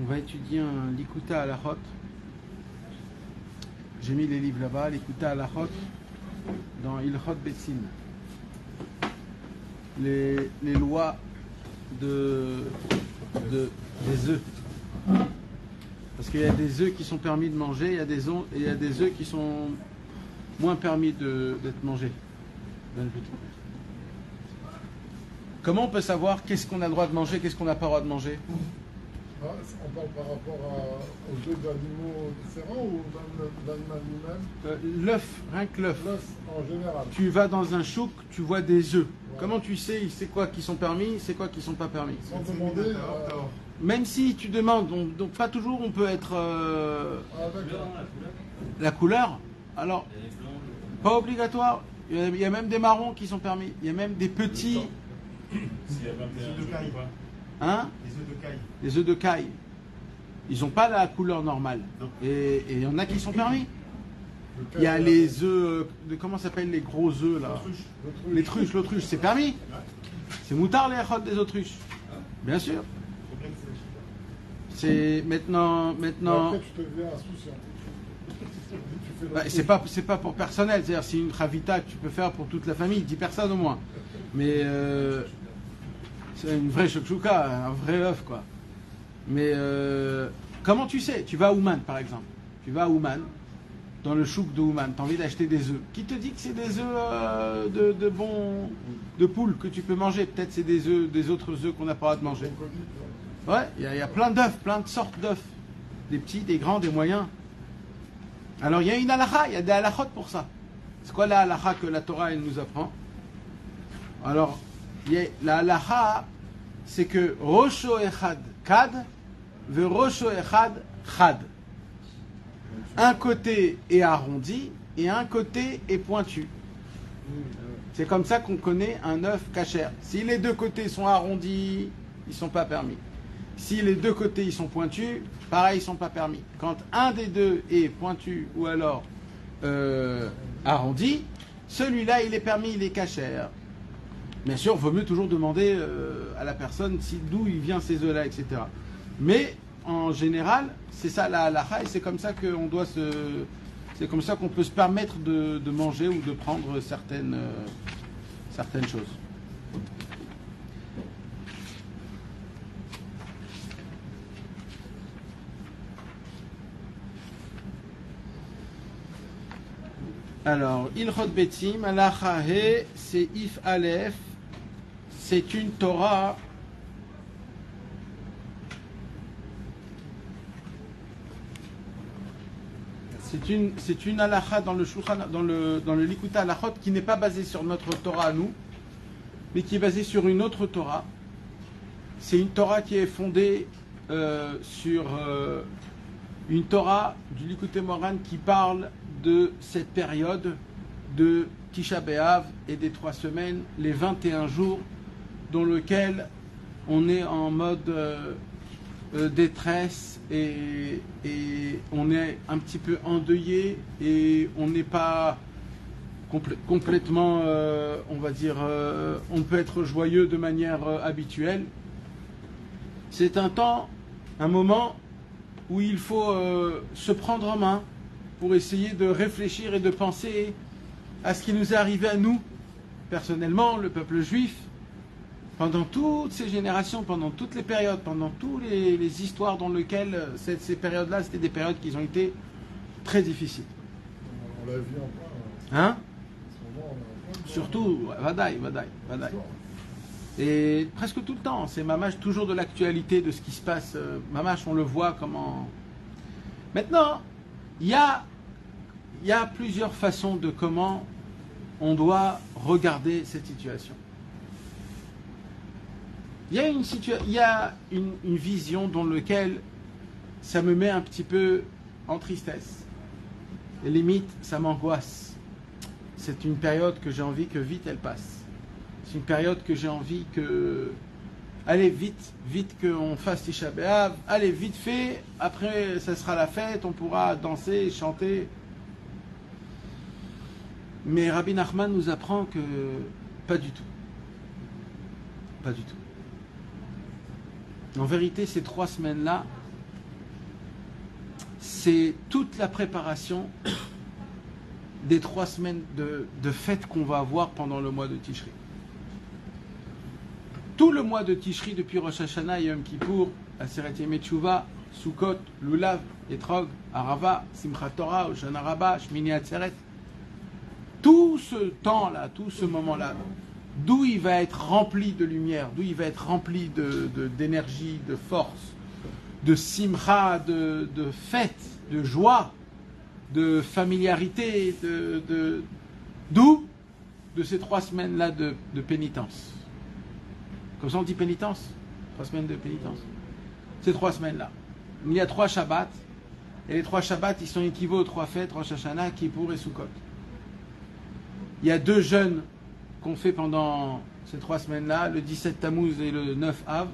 On va étudier un Likuta Halachot. J'ai mis les livres là-bas, Likuta Halachot, dans Ilchot Betsin. Les lois des œufs. Parce qu'il y a des œufs qui sont permis de manger, il y a des œufs qui sont moins permis d'être mangés. Comment on peut savoir qu'est-ce qu'on a le droit de manger, qu'est-ce qu'on n'a pas le droit de manger? On parle par rapport aux œufs d'animaux différents ou d'animal lui-même? L'œuf, rien que l'œuf. L'œuf en général. Tu vas dans un chouk, tu vois des œufs. Ouais. Comment tu sais c'est quoi qui sont permis, c'est quoi qui sont pas permis? Sans demander. Même si tu demandes, donc pas toujours on peut être la couleur. Alors, pas obligatoire. Il y a même des marrons qui sont permis. Il y a même des petits. S'il y a 21 œufs de caille. Hein? Les œufs de caille. Les œufs de caille. Ils n'ont pas la couleur normale. Et il y en a qui sont permis. Il y a les œufs de comment s'appellent les gros œufs là? Les truches, l'autruche, c'est permis. C'est moutard les achot des autruches. Bien sûr. C'est maintenant. Après, tu te deviens insouciant. C'est pas pour personnel, c'est-à-dire c'est une chavita que tu peux faire pour toute la famille, 10 personnes au moins. Mais c'est une vraie chouchouka, un vrai œuf quoi. Mais comment tu sais? Tu vas à Ouman par exemple. Tu vas à Ouman, dans le chouk de Ouman, tu as envie d'acheter des œufs. Qui te dit que c'est des œufs de poule que tu peux manger? Peut-être c'est des autres œufs qu'on n'a pas le droit de manger. Ouais, il y a plein d'œufs, plein de sortes d'œufs. Des petits, des grands, des moyens. Alors il y a une halakha, il y a des halakhot pour ça. C'est quoi la halakha que la Torah elle nous apprend? Alors, la halakha, c'est que Rosho Echad Kad, ve Rosho Echad Chad. Un côté est arrondi et un côté est pointu. C'est comme ça qu'on connaît un œuf kasher. Si les deux côtés sont arrondis, ils ne sont pas permis. Si les deux côtés ils sont pointus, pareil, ils ne sont pas permis. Quand un des deux est pointu ou alors arrondi, celui-là il est permis, il est kasher. Bien sûr, il vaut mieux toujours demander à la personne d'où il vient ces œufs-là, etc. Mais en général, c'est ça la halakha et c'est comme ça qu'on doit c'est comme ça qu'on peut se permettre de manger ou de prendre certaines choses. Alors, Ilchot Betim, Halakha He, c'est If Aleph, c'est une Torah. C'est une halakha dans le Likuta Halachot qui n'est pas basée sur notre Torah à nous, mais qui est basée sur une autre Torah. C'est une Torah qui est fondée sur une Torah du Likutei Moharan qui parle de cette période de Tisha B'Av et des 3 semaines, les 21 jours dans lesquels on est en mode détresse et on est un petit peu endeuillé et on n'est pas complètement, on va dire, on peut être joyeux de manière habituelle. C'est un moment où il faut se prendre en main pour essayer de réfléchir et de penser à ce qui nous est arrivé à nous, personnellement, le peuple juif, pendant toutes ces générations, pendant toutes les périodes, pendant toutes les histoires dans lesquelles ces périodes-là, c'était des périodes qui ont été très difficiles. On l'a vu en point. Hein? En Surtout, Vadaï. Et presque tout le temps, c'est Mamash toujours de l'actualité, de ce qui se passe. Mamash, on le voit comment... Maintenant, il y a plusieurs façons de comment on doit regarder cette situation. Il y a une vision dans laquelle ça me met un petit peu en tristesse. Et limite, ça m'angoisse. C'est une période que j'ai envie que vite elle passe. C'est une période que j'ai envie que... Allez, vite qu'on fasse Tisha B'Av. Allez, vite fait. Après, ça sera la fête. On pourra danser, chanter. Mais Rabbi Nachman nous apprend que pas du tout. Pas du tout. En vérité, ces 3 semaines-là, c'est toute la préparation des 3 semaines de fêtes qu'on va avoir pendant le mois de Tishri. Tout le mois de Tishri, depuis Rosh Hashanah, Yom Kippour, Aseret Yemei Teshuvah, Sukkot, Lulav, Etrog, Arava, Simchat Torah, Hoshana Rabbah, Shmini Atzeret, tout ce temps-là, tout ce moment-là, d'où il va être rempli de lumière, d'où il va être rempli d'énergie, de force, de simcha, de fête, de joie, de familiarité, d'où de ces 3 semaines-là de pénitence. Comme ça on dit pénitence, 3 semaines de pénitence. Ces 3 semaines-là. Il y a 3 Shabbats, et les 3 Shabbats, ils sont équivalents aux 3 fêtes, Rosh Hashanah, Kippour et Sukkot. Il y a 2 jeûnes qu'on fait pendant ces 3 semaines-là, le 17 Tammuz et le 9 Av.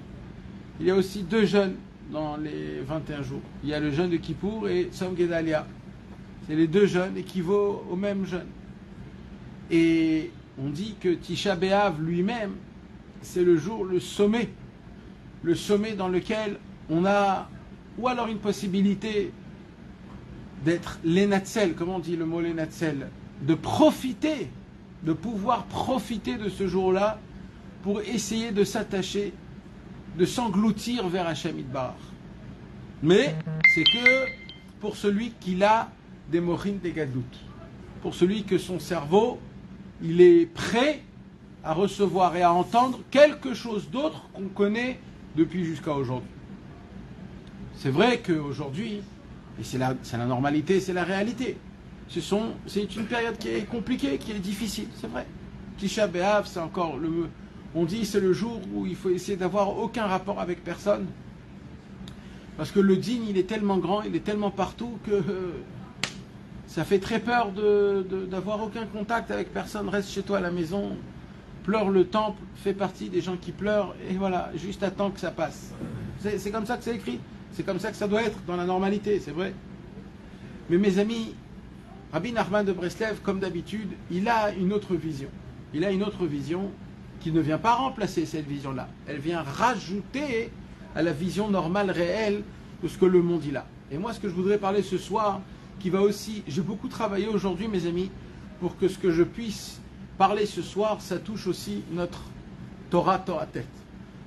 Il y a aussi 2 jeûnes dans les 21 jours. Il y a le jeûne de Kippour et Tzom Gedalia. C'est les 2 jeûnes équivalents au même jeûne. Et on dit que Tisha B'Av lui-même, c'est le jour, le sommet dans lequel on a ou alors une possibilité d'être l'enatzel, comment on dit le mot l'enatzel, de profiter, de pouvoir profiter de ce jour-là pour essayer de s'attacher, de s'engloutir vers Hashem Yitbarach. Mais c'est que pour celui qui a des mochines des gadout, pour celui que son cerveau, il est prêt à recevoir et à entendre quelque chose d'autre qu'on connaît depuis jusqu'à aujourd'hui. C'est vrai qu'aujourd'hui, et c'est la normalité, c'est la réalité, c'est une période qui est compliquée, qui est difficile, c'est vrai. Tisha B'Av, c'est encore on dit c'est le jour où il faut essayer d'avoir aucun rapport avec personne. Parce que le dîn, il est tellement grand, il est tellement partout que ça fait très peur d'avoir aucun contact avec personne. Reste chez toi à la maison, pleure le temple, fais partie des gens qui pleurent, et voilà, juste attends que ça passe. C'est comme ça que c'est écrit, c'est comme ça que ça doit être dans la normalité, c'est vrai. Mais mes amis, Rabbi Nachman de Breslev, comme d'habitude, il a une autre vision. Il a une autre vision qui ne vient pas remplacer cette vision-là. Elle vient rajouter à la vision normale, réelle, de ce que le monde il a. Et moi, ce que je voudrais parler ce soir, qui va aussi... J'ai beaucoup travaillé aujourd'hui, mes amis, pour que ce que je puisse parler ce soir, ça touche aussi notre Torah tête.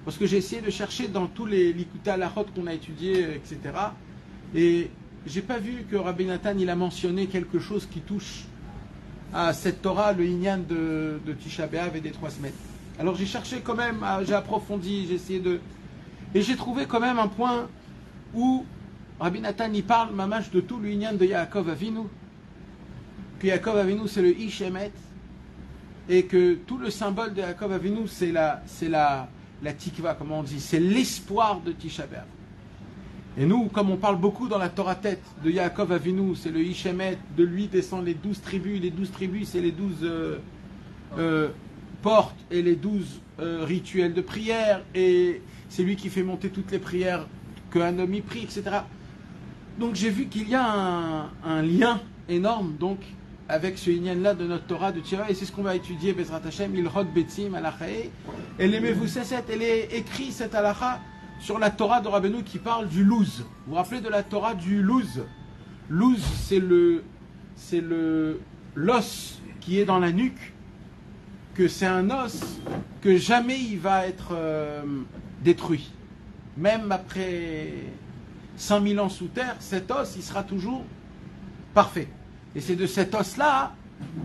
Parce que j'ai essayé de chercher dans tous les Likutei Halachot qu'on a étudiés, etc. Et j'ai pas vu que Rabbi Nathan, il a mentionné quelque chose qui touche à cette Torah, le Inyan de Tisha B'Av et des 3 semaines. Alors j'ai cherché quand même, j'ai approfondi, j'ai essayé de... Et j'ai trouvé quand même un point où Rabbi Nathan il parle mamash de tout le Inyan de Yaakov Avinu. Que Yaakov Avinu c'est le Ish Emet. Et que tout le symbole de Yaakov Avinu c'est la tikva, comme on dit, c'est l'espoir de Tisha B'Av. Et nous, comme on parle beaucoup dans la Torah tête de Yaakov Avinu, c'est le Ish Emet, de lui descendent les 12 tribus. Les 12 tribus, c'est les 12 portes et les 12 rituels de prière. Et c'est lui qui fait monter toutes les prières qu'un homme y prie, etc. Donc j'ai vu qu'il y a un lien énorme donc avec ce inyan-là de notre Torah de Tsheva, et c'est ce qu'on va étudier, Bezrat Hashem, Ilhot Betzim, Alachae, et les Mevusseset, elle est écrit cette Alacha sur la Torah de Rabbeinu qui parle du louz. Vous vous rappelez de la Torah du louz? Louz, c'est l'os qui est dans la nuque, que c'est un os que jamais il va être détruit. Même après 5000 ans sous terre, cet os, il sera toujours parfait. Et c'est de cet os-là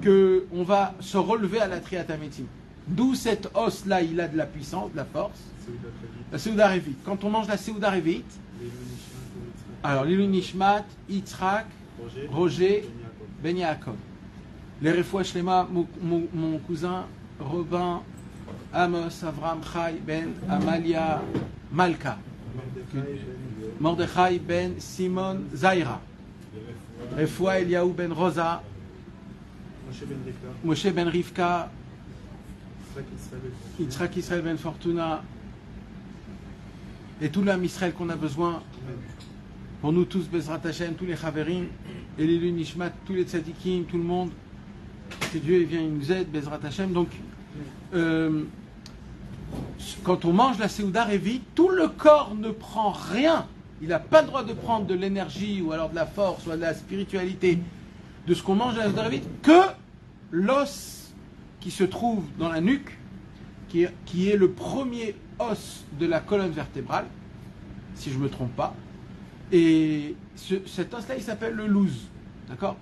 qu'on va se relever à la Triat HaMetim. D'où cet os-là, il a de la puissance, de la force. La Seuda Revit. Quand on mange la Seuda Revit, alors Lilou Nishmat, Yitzhak, Roger, Ben Yaakov. Les Refoua Shlema, mon cousin Robin, Amos, Avram, Chai, Ben, Amalia, Malka. Mordechai, Ben, Simon, Zaira. Refoua Eliaou ben Rosa, Moshe ben Rivka, Yitzhak Israël ben Fortuna, et tout l'âme Israël qu'on a besoin, pour nous tous, Bezrat Hashem, tous les Chaverim, et les Nishmat, tous les Tzadikim, tout le monde, que Dieu il vient, il nous aide, Bezrat Hashem. Donc, quand on mange la Seuda Revit, tout le corps ne prend rien il n'a pas le droit de prendre de l'énergie ou alors de la force ou de la spiritualité de ce qu'on mange à la vite que l'os qui se trouve dans la nuque, qui est le premier os de la colonne vertébrale, si je ne me trompe pas. Et cet os-là, il s'appelle le louse. D'accord?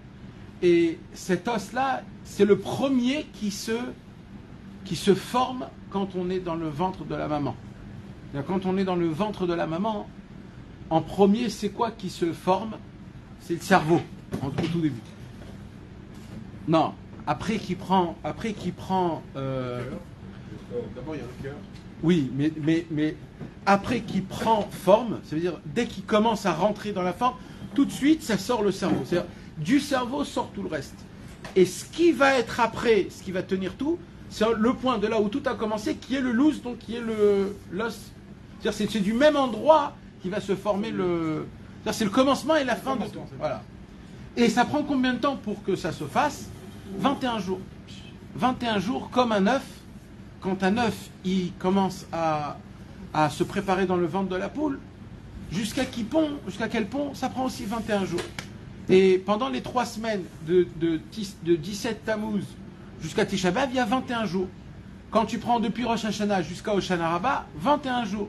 Et cet os-là, c'est le premier qui se forme quand on est dans le ventre de la maman. Quand on est dans le ventre de la maman, en premier, c'est quoi qui se forme? C'est le cerveau, au tout début. Non, après qu'il prend D'abord, il y a le cœur. oui, mais après qu'il prend forme, ça veut dire dès qu'il commence à rentrer dans la forme, tout de suite, ça sort le cerveau. C'est-à-dire, du cerveau sort tout le reste. Et ce qui va être après, ce qui va tenir tout, c'est le point de là où tout a commencé, qui est le loose, donc qui est l'os. C'est-à-dire, c'est du même endroit qui va se former le... C'est-à-dire, c'est le commencement et la fin de tout. Voilà. Et ça prend combien de temps pour que ça se fasse? 21 jours. 21 jours comme un œuf. Quand un œuf, il commence à se préparer dans le ventre de la poule, jusqu'à quel pond, ça prend aussi 21 jours. Et pendant les 3 semaines de 17 Tammuz jusqu'à Tisha B'Av, il y a 21 jours. Quand tu prends depuis Rosh Hashanah jusqu'à Hoshana Rabbah, 21 jours.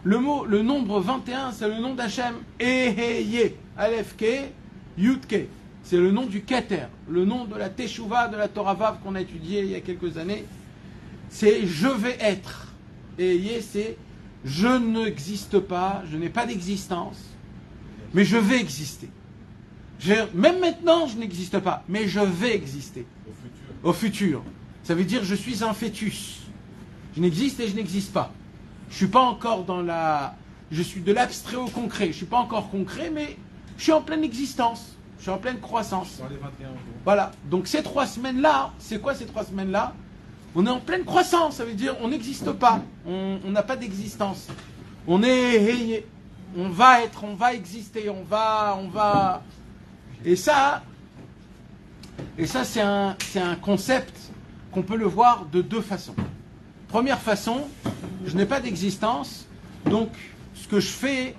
Le nombre 21, c'est le nom d'Hachem. Eheye, Aleph Ke, Yud Ke. C'est le nom du Keter, le nom de la Teshuvah, de la Torah Vav qu'on a étudié il y a quelques années. C'est je vais être. Eheye, c'est je n'existe pas, je n'ai pas d'existence, mais je vais exister. Même maintenant, je n'existe pas, mais je vais exister. Au futur. Ça veut dire je suis un fœtus. Je n'existe et je n'existe pas. Je suis pas encore dans la... Je suis de l'abstrait au concret. Je ne suis pas encore concret, mais je suis en pleine existence. Je suis en pleine croissance. Dans les 21 jours. Voilà. Donc ces 3 semaines-là, c'est quoi ces 3 semaines-là? On est en pleine croissance. Ça veut dire on n'existe pas. On n'a pas d'existence. On est... On va être, on va exister, on va... Et ça c'est un concept qu'on peut le voir de 2 façons. Première façon, je n'ai pas d'existence, donc ce que je fais,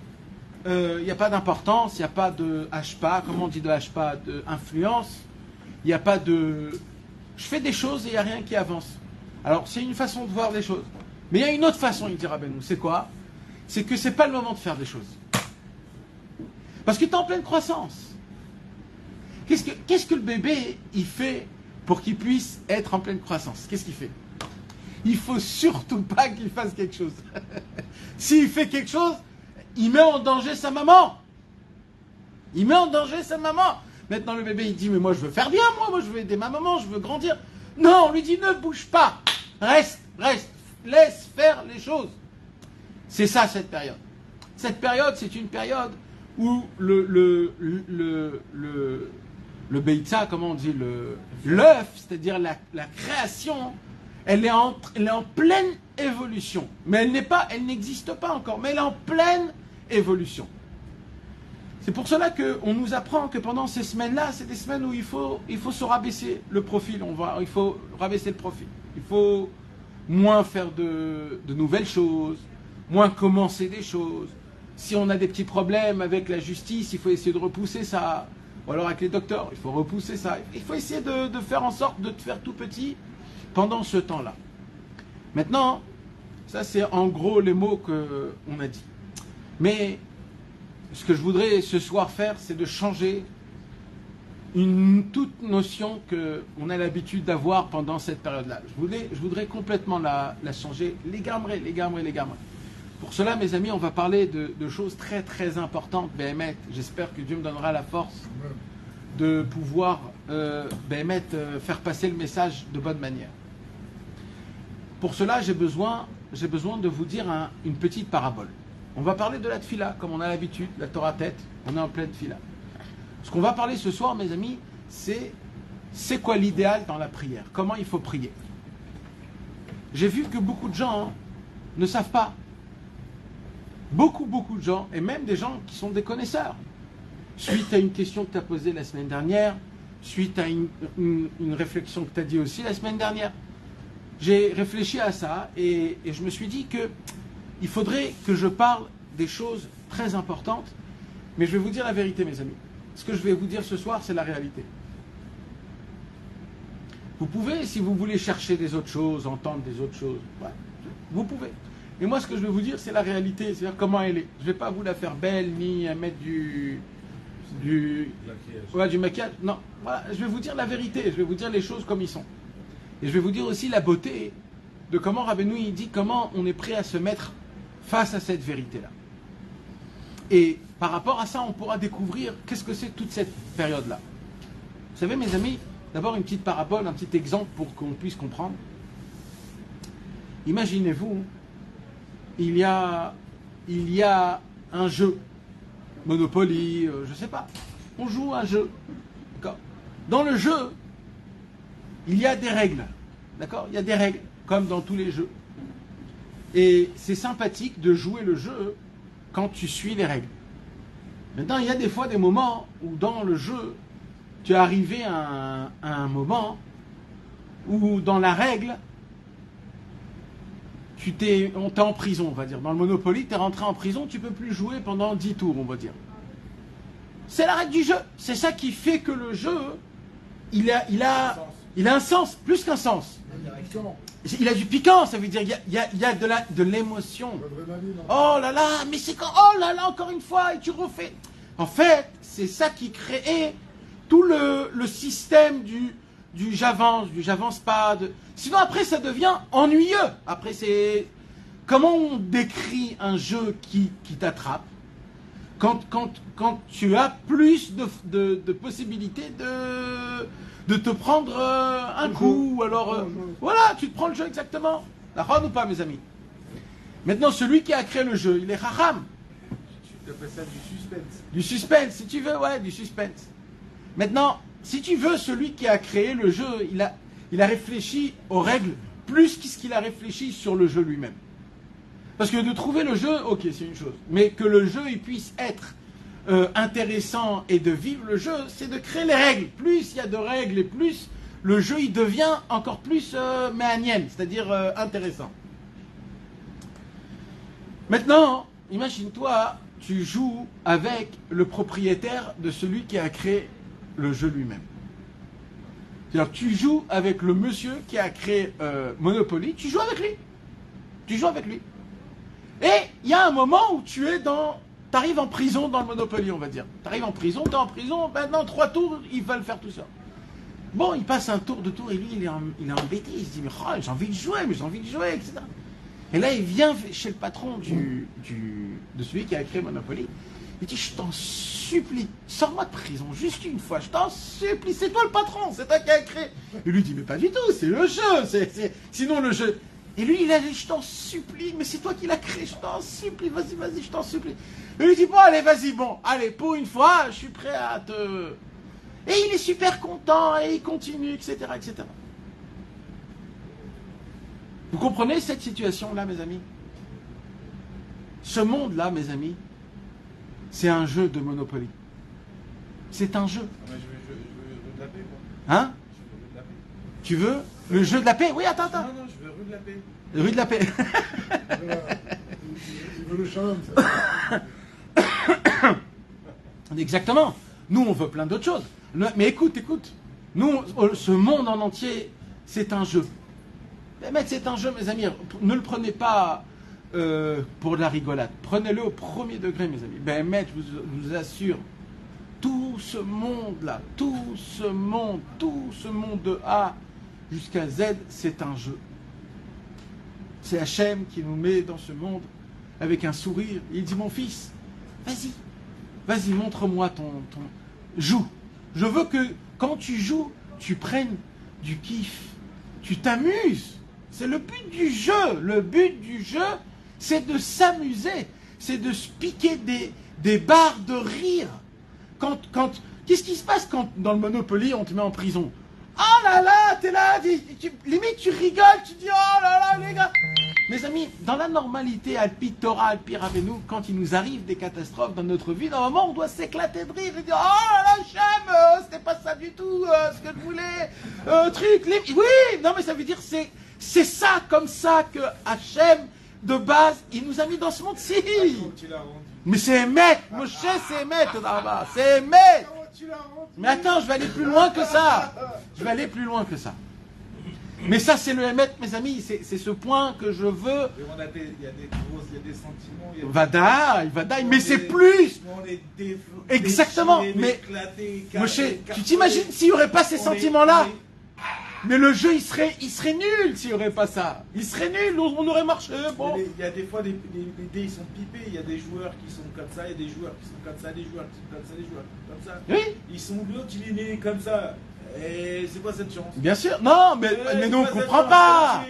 il n'y a pas d'importance, il n'y a pas de hashpa, comment on dit de hashpa, d'influence, il n'y a pas de... Je fais des choses et il n'y a rien qui avance. Alors c'est une façon de voir les choses. Mais il y a une autre façon, il dira Benou, c'est quoi? C'est que c'est pas le moment de faire des choses. Parce que tu es en pleine croissance. Qu'est-ce que le bébé, il fait pour qu'il puisse être en pleine croissance? Qu'est-ce qu'il fait? Il faut surtout pas qu'il fasse quelque chose. S'il fait quelque chose, il met en danger sa maman. Il met en danger sa maman. Maintenant, le bébé, il dit, mais moi, je veux faire bien, moi je veux aider ma maman, je veux grandir. Non, on lui dit, ne bouge pas. Reste, laisse faire les choses. C'est ça, cette période. Cette période, c'est une période où le beitza, comment on dit, l'œuf, c'est-à-dire la création, elle est en pleine évolution. Mais elle n'existe pas encore, mais elle est en pleine évolution. C'est pour cela qu'on nous apprend que pendant ces semaines-là, c'est des semaines où il faut se rabaisser le profil. Il faut rabaisser le profil. Il faut moins faire de nouvelles choses, moins commencer des choses. Si on a des petits problèmes avec la justice, il faut essayer de repousser ça. Ou alors avec les docteurs, il faut repousser ça. Il faut essayer de faire en sorte de te faire tout petit pendant ce temps-là. Maintenant, ça c'est en gros les mots qu'on a dit. Mais ce que je voudrais ce soir faire, c'est de changer toute notion qu'on a l'habitude d'avoir pendant cette période-là. Je voudrais complètement la changer, les gamrer. Pour cela, mes amis, on va parler de choses très très importantes. Béhémet, j'espère que Dieu me donnera la force de pouvoir Béhémet, faire passer le message de bonne manière. Pour cela, j'ai besoin de vous dire une petite parabole. On va parler de la tfila, comme on a l'habitude, la Torah tête, on est en pleine tfila. Ce qu'on va parler ce soir, mes amis, c'est quoi l'idéal dans la prière? Comment il faut prier? J'ai vu que beaucoup de gens ne savent pas. Beaucoup de gens, et même des gens qui sont des connaisseurs, suite à une question que tu as posée la semaine dernière, suite à une réflexion que tu as dit aussi la semaine dernière, j'ai réfléchi à ça et je me suis dit que il faudrait que je parle des choses très importante, mais je vais vous dire la vérité, mes amis. Ce que je vais vous dire ce soir, c'est la réalité. Vous pouvez, si vous voulez chercher des autres choses, entendre des autres choses, ouais, vous pouvez. Mais moi, ce que je vais vous dire, c'est la réalité, c'est-à-dire comment elle est. Je ne vais pas vous la faire belle, ni mettre du maquillage. Non, voilà, je vais vous dire la vérité, je vais vous dire les choses comme ils sont. Et je vais vous dire aussi la beauté de comment Rabbeinu il dit comment on est prêt à se mettre face à cette vérité-là. Et par rapport à ça, on pourra découvrir qu'est-ce que c'est toute cette période-là. Vous savez, mes amis, d'abord une petite parabole, un petit exemple pour qu'on puisse comprendre. Imaginez-vous, il y a un jeu, Monopoly, je ne sais pas. On joue un jeu. D'accord ? Dans le jeu, il y a des règles. D'accord ? Il y a des règles, comme dans tous les jeux. Et c'est sympathique de jouer le jeu quand tu suis les règles. Maintenant, il y a des fois des moments où dans le jeu, tu es arrivé à un moment où dans la règle, on t'est en prison, on va dire. Dans le Monopoly, tu es rentré en prison, tu ne peux plus jouer pendant 10 tours, on va dire. C'est la règle du jeu. C'est ça qui fait que le jeu, il a un sens, plus qu'un sens. Il a du piquant, ça veut dire il y a de l'émotion. Oh là là, mais c'est quand... Oh là là, encore une fois, et tu refais. En fait, c'est ça qui crée tout le système du j'avance pas. Sinon après ça devient ennuyeux. Après c'est... Comment on décrit un jeu qui t'attrape quand tu as plus de possibilités de te prendre un coup, ou alors... voilà, tu te prends le jeu exactement. D'accord ou pas, mes amis? Maintenant, celui qui a créé le jeu, il est Raham. Tu appelles ça du suspense. Du suspense, si tu veux, ouais, du suspense. Maintenant, si tu veux, celui qui a créé le jeu, il a réfléchi aux règles plus qu'est-ce qu'il a réfléchi sur le jeu lui-même. Parce que de trouver le jeu, ok, c'est une chose. Mais que le jeu il puisse être intéressant et de vivre le jeu, c'est de créer les règles. Plus il y a de règles et plus le jeu il devient encore plus méaniel, c'est-à-dire intéressant. Maintenant, imagine-toi, tu joues avec le propriétaire de celui qui a créé le jeu lui-même. C'est-à-dire, tu joues avec le monsieur qui a créé Monopoly, tu joues avec lui. Tu joues avec lui. Et il y a un moment où tu arrives en prison dans le Monopoly, on va dire. Tu arrives en prison, tu es en prison, maintenant 3 tours, il va le faire tout seul. Bon, il passe un tour, 2 tours, et lui, il est embêté, il se dit, mais oh, j'ai envie de jouer, etc. Et là, il vient chez le patron de celui qui a créé Monopoly. Il dit, je t'en supplie, sors-moi de prison, juste une fois, je t'en supplie, c'est toi le patron, c'est toi qui as créé. Et lui dit, mais pas du tout, c'est le jeu, sinon le jeu... Et lui, il a dit, je t'en supplie, mais c'est toi qui l'as créé, je t'en supplie, vas-y, je t'en supplie. Et lui dit, bon, allez, vas-y, allez, pour une fois, je suis prêt à te... Et il est super content, et il continue, etc., etc. Vous comprenez cette situation-là, mes amis? Ce monde-là, mes amis, c'est un jeu de Monopoly. C'est un jeu. Ah, mais je veux rue de la paix, Hein? moi. Je veux rue de la paix. Tu veux le jeu de la paix? Oui, attends. Non, je veux rue de la paix. Rue de la paix. Il veut le shalom. Exactement. Nous, on veut plein d'autres choses. Mais écoute. Nous, ce monde en entier, c'est un jeu. Mais c'est un jeu, mes amis. Ne le prenez pas pour de la rigolade. Prenez-le au premier degré, mes amis. Je vous assure, tout ce monde-là, tout ce monde de A jusqu'à Z, c'est un jeu. C'est Hachem qui nous met dans ce monde avec un sourire. Il dit, mon fils, vas-y, montre-moi ton... Joue. Je veux que quand tu joues, tu prennes du kiff. Tu t'amuses. C'est le but du jeu. Le but du jeu, c'est de s'amuser. C'est de se piquer des barres de rire. Qu'est-ce qui se passe quand dans le Monopoly, on te met en prison? Oh là là, t'es là, limite tu rigoles, tu dis oh là là les gars. Mes amis, dans la normalité, Alpi Torah, Alpi Rabbeinu, quand il nous arrive des catastrophes dans notre vie, normalement on doit s'éclater de rire et dire oh là là Hachem, c'était pas ça du tout, ce que je voulais, oui, non mais ça veut dire c'est ça, comme ça que Hachem, de base, il nous a mis dans ce monde-ci. Quand il a rendu Mais c'est Emet, Moshe, c'est Emet, Todarba, c'est Emet. Comment tu l'as rendu? Mais attends, je vais aller plus loin que ça. Je vais aller plus loin que ça. Mais ça, c'est le Emet, mes amis. C'est ce point que je veux. Et on a il y a des grosses, il y a des sentiments. Il y a Vadaï, mais c'est plus. On est Exactement, déchirés, mais éclatés, Moshe, carrés, tu t'imagines s'il n'y aurait pas ces on est- sentiments-là? on est- Mais le jeu, il serait nul s'il n'y aurait pas ça. Il serait nul, on aurait marché. Bon. Il y a des fois, les dés ils sont pipés. Il y a des joueurs qui sont comme ça, il y a des joueurs qui sont comme ça, des joueurs qui sont comme ça, des joueurs qui sont comme ça. Oui, Ils sont l'autre, il est né comme ça. Et c'est quoi cette chance? bien sûr. Non, mais C'est nous, on quoi cette comprend chance? pas.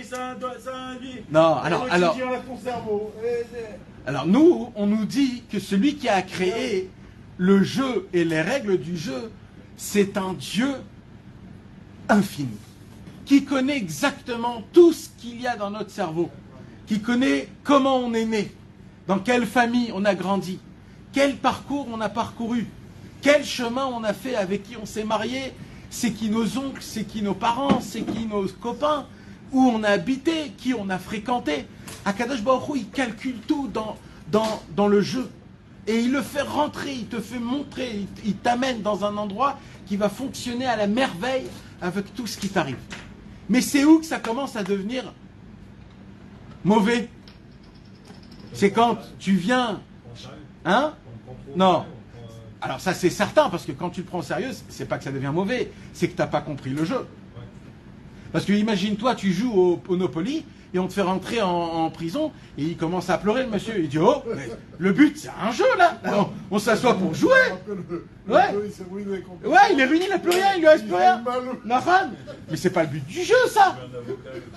Ça induit. Non, Et alors, tu alors, tires à ton cerveau. alors, nous, on nous dit que celui qui a créé le jeu et les règles du jeu, c'est un Dieu infini, qui connaît exactement tout ce qu'il y a dans notre cerveau, qui connaît comment on est né, dans quelle famille on a grandi, quel parcours on a parcouru, quel chemin on a fait, avec qui on s'est marié, c'est qui nos oncles, c'est qui nos parents, c'est qui nos copains, où on a habité, qui on a fréquenté. Akadosh Baruch Hu, il calcule tout dans le jeu. Et il le fait rentrer, il te fait montrer, il t'amène dans un endroit qui va fonctionner à la merveille avec tout ce qui t'arrive. Mais c'est où que ça commence à devenir mauvais? C'est quand tu viens, hein? Non. Alors ça c'est certain, parce que quand tu le prends au sérieux, c'est pas que ça devient mauvais, c'est que tu n'as pas compris le jeu. Parce que imagine-toi, tu joues au Monopoly et on te fait rentrer en prison et il commence à pleurer, le monsieur. Il dit, oh, mais le but c'est un jeu là. On s'assoit pour jouer. Le Ouais. jeu, il s'est ruiné complètement. Ouais, il est ruiné, il n'a plus rien, il lui reste plus rien. Il est mal. Nahan. Mais c'est pas le but du jeu ça.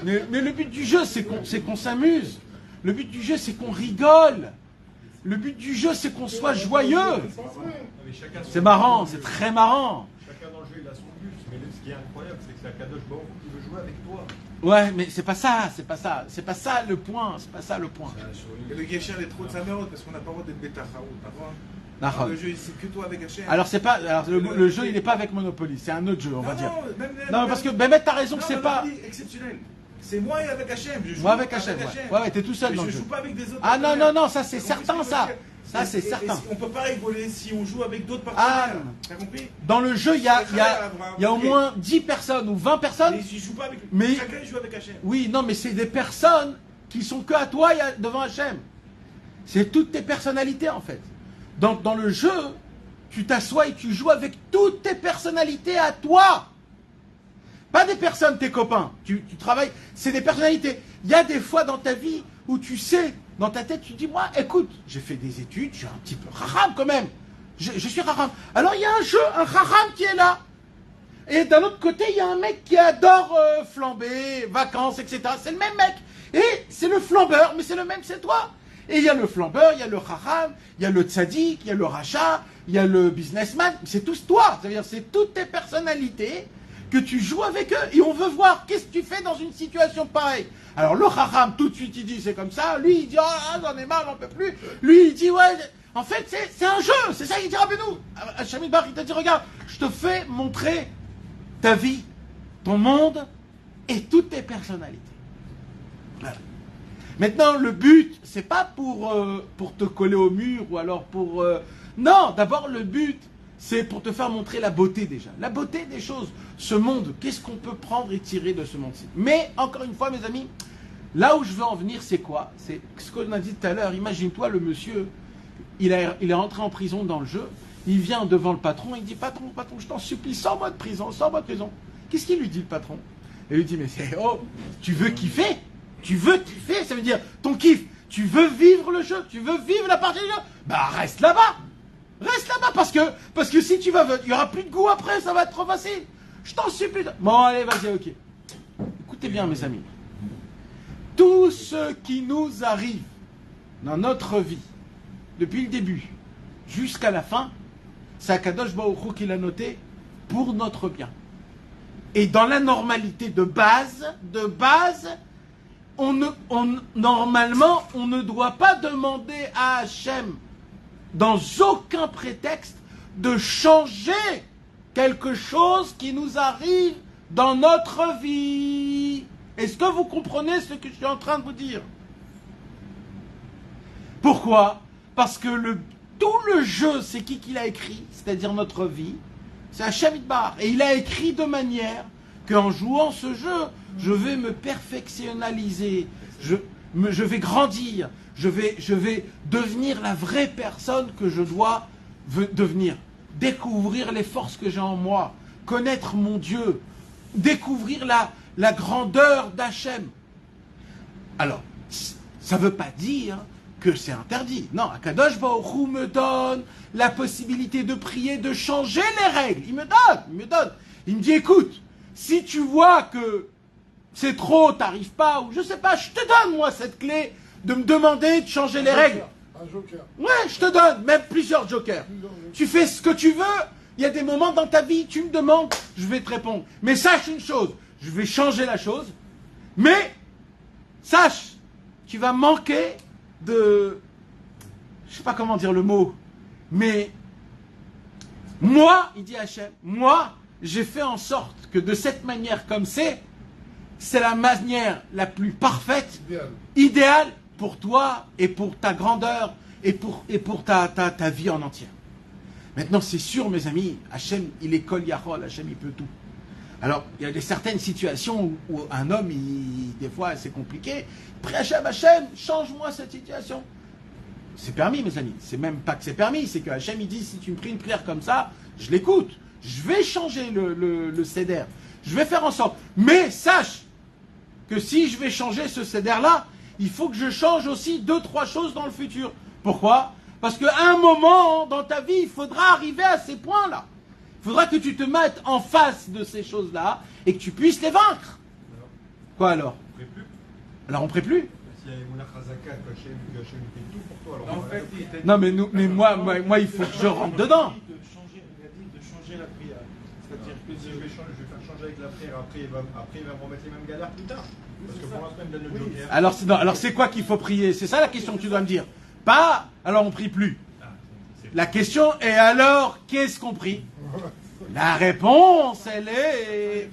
Mais le but du jeu c'est qu'on s'amuse. Le but du jeu c'est qu'on rigole. Le but du jeu c'est qu'on soit joyeux. C'est marrant, c'est très marrant. Chacun dans le jeu, il a son but. Mais ce qui est incroyable, c'est que c'est Akadosh Baruch Hu qui veut jouer avec toi. Ouais, mais c'est pas ça le point, c'est pas ça le point. Et le Gesher est trop de sa mère parce qu'on n'a pas le droit d'être bêta Nahon. Le jeu, c'est que toi avec Hachem. Alors c'est pas, alors le jeu il n'est pas avec Monopoly, c'est un autre jeu on va dire. Non, parce que Bémet t'as raison que c'est pas. Exceptionnel. C'est moi et avec Hachem. Je joue Moi avec Hachem, ouais. Ouais, t'es tout seul Mais dans je le jeu. joue pas avec des autres. Ah non, partenaires. non, non, ça c'est T'as compris certain ce que je veux ça. dire? Ça c'est Et certain. on peut pas rigoler si on joue avec d'autres Ah, partenaires. T'as compris? dans le jeu il y a au moins 10 personnes ou 20 personnes. Mais je joue pas avec. Mais- Chacun joue avec Hachem. Oui, non, mais c'est des personnes qui sont que à toi et devant Hachem. C'est toutes tes personnalités en fait. Donc dans le jeu, tu t'assois et tu joues avec toutes tes personnalités à toi. Pas des personnes, tes copains. Tu travailles, c'est des personnalités. Il y a des fois dans ta vie où tu sais, dans ta tête, tu dis, moi, écoute, j'ai fait des études, je suis un petit peu haram quand même. Je suis haram. Alors il y a un jeu, un haram qui est là. Et d'un autre côté, il y a un mec qui adore flamber, vacances, etc. C'est le même mec. Et c'est le flambeur, mais c'est le même, c'est toi. Et il y a le flambeur, il y a le haram, il y a le tzaddik, il y a le rachat, il y a le businessman. C'est tous toi. C'est-à-dire, c'est toutes tes personnalités que tu joues avec eux. Et on veut voir qu'est-ce que tu fais dans une situation pareille. Alors le haram, tout de suite, il dit c'est comme ça. Lui, il dit ah, j'en ai marre, j'en peux plus. Lui, il dit ouais. En fait, c'est un jeu. C'est ça qu'il dit Rabbeinu. Shamid Bar, il t'a dit regarde, je te fais montrer ta vie, ton monde et toutes tes personnalités. Voilà. Maintenant, le but, c'est pas pour te coller au mur ou alors pour... Non, d'abord, le but, c'est pour te faire montrer la beauté déjà. La beauté des choses. Ce monde, qu'est-ce qu'on peut prendre et tirer de ce monde-ci? Mais, encore une fois, mes amis, là où je veux en venir, c'est quoi? C'est ce qu'on a dit tout à l'heure. Imagine-toi, le monsieur, il est rentré en prison dans le jeu. Il vient devant le patron, il dit, patron, je t'en supplie, sors-moi de prison, sors-moi de prison. Qu'est-ce qu'il lui dit, le patron? Il lui dit, mais c'est, oh, tu veux kiffer? Tu veux kiffer? Ça veut dire, ton kiff, tu veux vivre le jeu, tu veux vivre la partie du jeu? Bah, reste là-bas! Reste là-bas, parce que si tu vas, il n'y aura plus de goût après, ça va être trop facile. Je t'en supplie. Bon, allez, vas-y, ok. Écoutez bien, mes amis. Tout ce qui nous arrive dans notre vie, depuis le début jusqu'à la fin, c'est Akadosh Baruch Hu qui l'a noté pour notre bien. Et dans la normalité de base, normalement, on ne doit pas demander à Hachem, dans aucun prétexte, de changer quelque chose qui nous arrive dans notre vie. Est-ce que vous comprenez ce que je suis en train de vous dire? Pourquoi? Parce que tout le jeu, c'est qui l'a écrit, c'est-à-dire notre vie, c'est Hachem Yitbarach. Et il a écrit de manière qu'en jouant ce jeu, je vais me perfectionnaliser, je vais grandir, je vais devenir la vraie personne que je dois devenir. Découvrir les forces que j'ai en moi, connaître mon Dieu, découvrir la grandeur d'Hachem. Alors, ça ne veut pas dire que c'est interdit. Non, Akadosh Baruch Hu me donne la possibilité de prier, de changer les règles. Il me donne. Il me dit, écoute, si tu vois que c'est trop, t'arrives pas, ou je sais pas, je te donne, moi, cette clé de me demander de changer les règles. Un joker. Ouais, je te donne, même plusieurs jokers. Tu fais ce que tu veux, il y a des moments dans ta vie, tu me demandes, je vais te répondre. Mais sache une chose, je vais changer la chose, mais sache, tu vas manquer de... Je sais pas comment dire le mot, mais moi, il dit Hachem, moi, j'ai fait en sorte que de cette manière comme c'est la manière la plus parfaite, idéale pour toi et pour ta grandeur et pour ta vie en entière. Maintenant, c'est sûr, mes amis, Hachem, il est Kol Yachol, Hachem, il peut tout. Alors, il y a certaines situations où un homme, des fois, c'est compliqué. Prie Hachem, change-moi cette situation. C'est permis, mes amis. C'est même pas que c'est permis, c'est que Hachem, il dit, si tu me pries une prière comme ça, je l'écoute. Je vais changer le seder. Je vais faire en sorte. Mais sache que si je vais changer ce seder-là, il faut que je change aussi 2-3 choses dans le futur. Pourquoi? Parce qu'à un moment dans ta vie, il faudra arriver à ces points-là. Il faudra que tu te mettes en face de ces choses-là et que tu puisses les vaincre. Alors, Quoi alors? on ne prie plus. Alors on ne prie plus. S'il y a Mouna Khazaka, que Hachem fait tout pour toi, alors En fait, il t'a dit- Non mais moi il faut que je rentre dedans. Il a dit de changer la prière. C'est-à-dire que si je vais faire changer avec la prière, après il va me remettre les mêmes galères plus tard. Parce que pour l'instant, il me donne le joker. Alors c'est quoi qu'il faut prier? C'est ça la question que tu dois me dire. Pas, alors on prie plus. Ah, c'est- La question est alors, qu'est-ce qu'on prie? La réponse, elle est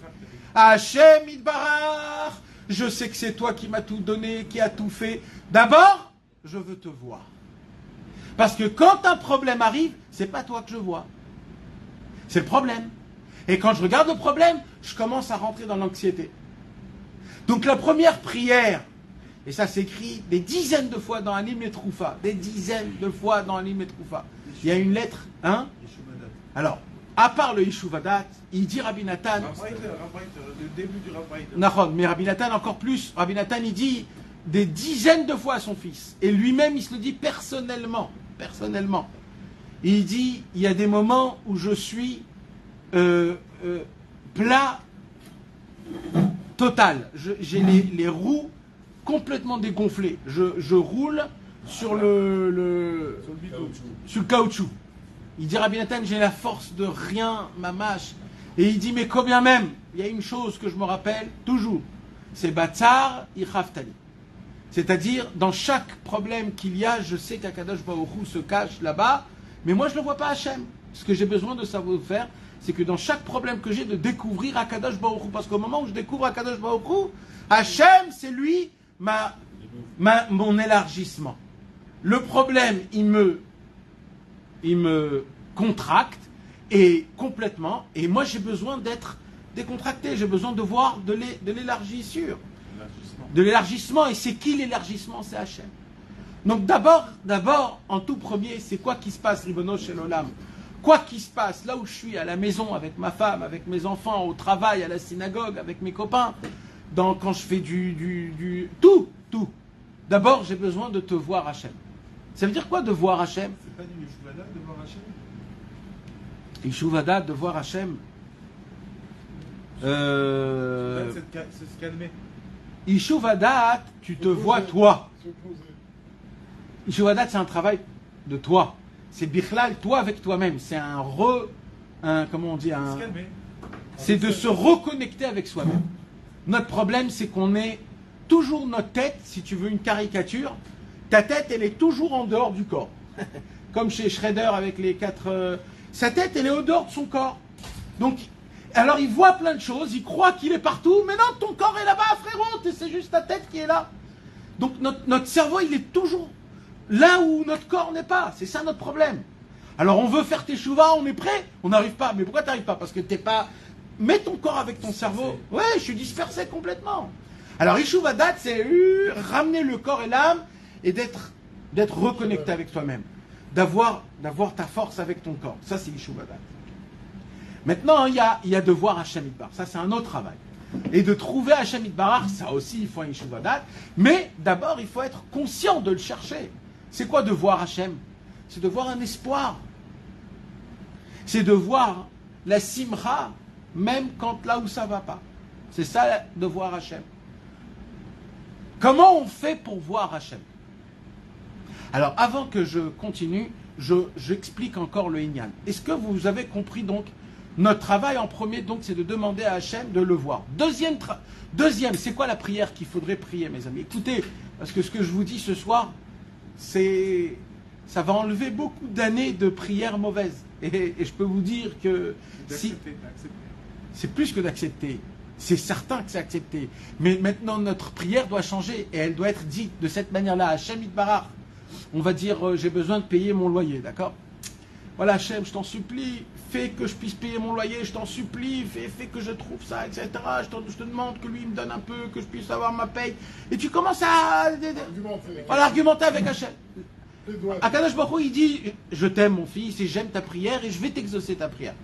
Hachem Yitbarach. Je sais que c'est toi qui m'as tout donné, qui a tout fait. D'abord, je veux te voir. Parce que quand un problème arrive, c'est pas toi que je vois. C'est le problème. Et quand je regarde le problème, je commence à rentrer dans l'anxiété. Donc la première prière, et ça s'écrit des dizaines de fois dans Alim et Troufa, des dizaines de fois dans Alim et Troufa. Il y a une lettre, hein? Alors, à part le Yeshuvadat, il dit Rabbi Nathan, le début du Rabbi. Nahon, mais Rabbi Nathan encore plus, Rabbi Nathan il dit des dizaines de fois à son fils, et lui-même il se le dit personnellement. Il dit, il y a des moments où je suis plat total, j'ai les roues complètement dégonflées, je roule sur le caoutchouc. Il dit Rabbi Nathan, j'ai la force de rien, mamash. Et il dit, mais combien même, il y a une chose que je me rappelle toujours, c'est Batsar Ichaftali. C'est-à-dire, dans chaque problème qu'il y a, je sais qu'Akadosh Baruch Hu se cache là-bas, mais moi je ne le vois pas Hachem. Ce que j'ai besoin de savoir faire, c'est que dans chaque problème que j'ai, de découvrir Akadosh Baruch Hu. Parce qu'au moment où je découvre Akadosh Baruch Hu, Hachem, c'est lui mon élargissement. Le problème, il me contracte et complètement, et moi j'ai besoin d'être décontracté, j'ai besoin de voir de l'élargissure, de l'élargissement. Et c'est qui l'élargissement? C'est Hachem. Donc d'abord, en tout premier, c'est quoi qui se passe, Ribono Shel Olam? Quoi qu'il se passe, là où je suis, à la maison, avec ma femme, avec mes enfants, au travail, à la synagogue, avec mes copains, quand je fais tout. D'abord, j'ai besoin de te voir, Hachem. Ça veut dire quoi, de voir Hachem? C'est pas du Yeshuvadat de voir Hachem? Yeshuvadat, de voir Hachem. C'est se calmer. Yeshuvadat, tu te vois toi. Yeshuvadat, c'est un travail de toi. C'est bichlal, toi avec toi-même. C'est comment on dit, Se calmer. c'est de se reconnecter avec soi-même. Notre problème, c'est qu'on est toujours notre tête, si tu veux une caricature, ta tête, elle est toujours en dehors du corps. Comme chez Schrader avec les 4... sa tête, elle est au dehors de son corps. Donc, alors il voit plein de choses, il croit qu'il est partout, mais non, ton corps est là-bas, frérot, c'est juste ta tête qui est là. Donc notre cerveau, il est toujours là où notre corps n'est pas. C'est ça notre problème. Alors on veut faire teshuva, on est prêt, on n'arrive pas. Mais pourquoi tu n'arrives pas? Parce que t'es pas... Mets ton corps avec ton cerveau. Ouais, je suis dispersé complètement. Alors Yeshuva Dat, c'est ramener le corps et l'âme et d'être reconnecté avec toi-même. D'avoir ta force avec ton corps. Ça, c'est Yeshuva Dat. Maintenant, il y a de voir Hashem Yitbarach. Ça, c'est un autre travail. Et de trouver Hashem Yitbarach, ça aussi, il faut un Yeshuva Dat. Mais d'abord, il faut être conscient de le chercher. C'est quoi de voir Hashem? C'est de voir un espoir. C'est de voir la simcha, même quand là où ça ne va pas. C'est ça, de voir Hashem. Comment on fait pour voir Hashem? Alors, avant que je continue, j'explique encore le Inyan. Est-ce que vous avez compris donc? Notre travail en premier, donc, c'est de demander à Hashem de le voir. Deuxième, c'est quoi la prière qu'il faudrait prier, mes amis? Écoutez, parce que ce que je vous dis ce soir, ça va enlever beaucoup d'années de prières mauvaises. Et je peux vous dire que c'est plus que d'accepter. C'est certain que c'est accepté. Mais maintenant, notre prière doit changer et elle doit être dite de cette manière-là. Hashem Yitbarach, on va dire, j'ai besoin de payer mon loyer, d'accord? Voilà, Hashem, je t'en supplie, fais que je puisse payer mon loyer, je t'en supplie, fais que je trouve ça, etc. Je te demande que lui me donne un peu, que je puisse avoir ma paye. Et tu commences à argumenter avec Hashem. Akadosh Baruch Hu, il dit, je t'aime mon fils et j'aime ta prière et je vais t'exaucer ta prière.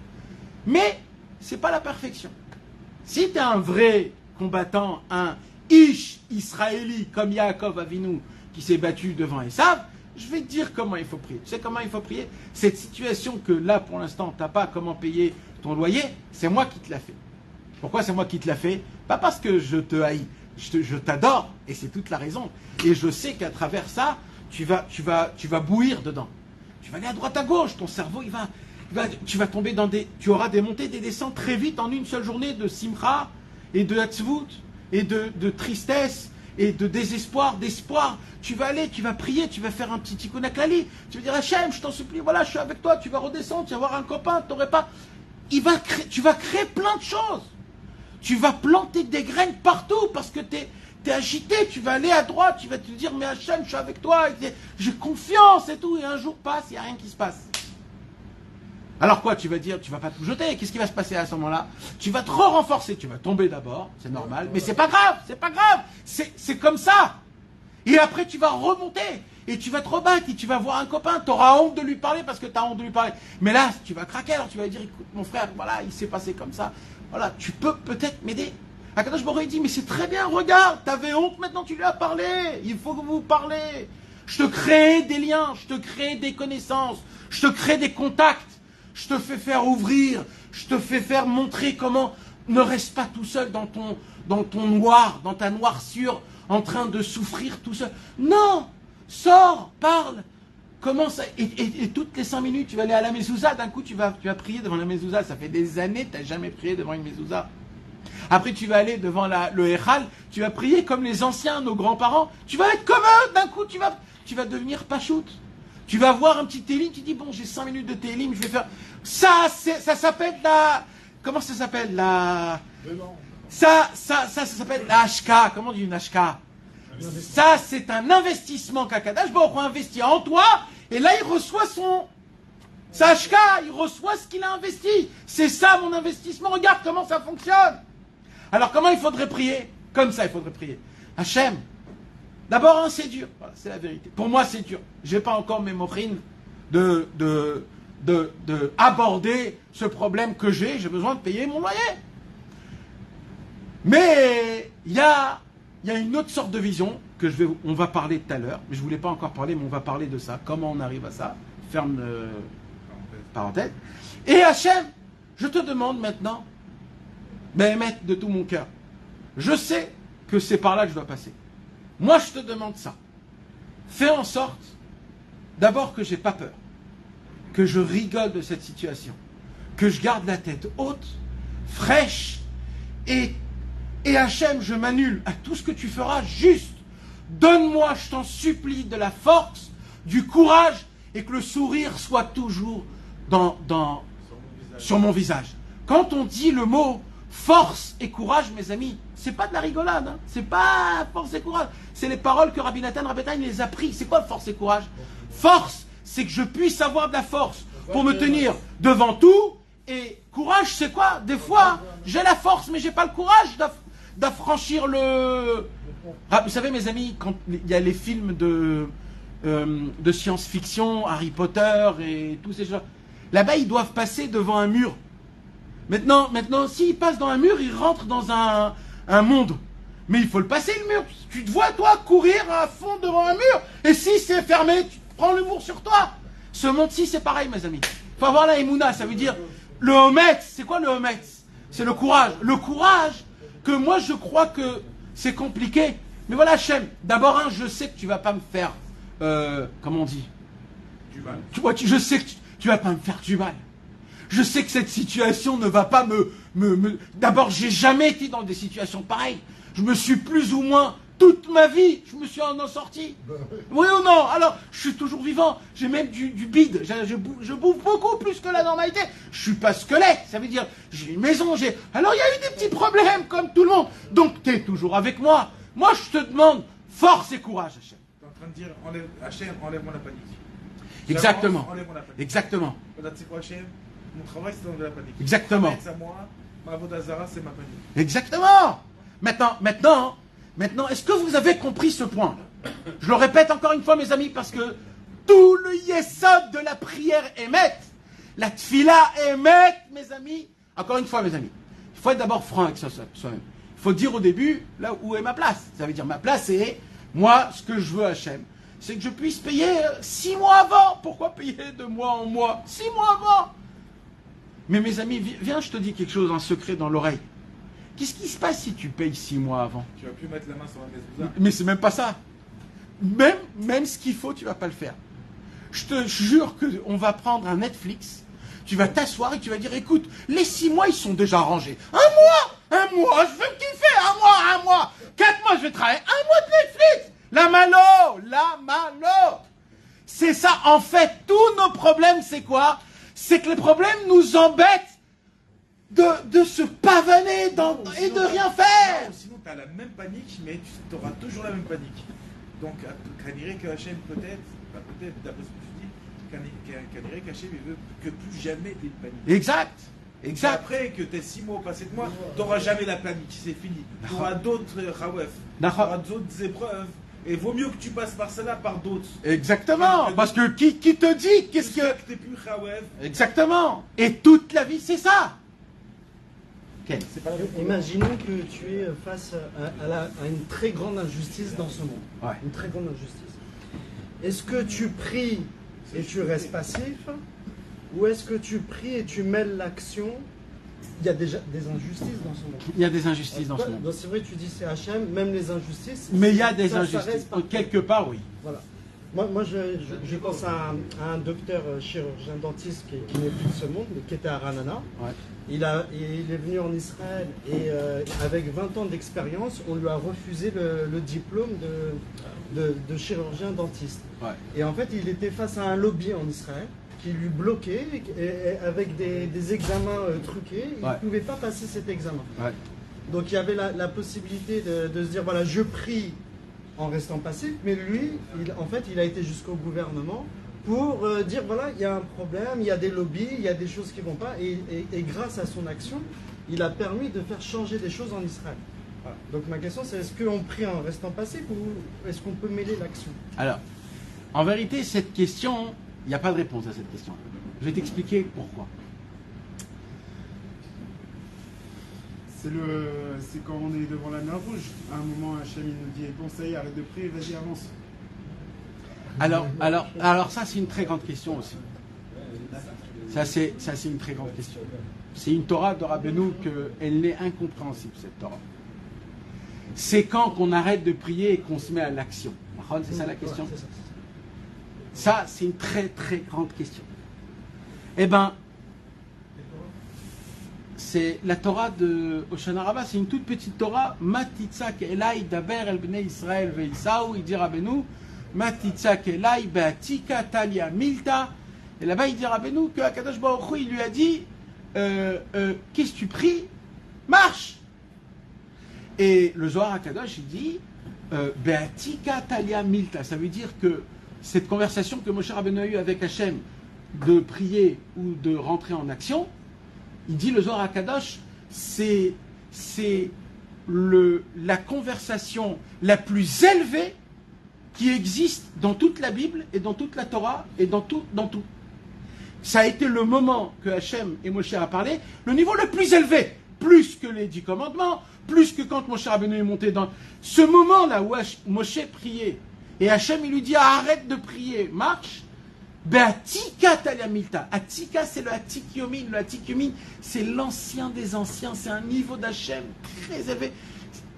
Mais c'est pas la perfection. Si tu es un vrai combattant, un Ish Israéli comme Yaakov Avinu qui s'est battu devant Esav, je vais te dire comment il faut prier. Tu sais comment il faut prier? Cette situation que là, pour l'instant, tu n'as pas comment payer ton loyer, c'est moi qui te l'ai fait. Pourquoi c'est moi qui te l'ai fait? Pas parce que je te haïs, je t'adore, et c'est toute la raison. Et je sais qu'à travers ça, tu vas bouillir dedans. Tu vas aller à droite à gauche, ton cerveau, tu vas tomber dans tu auras des montées, des descentes très vite en une seule journée de simcha et de hatzvut et de tristesse et de désespoir, d'espoir. Tu vas aller, tu vas prier, tu vas faire un petit tikkun haklali. Tu vas dire Hachem, je t'en supplie, voilà, je suis avec toi. Tu vas redescendre, tu vas voir un copain, t'aurais pas. Tu vas créer plein de choses. Tu vas planter des graines partout parce que t'es agité. Tu vas aller à droite, tu vas te dire mais Hachem, je suis avec toi, j'ai confiance et tout. Et un jour passe, il n'y a rien qui se passe. Alors quoi, tu vas dire, tu vas pas tout jeter, qu'est-ce qui va se passer à ce moment-là? Tu vas trop renforcer, tu vas tomber d'abord, c'est normal, mais c'est pas grave, c'est comme ça. Et après tu vas remonter, et tu vas te rebattre, et tu vas voir un copain, tu auras honte de lui parler parce que tu as honte de lui parler. Mais là, tu vas craquer, alors tu vas lui dire, écoute mon frère, voilà, il s'est passé comme ça, voilà, tu peux peut-être m'aider. Akadosh Baruch Hu dit, mais c'est très bien, regarde, t'avais honte, maintenant tu lui as parlé, il faut que vous parlez. Je te crée des liens, je te crée des connaissances, je te crée des contacts. Je te fais faire ouvrir, je te fais faire montrer comment ne reste pas tout seul dans ton noir, dans ta noircure, en train de souffrir tout seul. Non, sors, parle, commence, et toutes les 5 minutes, tu vas aller à la mezouza, d'un coup tu vas prier devant la mezouza, ça fait des années que tu n'as jamais prié devant une mezouza. Après tu vas aller devant le Echal, tu vas prier comme les anciens, nos grands-parents, tu vas être comme eux, d'un coup tu vas devenir pachout. Tu vas voir un petit télim, tu dis bon j'ai 5 minutes de télim, je vais faire... Ça s'appelle la... Comment ça s'appelle la... Ça s'appelle la HK. Comment on dit une HK? Ça c'est un investissement qu'Akadosh Baruch Hu investit en toi, et là il reçoit sa HK, il reçoit ce qu'il a investi. C'est ça mon investissement, regarde comment ça fonctionne. Alors comment il faudrait prier? Comme ça il faudrait prier. Hachem, d'abord, hein, c'est dur. Voilà, c'est la vérité. Pour moi, c'est dur. Je n'ai pas encore mes mochines de aborder ce problème que j'ai. J'ai besoin de payer mon loyer. Mais il y a une autre sorte de vision que on va parler tout à l'heure. Mais je ne voulais pas encore parler, mais on va parler de ça. Comment on arrive à ça? Ferme parenthèse. Et Hachem, je te demande maintenant, Béhémet, de tout mon cœur. Je sais que c'est par là que je dois passer. Moi, je te demande ça. Fais en sorte, d'abord, que je n'ai pas peur, que je rigole de cette situation, que je garde la tête haute, fraîche, et Hachem, je m'annule à tout ce que tu feras, juste. Donne-moi, je t'en supplie, de la force, du courage, et que le sourire soit toujours sur mon visage. Quand on dit le mot Force et courage, mes amis, c'est pas de la rigolade, hein. C'est pas force et courage. C'est les paroles que Rabbi Nathan Rabbetain les a pris. C'est quoi force et courage? Force, c'est que je puisse avoir de la force pour me tenir devant tout. Et courage, c'est quoi? Des fois, j'ai la force, mais j'ai pas le courage d'affranchir le... Ah, vous savez, mes amis, quand il y a les films de science-fiction, Harry Potter et tous ces choses, là-bas, ils doivent passer devant un mur. Maintenant, s'ils passent dans un mur, ils rentrent dans un monde. Mais il faut le passer, le mur. Tu te vois, toi, courir à fond devant un mur. Et si c'est fermé, tu prends le mur sur toi. Ce monde-ci, c'est pareil, mes amis. Il faut avoir la émouna, ça veut dire... Le hometz, c'est quoi le hometz? C'est le courage. Le courage, que moi, je crois que c'est compliqué. Mais voilà, Hachem, d'abord, je sais que tu vas pas me faire... comment on dit? Du mal. Je sais que tu vas pas me faire du mal. Je sais que cette situation ne va pas D'abord, j'ai jamais été dans des situations pareilles. Je me suis plus ou moins, toute ma vie, je me suis en sorti. Oui ou non? Alors, je suis toujours vivant. J'ai même du bide. Je bouffe beaucoup plus que la normalité. Je suis pas squelette. Ça veut dire, j'ai une maison, Alors, il y a eu des petits problèmes, comme tout le monde. Donc, tu es toujours avec moi. Moi, je te demande force et courage, Hachem. Tu es en train de dire, Hachem, enlève-moi la panique. Exactement. Enlève-moi la panique. Exactement. Tu sais quoi, Hachem? Mon travail, c'est d'enlever la panique. Exactement. C'est à moi, ma Vodazara, c'est ma panique. Exactement. Maintenant, est-ce que vous avez compris ce point? Je le répète encore une fois, mes amis, parce que tout le yesod de la prière émet, la tfila émet, mes amis. Encore une fois, mes amis, il faut être d'abord franc avec soi-même. Il faut dire au début, là où est ma place. Ça veut dire, ma place c'est, moi, ce que je veux, Hachem, c'est que je puisse payer 6 mois avant. Pourquoi payer de mois en mois? 6 mois avant. Mais mes amis, viens, je te dis quelque chose en secret dans l'oreille. Qu'est-ce qui se passe si tu payes 6 mois avant? Tu vas plus mettre la main sur la mezouza. Mais c'est même pas ça. Même ce qu'il faut, tu vas pas le faire. Je te jure qu'on va prendre un Netflix, tu vas t'asseoir et tu vas dire, écoute, les 6 mois, ils sont déjà rangés. Un mois, je veux me kiffer, un mois. 4 mois, je vais travailler, 1 mois de Netflix. La malo. C'est ça, en fait, tous nos problèmes, c'est quoi? C'est que les problèmes nous embêtent de se pavaner et de rien faire. Sinon, tu as la même panique, mais tu auras toujours la même panique. Donc, Kaniré que Hachem, peut-être, d'après ce que tu dis, Kaniré qu'Hachem, il veut que plus jamais tu aies de panique. Exact. Et après que tu aies 6 mois passés de moi, tu n'auras jamais la panique, c'est fini. Tu auras d'autres rawef, tu auras d'autres épreuves. Et vaut mieux que tu passes par cela, par d'autres. Exactement. Parce que qui te dit qu'est-ce que... t'es plus rawef. Exactement. Et toute la vie, c'est ça. Okay. Imaginons que tu es face à une très grande injustice dans ce monde. Ouais. Une très grande injustice. Est-ce que tu pries et tu restes passif? Ou est-ce que tu pries et tu mêles l'action? Il y a déjà des injustices dans ce monde. Il y a des injustices dans ce monde. Donc c'est vrai, tu dis c'est Hachem, même les injustices. Mais il y a des injustices. Quelque part, oui. Voilà. Moi je pense à un docteur chirurgien dentiste qui n'est plus de ce monde, mais qui était à Ranana. Ouais. Il est venu en Israël et avec 20 ans d'expérience, on lui a refusé le diplôme de chirurgien dentiste. Ouais. Et en fait, il était face à un lobby en Israël qui lui bloquait et avec des examens truqués. Il ne pouvait pas passer cet examen. Ouais. Donc il y avait la possibilité de se dire, voilà, je prie en restant passif, mais lui, il a été jusqu'au gouvernement pour dire, voilà, il y a un problème, il y a des lobbies, il y a des choses qui ne vont pas, et grâce à son action, il a permis de faire changer des choses en Israël. Voilà. Donc ma question, c'est est-ce qu'on prie en restant passif ou est-ce qu'on peut mêler l'action? Alors, en vérité, cette question, il n'y a pas de réponse à cette question. Je vais t'expliquer pourquoi. C'est quand on est devant la mer rouge. À un moment, Hachem nous dit, bon, ça y est, arrête de prier, vas-y, avance. Alors ça, c'est une très grande question aussi. Ça, c'est une très grande question. C'est une Torah de Rabbeinu qu'elle est incompréhensible, cette Torah. C'est quand qu'on arrête de prier et qu'on se met à l'action. C'est ça la question? Ouais, c'est ça. Ça, c'est une très très grande question. Eh bien, c'est la Torah de Hoshana Rabbah, c'est une toute petite Torah. Matitzak elai daber el bnei Israël veïsaou, il dit Rabbeinu, Matitzak elai beatika talia milta. Et là-bas, il dit Rabbeinu que Akadosh Baruch Hu, il lui a dit, qu'est-ce que tu pries? marche. Et le Zohar HaKadosh, il dit Beatika Talia Milta. Ça veut dire que cette conversation que Moshe Rabbeinu a eue avec Hachem, de prier ou de rentrer en action, il dit le Zohar HaKadosh, c'est la conversation la plus élevée qui existe dans toute la Bible et dans toute la Torah et dans tout. Ça a été le moment que Hachem et Moshe a parlé, le niveau le plus élevé, plus que les 10 commandements, plus que quand Moshe Rabbeinu est monté dans ce moment-là où Moshe priait et Hachem il lui dit arrête de prier, marche. Be'atika talyamilta. Atika, c'est le Atik Yomin. Le Atik Yomin, c'est l'ancien des anciens. C'est un niveau d'Hachem très élevé.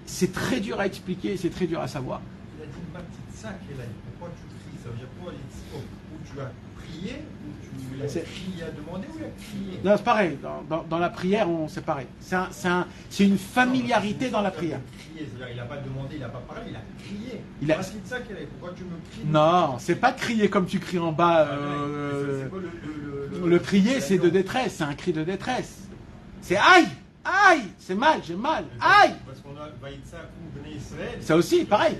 C'est très dur à expliquer, c'est très dur à savoir. Il a dit une partie de ça qui est là. Pourquoi tu cries? Ça veut dire quoi? Où tu as prié, où tu as demandé, ou tu as crié? Non, c'est pareil. Dans la prière, c'est pareil. C'est une familiarité dans la prière. Crier, c'est-à-dire il n'a pas demandé, il n'a pas parlé, il a crié. Il a... Partie de ça qui est là. Pourquoi tu me cries? Non, c'est pas crier comme tu cries en bas. C'est quoi Le crier, c'est de détresse. C'est un cri de détresse. C'est aïe, aïe, c'est mal, j'ai mal, aïe. Parce qu'on a Vaïtsa ou Bnei Israël. Ça aussi, pareil.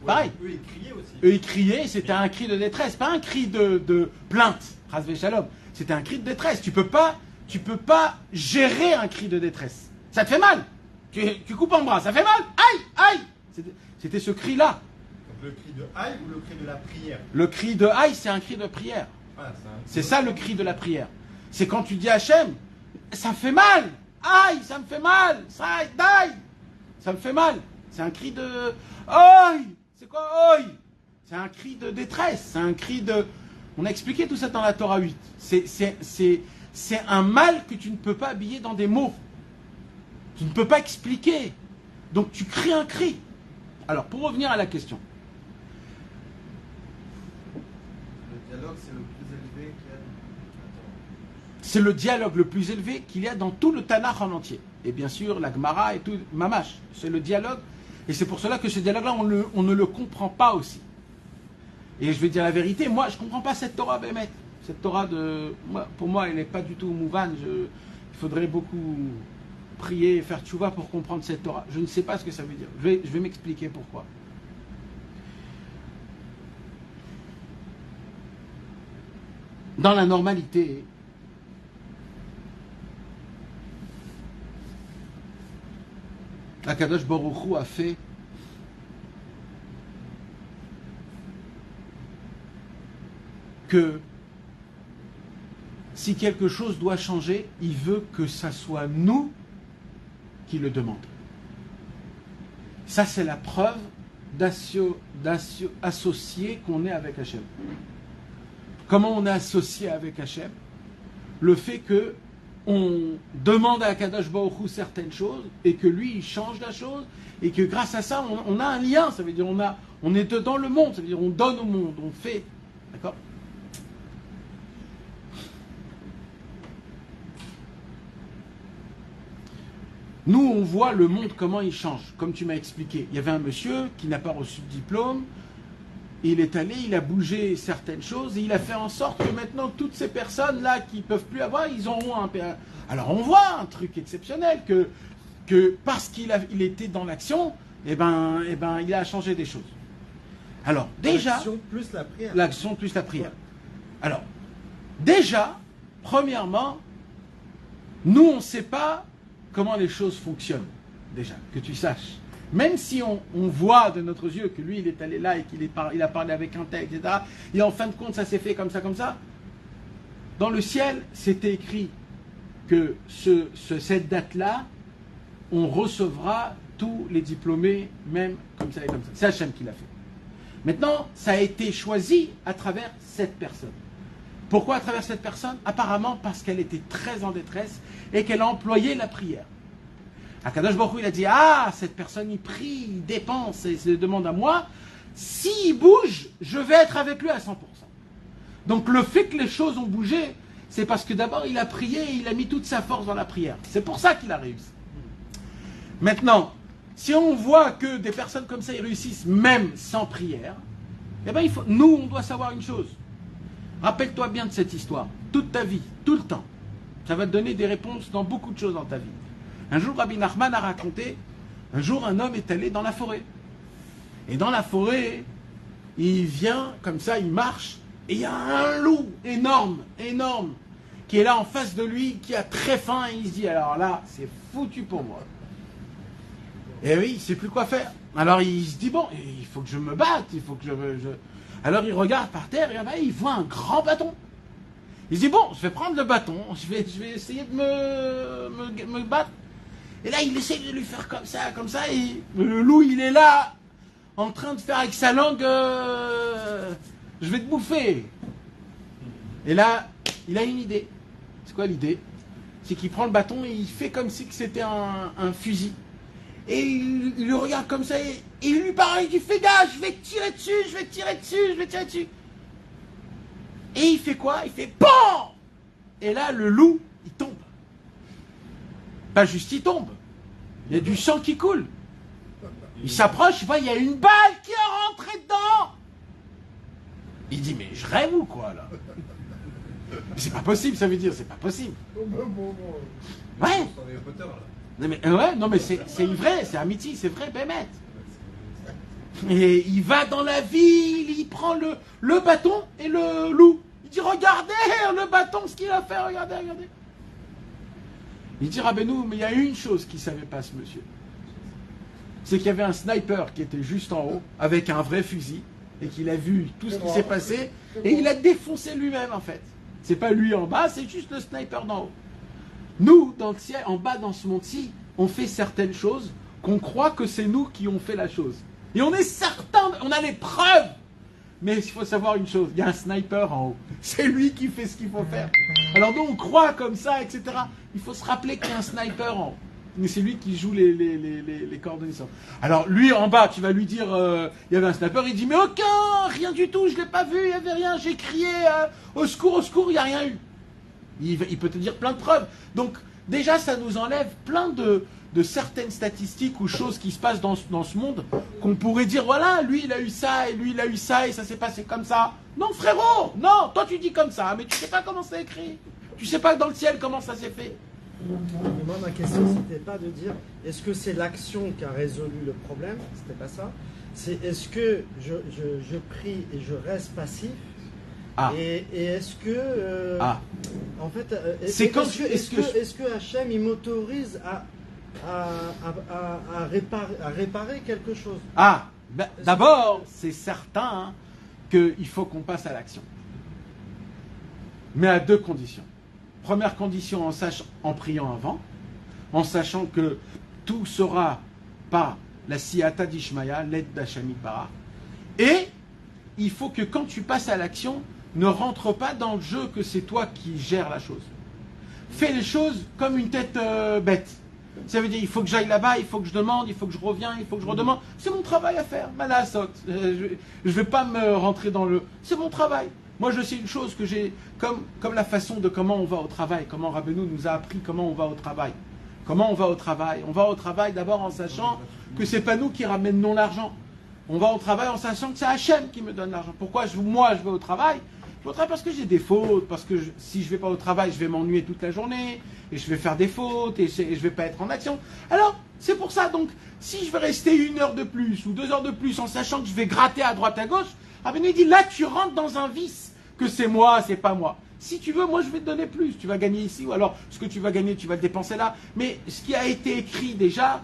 Pareil. Eux, ils criaient aussi. Eux, ils criaient, c'était un cri de détresse, pas un cri de plainte. Rasvé Shalom. C'était un cri de détresse. Tu peux pas gérer un cri de détresse. Ça te fait mal. Tu coupes en bras, ça fait mal. Aïe, aïe. C'était ce cri-là. Donc le cri de aïe ou le cri de la prière? Le cri de aïe, c'est un cri de prière. Ah, c'est ça le cri de la prière. C'est quand tu dis à Hachem, ça me fait mal. Aïe, ça me fait mal. Aïe, ça me fait mal. C'est un cri de aïe. C'est quoi aïe? C'est un cri de détresse. C'est un cri de... On a expliqué tout ça dans la Torah 8. C'est un mal que tu ne peux pas habiller dans des mots. Tu ne peux pas expliquer. Donc tu cries un cri. Alors, pour revenir à la question. Le dialogue, c'est le plus élevé qu'il y a. C'est le dialogue le plus élevé qu'il y a dans tout le Tanakh en entier. Et bien sûr, la Gemara et tout, Mamash. C'est le dialogue. Et c'est pour cela que ce dialogue-là, on ne le comprend pas aussi. Et je vais dire la vérité, moi, je ne comprends pas cette Torah Bémet. Cette Torah, pour moi, elle n'est pas du tout mouvan. Il faudrait beaucoup prier et faire tchouva pour comprendre cette Torah. Je ne sais pas ce que ça veut dire. Je vais m'expliquer pourquoi. Dans la normalité, Akadosh Baruch Hu a fait que si quelque chose doit changer, il veut que ça soit nous qui le demandons. Ça, c'est la preuve d'associer qu'on est avec Hachem. Comment on est associé avec Hachem? Le fait que on demande à Akadosh Baruch Hu certaines choses et que lui, il change la chose et que grâce à ça, on a un lien. Ça veut dire on est dans le monde. Ça veut dire on donne au monde, on fait. D'accord? Nous, on voit le monde, comment il change. Comme tu m'as expliqué, il y avait un monsieur qui n'a pas reçu de diplôme, et il est allé, il a bougé certaines choses, et il a fait en sorte que maintenant, toutes ces personnes-là qui ne peuvent plus avoir, ils auront un... Alors, on voit un truc exceptionnel, que parce qu'il était dans l'action, il a changé des choses. Alors, déjà... L'action plus la prière. L'action plus la prière. Alors, déjà, premièrement, nous, on ne sait pas comment les choses fonctionnent, déjà, que tu saches. Même si on voit de notre yeux que lui, il est allé là et il a parlé avec un tel, etc. Et en fin de compte, ça s'est fait comme ça, comme ça. Dans le ciel, c'était écrit que cette date-là, on recevra tous les diplômés, même comme ça et comme ça. C'est Hachem qui l'a fait. Maintenant, ça a été choisi à travers cette personne. Pourquoi à travers cette personne? Apparemment parce qu'elle était très en détresse et qu'elle a employé la prière. Akadosh Baruch Hu, il a dit, cette personne, il prie, il dépense et se demande à moi, s'il bouge, je vais être avec lui à 100%. Donc le fait que les choses ont bougé, c'est parce que d'abord il a prié et il a mis toute sa force dans la prière. C'est pour ça qu'il a réussi. Maintenant, si on voit que des personnes comme ça, ils réussissent même sans prière, eh bien, nous, on doit savoir une chose. Rappelle-toi bien de cette histoire, toute ta vie, tout le temps. Ça va te donner des réponses dans beaucoup de choses dans ta vie. Un jour, Rabbi Nachman a raconté, un jour, un homme est allé dans la forêt. Et dans la forêt, il vient, comme ça, il marche, et il y a un loup énorme, énorme, qui est là en face de lui, qui a très faim, et il se dit, alors là, c'est foutu pour moi. Et oui, il ne sait plus quoi faire. Alors il se dit, bon, il faut que je me batte, il faut que je... Alors il regarde par terre, et là, il voit un grand bâton. Il se dit, bon, je vais prendre le bâton, je vais essayer de me battre. Et là, il essaie de lui faire comme ça, et le loup, il est là, en train de faire avec sa langue, je vais te bouffer. Et là, il a une idée. C'est quoi l'idée? C'est qu'il prend le bâton et il fait comme si c'était un fusil. Et il le regarde comme ça, et il lui parle, il fait gars, je vais te tirer dessus, je vais te tirer dessus, je vais te tirer dessus. Et il fait quoi? Il fait PAM! Et là, le loup, il tombe. Pas juste il tombe. Il y a du sang qui coule. Il s'approche, il voit, il y a une balle qui est rentrée dedans. Il dit, mais je rêve ou quoi, là? C'est pas possible, ça veut dire, c'est pas possible. Ouais. Non mais c'est vrai, c'est amitié, c'est vrai, Bémet. Et il va dans la ville, il prend le bâton et le loup. Il dit, regardez le bâton, ce qu'il a fait, regardez. Il dit, Rabbeinu, mais il y a une chose qu'il ne savait pas, ce monsieur. C'est qu'il y avait un sniper qui était juste en haut, avec un vrai fusil, et qu'il a vu tout ce qui s'est passé, et il a défoncé lui-même, en fait. C'est pas lui en bas, c'est juste le sniper d'en haut. Nous, dans le ciel, en bas, dans ce monde-ci, on fait certaines choses qu'on croit que c'est nous qui ont fait la chose. Et on est certain, on a les preuves. Mais il faut savoir une chose, il y a un sniper en haut. C'est lui qui fait ce qu'il faut faire. Alors nous, on croit comme ça, etc. Il faut se rappeler qu'il y a un sniper en haut. Mais c'est lui qui joue les coordonnées. Alors lui, en bas, tu vas lui dire, il y avait un sniper, il dit, mais rien du tout, je ne l'ai pas vu, il n'y avait rien, j'ai crié, au secours, il n'y a rien eu. Il peut te dire plein de preuves. Donc déjà, ça nous enlève plein de certaines statistiques ou choses qui se passent dans ce monde, qu'on pourrait dire, voilà, lui il a eu ça, et lui il a eu ça, et ça s'est passé comme ça. Non frérot, non, toi tu dis comme ça, mais tu sais pas comment c'est écrit. Tu sais pas dans le ciel comment ça s'est fait. Moi ma question c'était pas de dire, est-ce que c'est l'action qui a résolu le problème, c'était pas ça. C'est est-ce que je prie et je reste passif. Et est-ce que, en fait, est-ce que Hachem il m'autorise à réparer quelque chose? D'abord, c'est certain qu'il faut qu'on passe à l'action. Mais à deux conditions. Première condition, en priant avant, en sachant que tout sera par la siyata d'Ishmaïa, l'aide d'Hachem Yitbarach. Et il faut que quand tu passes à l'action, ne rentre pas dans le jeu que c'est toi qui gères la chose. Fais les choses comme une tête bête. Ça veut dire, il faut que j'aille là-bas, il faut que je demande, il faut que je reviens, il faut que je redemande. C'est mon travail à faire, Malasot. Je ne vais pas me rentrer dans le... C'est mon travail. Moi, je sais une chose que j'ai, comme la façon de comment on va au travail, comment Rabbeinu nous a appris comment on va au travail. Comment on va au travail? On va au travail d'abord en sachant que c'est pas nous qui ramenons l'argent. On va au travail en sachant que c'est Hachem qui me donne l'argent. Pourquoi moi, je vais au travail? Je vais au travail parce que j'ai des fautes, parce que si je ne vais pas au travail, je vais m'ennuyer toute la journée, et je vais faire des fautes, et je ne vais pas être en action. Alors, c'est pour ça, donc, si je vais rester 1 heure de plus, ou 2 heures de plus, en sachant que je vais gratter à droite à gauche, Rabbeinu dit, là, tu rentres dans un vice, que c'est moi, c'est pas moi. Si tu veux, moi, je vais te donner plus. Tu vas gagner ici, ou alors, ce que tu vas gagner, tu vas le dépenser là. Mais ce qui a été écrit déjà,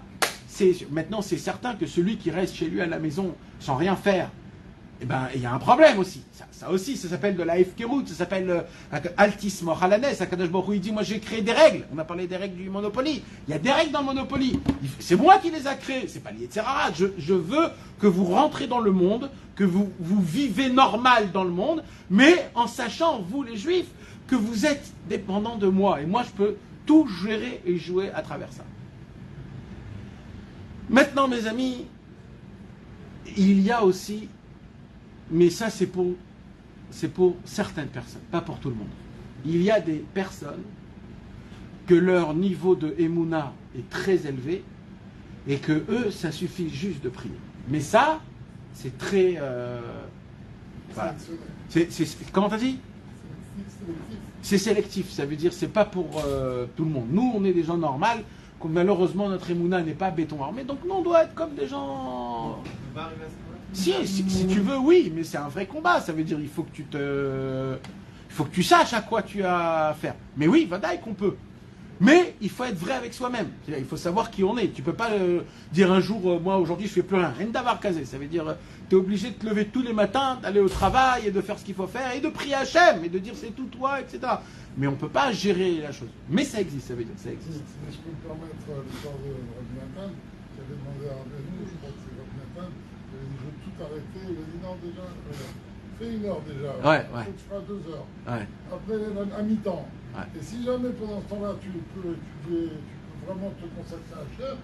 maintenant, c'est certain que celui qui reste chez lui à la maison, sans rien faire, eh ben, il y a un problème aussi. Ça aussi, ça s'appelle de la Hefkerut, ça s'appelle Altis Mochalanes. Akadosh Baruch Hu, il dit, moi j'ai créé des règles. On a parlé des règles du Monopoly. Il y a des règles dans le Monopoly. C'est moi qui les a créées. C'est pas lié de Serrat. Je veux que vous rentrez dans le monde, que vous vivez normal dans le monde, mais en sachant, vous les Juifs, que vous êtes dépendants de moi. Et moi, je peux tout gérer et jouer à travers ça. Maintenant, mes amis, il y a aussi... Mais ça, c'est pour certaines personnes, pas pour tout le monde. Il y a des personnes que leur niveau de Emouna est très élevé et que eux, ça suffit juste de prier. Mais ça, c'est très... voilà. Comment t'as dit? C'est sélectif, ça veut dire c'est pas pour tout le monde. Nous, on est des gens normaux, Malheureusement, notre émouna n'est pas béton armé, donc nous, on doit être comme des gens... On va arriver à ce moment-là. Si tu veux, oui, mais c'est un vrai combat. Ça veut dire il faut que tu saches à quoi tu as affaire. Mais oui, vadaï qu'on peut. Mais il faut être vrai avec soi-même. Il faut savoir qui on est. Tu peux pas dire un jour, moi aujourd'hui je fais plus rien. Rien d'avoir casé. Ça veut dire, tu es obligé de te lever tous les matins, d'aller au travail et de faire ce qu'il faut faire et de prier Hachem et de dire c'est tout toi, etc. Mais on peut pas gérer la chose. Mais ça existe, ça veut dire ça Si existe. je peux me permettre l'histoire de Rabbi Nathan, j'avais demandé à Rabbi, je crois que c'est Rabbi Nathan, il avait dit je veux tout arrêter, il a dit non déjà, fais 1 heure déjà, Ouais, il faut que tu fasses 2 heures, Ouais. après à mi-temps. Ouais. Et si jamais pendant ce temps-là tu peux vraiment te consacrer à Hachem,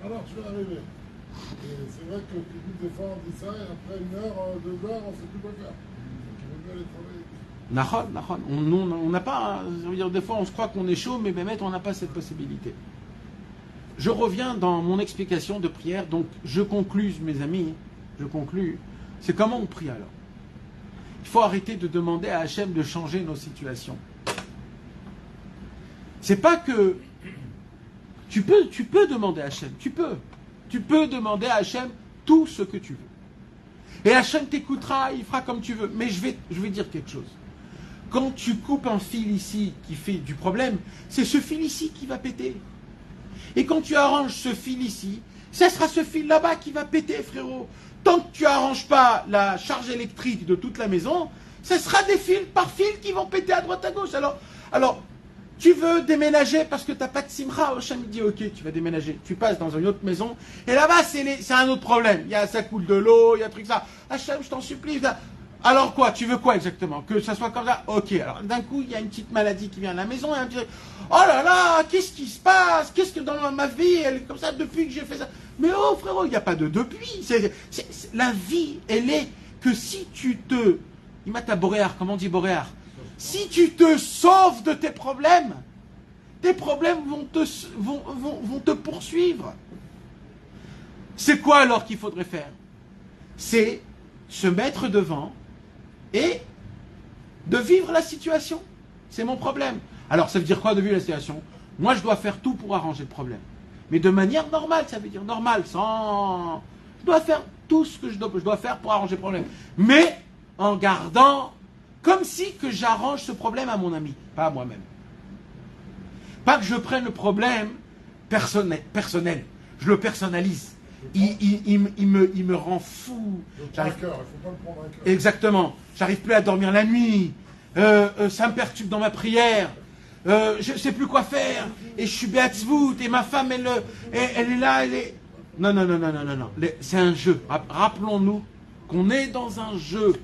alors tu vas arriver. Et c'est vrai que des fois on dit ça et après 1 heure, 2 heures, on ne sait plus quoi faire. Donc il vaut mieux aller travailler. Nahon. On n'a pas, ça veut dire, des fois on se croit qu'on est chaud, mais on n'a pas cette possibilité. Je reviens dans mon explication de prière, donc je conclus, mes amis, c'est comment on prie alors. Il faut arrêter de demander à Hachem de changer nos situations. C'est pas que tu peux demander à Hachem, tu peux demander à Hachem tout ce que tu veux. Et Hachem t'écoutera, il fera comme tu veux. Mais je vais dire quelque chose. Quand tu coupes un fil ici qui fait du problème, c'est ce fil ici qui va péter. Et quand tu arranges ce fil ici, ça sera ce fil là-bas qui va péter, frérot. Tant que tu n'arranges pas la charge électrique de toute la maison, ce sera des fils par fil qui vont péter à droite à gauche. Alors tu veux déménager parce que tu n'as pas de simra. Hachem dit ok, tu vas déménager. Tu passes dans une autre maison. Et là-bas, c'est un autre problème. Ça coule de l'eau, il y a un truc ça. Hachem, je t'en supplie. Alors quoi? Tu veux quoi exactement? Que ça soit comme ça? Ok, alors d'un coup, il y a une petite maladie qui vient à la maison et un petit... Oh là là, qu'est-ce qui se passe? Qu'est-ce que dans ma vie, elle est comme ça depuis que j'ai fait ça? Mais oh frérot, il n'y a pas de depuis. La vie, elle est que si tu te... Imata Boréar, comment on dit Boréar? Si tu te sauves de tes problèmes vont te poursuivre. C'est quoi alors qu'il faudrait faire? C'est se mettre devant et de vivre la situation. C'est mon problème. Alors, ça veut dire quoi de vivre la situation? Moi, je dois faire tout pour arranger le problème. Mais de manière normale, ça veut dire normale, sans... Je dois faire tout ce que je dois faire pour arranger le problème. Mais en gardant comme si que j'arrange ce problème à mon ami, pas à moi-même. Pas que je prenne le problème personnel. Je le personnalise. Il me rend fou. J'arrive... Il ne faut pas le prendre à cœur. Exactement. J'arrive plus à dormir la nuit. Ça me perturbe dans ma prière. Je ne sais plus quoi faire. Et je suis béatzvout. Et ma femme, elle est là. Non. C'est un jeu. Rappelons-nous qu'on est dans un jeu.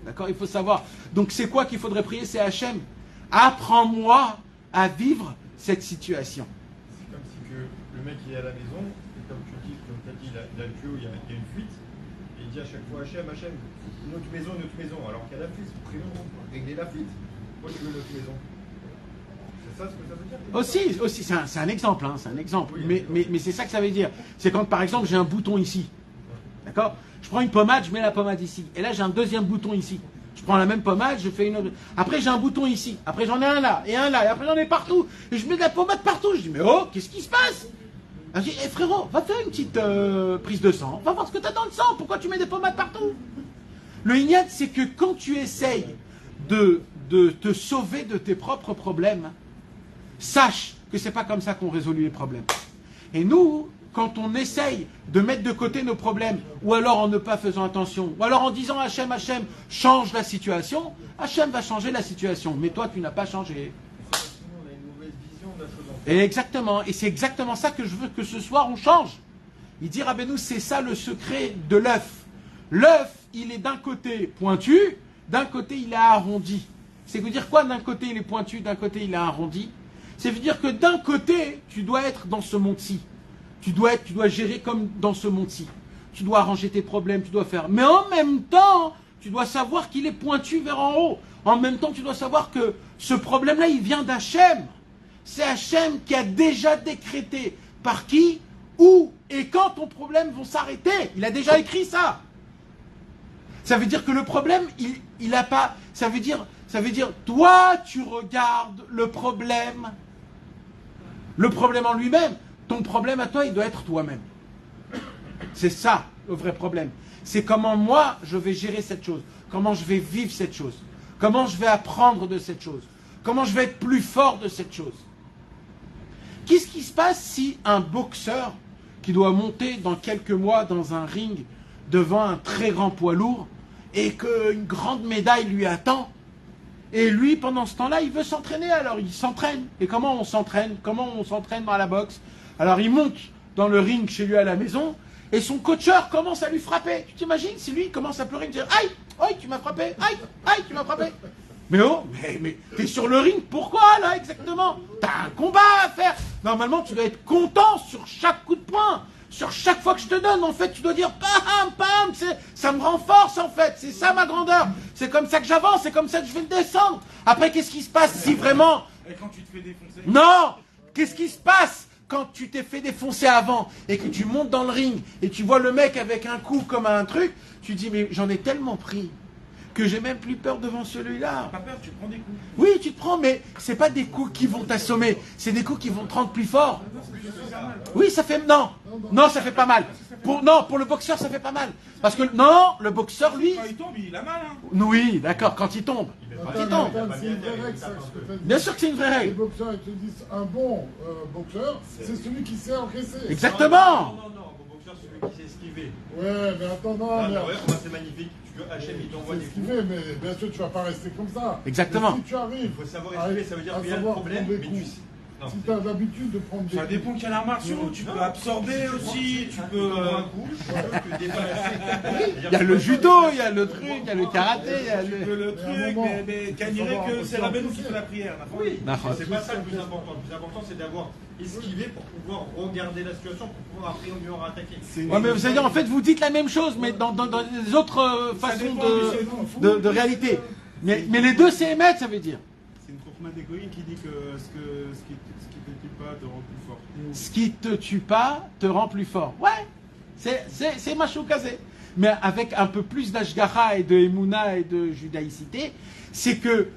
D'accord? Il faut savoir. Donc c'est quoi qu'il faudrait prier? C'est Hachem. Apprends-moi à vivre cette situation. C'est comme si que le mec il est à la maison, et comme tu as dit, il a le tuyau, il y a une fuite, et il dit à chaque fois Hachem, notre maison, alors qu'il y a la fuite, régler la fuite. Pourquoi tu veux notre maison? C'est ça ce que ça veut dire? Aussi c'est un exemple, hein, c'est un exemple. Oui, mais c'est ça que ça veut dire. C'est quand par exemple j'ai un bouton ici. D'accord? Je prends une pommade, je mets la pommade ici. Et là j'ai un deuxième bouton ici. Je prends la même pommade, je fais une autre. Après j'ai un bouton ici. Après j'en ai un là, et après j'en ai partout. Et je mets de la pommade partout. Je dis mais oh, qu'est-ce qui se passe? Je dis, frérot, va faire une petite prise de sang. Va voir ce que tu as dans le sang. Pourquoi tu mets des pommades partout? Le ignat, c'est que quand tu essayes de te sauver de tes propres problèmes, sache que c'est pas comme ça qu'on résout les problèmes. Et nous, quand on essaye de mettre de côté nos problèmes, ou alors en ne pas faisant attention, ou alors en disant Hachem, change la situation, Hachem va changer la situation. Mais toi, tu n'as pas changé. On a une mauvaise vision de la chose en fait. Et exactement. Et c'est exactement ça que je veux que ce soir on change. Il dit Rabbeinu, c'est ça le secret de l'œuf. L'œuf, il est d'un côté pointu, d'un côté il est arrondi. C'est veut dire quoi d'un côté il est pointu, d'un côté il est arrondi? C'est veut dire que d'un côté, tu dois être dans ce monde-ci. Tu dois gérer comme dans ce monde-ci. Tu dois arranger tes problèmes, tu dois faire. Mais en même temps, tu dois savoir qu'il est pointu vers en haut. En même temps, tu dois savoir que ce problème-là, il vient d'Hachem. C'est Hachem qui a déjà décrété par qui, où et quand ton problème vont s'arrêter. Il a déjà écrit ça. Ça veut dire que le problème, il n'a pas... Ça veut dire, toi, tu regardes le problème en lui-même. Ton problème à toi, il doit être toi-même. C'est ça, le vrai problème. C'est comment moi, je vais gérer cette chose. Comment je vais vivre cette chose. Comment je vais apprendre de cette chose. Comment je vais être plus fort de cette chose. Qu'est-ce qui se passe si un boxeur qui doit monter dans quelques mois dans un ring devant un très grand poids lourd et qu'une grande médaille lui attend, et lui, pendant ce temps-là, il veut s'entraîner, alors il s'entraîne. Et comment on s'entraîne? Comment on s'entraîne dans la boxe? Alors il monte dans le ring chez lui à la maison, et son coacheur commence à lui frapper. Tu t'imagines si lui commence à pleurer et dire « Aïe, aïe, tu m'as frappé, aïe, aïe, tu m'as frappé !» Mais oh, mais t'es sur le ring, pourquoi là exactement? T'as un combat à faire. Normalement, tu dois être content sur chaque coup de poing. Sur chaque fois que je te donne, en fait, tu dois dire pam, pam, ça me renforce en fait, c'est ça ma grandeur. C'est comme ça que j'avance, c'est comme ça que je vais le descendre. Après, qu'est-ce qui se passe si vraiment... Et quand tu te fais défoncer? Non! Qu'est-ce qui se passe quand tu t'es fait défoncer avant et que tu montes dans le ring et tu vois le mec avec un coup comme un truc, tu dis mais j'en ai tellement pris que j'ai même plus peur devant celui-là. Pas peur, tu prends des coups. Oui, tu te prends, mais c'est pas des coups qui vont t'assommer, c'est des coups qui vont te rendre plus fort. Oui, ça fait... Non, ça fait pas mal. Pour le boxeur, ça fait pas mal. Parce que, non, le boxeur, lui... Quand il tombe, il a mal, hein. Oui, d'accord, quand il tombe. Quand il tombe. C'est une vraie règle, ça, ce que t'as dit. Bien sûr que c'est une vraie Les règle. boxeurs, ils te disent un bon boxeur, c'est celui qui sait encaisser. Exactement. Non, bon boxeur, c'est celui qui sait esquiver. Ouais, mais attends, non, Ah, mais... ouais, c'est magnifique. Tu veux HM, il t'envoie C'est des ce qu'il coups. fait, mais bien sûr, tu vas pas rester comme ça. Exactement. Mais si tu arrives... Il faut savoir esquiver, ça veut dire à qu'il y a un savoir problème, prendre des mais tu coups. sais. Non, Si tu as l'habitude de prendre des Ça coups... dépend quel art martiaux, tu peux absorber aussi, tu peux... un coup, tu peux te débarrasser. Il y a le judo, il y a le truc, il y a le karaté, il y a Tu le... peux le Mais à un truc, moment, mais il qu'à faut dirait savoir que aussi c'est la belle qui encaisser. fait la prière. Oui, D'accord. c'est pas ça le plus important. Le plus important, c'est d'avoir esquivé pour pouvoir regarder la situation, pour pouvoir après mieux attaquer. Ouais, mais vous allez dire, en fait, vous dites la même chose, mais dans des autres façons de réalité. Mais les deux, c'est émettre, ça veut dire. C'est une Chokhmah d'Egoïm qui dit que ce qui te tue pas te rend plus fort. Ce qui te tue pas te rend plus fort. Ouais, c'est Machokazé. Mais avec un peu plus d'Ashgara et de Emouna et de judaïcité, c'est que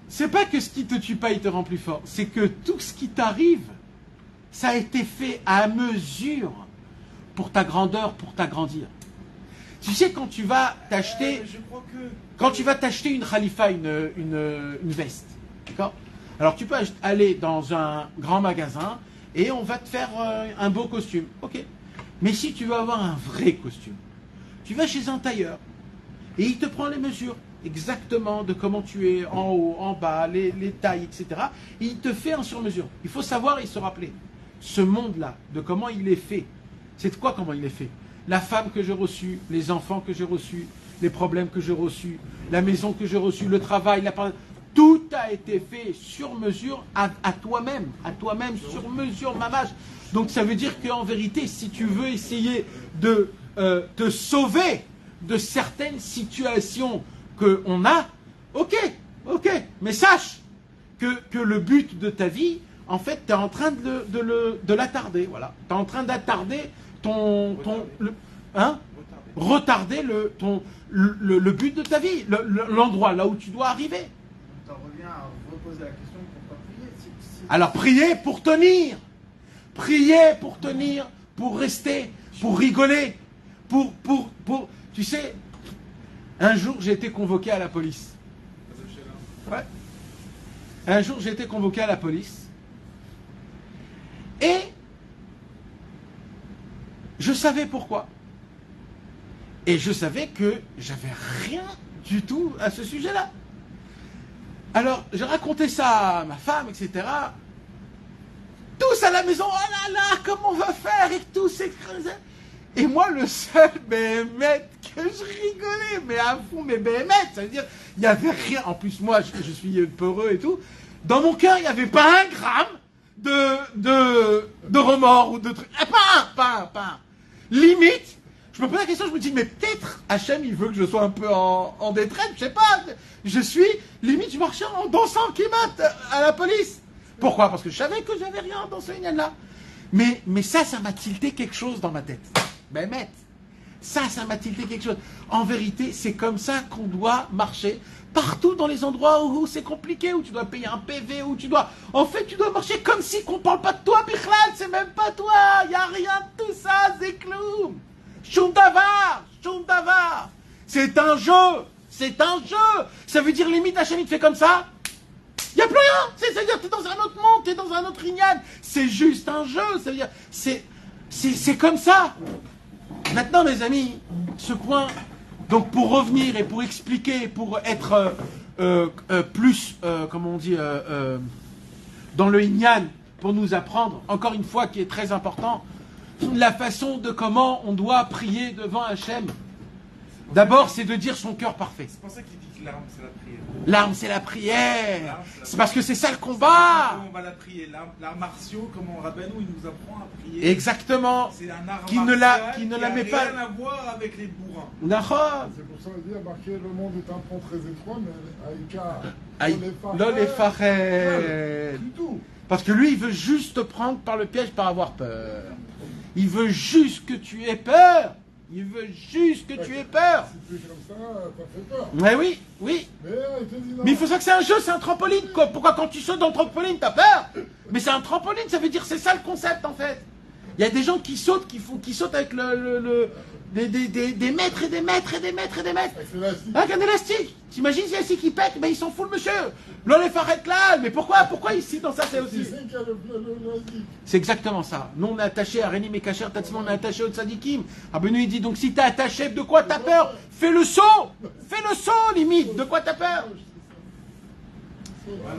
c'est pas que ce qui te tue pas il te rend plus fort, c'est que tout ce qui t'arrive, ça a été fait à mesure pour ta grandeur, pour t'agrandir. Tu sais, quand tu vas t'acheter... Je crois que... Quand tu vas t'acheter une khalifa, une veste, d'accord? Alors tu peux aller dans un grand magasin et on va te faire un beau costume, ok? Mais si tu veux avoir un vrai costume, tu vas chez un tailleur et il te prend les mesures exactement de comment tu es en haut, en bas, les tailles, etc. Et il te fait un sur-mesure. Il faut savoir et se rappeler ce monde-là, de comment il est fait. C'est de quoi comment il est fait? La femme que j'ai reçue, les enfants que j'ai reçus, les problèmes que j'ai reçus, la maison que j'ai reçue, le travail, tout a été fait sur mesure à toi-même, sur mesure, mamage. Donc ça veut dire qu'en vérité, si tu veux essayer de te sauver de certaines situations qu'on a, ok, mais sache que le but de ta vie, en fait, tu es en train de l'attarder, voilà. Tu es en train d'attarder retarder le but de ta vie, l'endroit là où tu dois arriver. On revient à reposer la question pourquoi prier. Alors priez pour tenir. Priez pour tenir, pour rester, pour rigoler, tu sais, un jour j'ai été convoqué à la police. Ouais. Un jour j'ai été convoqué à la police. Et je savais pourquoi. Et je savais que j'avais rien du tout à ce sujet-là. Alors, j'ai raconté ça à ma femme, etc. Tous à la maison, oh là là, comment on va faire? Et tout, c'est... Et moi, le seul béhémeth que je rigolais, mais à fond, mais béhémeth, ça veut dire, il n'y avait rien. En plus, moi, je suis peureux et tout. Dans mon cœur, il n'y avait pas un gramme de remords ou de trucs. Pas un. Limite, je me pose la question, je me dis, mais peut-être Hachem, il veut que je sois un peu en détresse, je sais pas. Je suis, limite, je marchais en dansant qui à la police. Pourquoi? Parce que je savais que j'avais rien dans ce là. Mais ça m'a tilté quelque chose dans ma tête. Ben, ça m'a tilté quelque chose. En vérité, c'est comme ça qu'on doit marcher Partout dans les endroits où c'est compliqué, où tu dois payer un PV, où tu dois... En fait, tu dois marcher comme si qu'on parle pas de toi, Bichlal, c'est même pas toi. Il n'y a rien de tout ça, c'est cloum. Shum davar. C'est un jeu. Ça veut dire limite Hachem il te fait comme ça. Il n'y a plus rien. C'est-à-dire que tu es dans un autre monde, tu es dans un autre inyan. C'est juste un jeu. Ça veut dire, c'est comme ça. Maintenant, mes amis, ce point, donc pour revenir et pour expliquer, pour être plus, comment on dit, dans le inyan, pour nous apprendre, encore une fois, qui est très important, la façon de comment on doit prier devant Hachem. D'abord, c'est de dire son cœur parfait. C'est pour ça qu'il dit que l'arme, c'est la prière. L'arme, c'est la prière. L'arme, C'est parce que c'est ça le combat. Comment on va la prier. L'art martiaux, comment Rabbeinu, il nous apprend à prier. Exactement. C'est un art Qui ne la met pas. rien à voir avec les bourrins. Nahon. C'est pour ça qu'il a marqué le monde est un pont très étroit, mais Aïe, l'olé du tout. Parce que lui, il veut juste te prendre par le piège par avoir peur. Il veut juste que tu aies peur. Il veut juste que tu aies peur. Si tu es comme ça, t'as fait peur. Mais oui. Mais il te dit non. Mais il faut ça que c'est un jeu, c'est un trampoline. Quoi. Pourquoi quand tu sautes dans le trampoline, t'as peur? Mais c'est un trampoline, ça veut dire c'est ça le concept en fait. Il y a des gens qui sautent, qui sautent avec des mètres et des mètres et des mètres et des mètres. Avec l'élastique. Avec un élastique. T'imagines si l'élastique il pète, ben il s'en fout le monsieur. L'on les farette là, mais pourquoi ici dans ça c'est aussi. Tu sais qu'il y a l'élastique. C'est exactement ça. Nous on est attaché à Réni Mekacher, Tatsima, on est attaché au Tzadikim. Rabbeinu il dit donc si t'es attaché, de quoi t'as peur? Fais le saut, limite. De quoi t'as peur?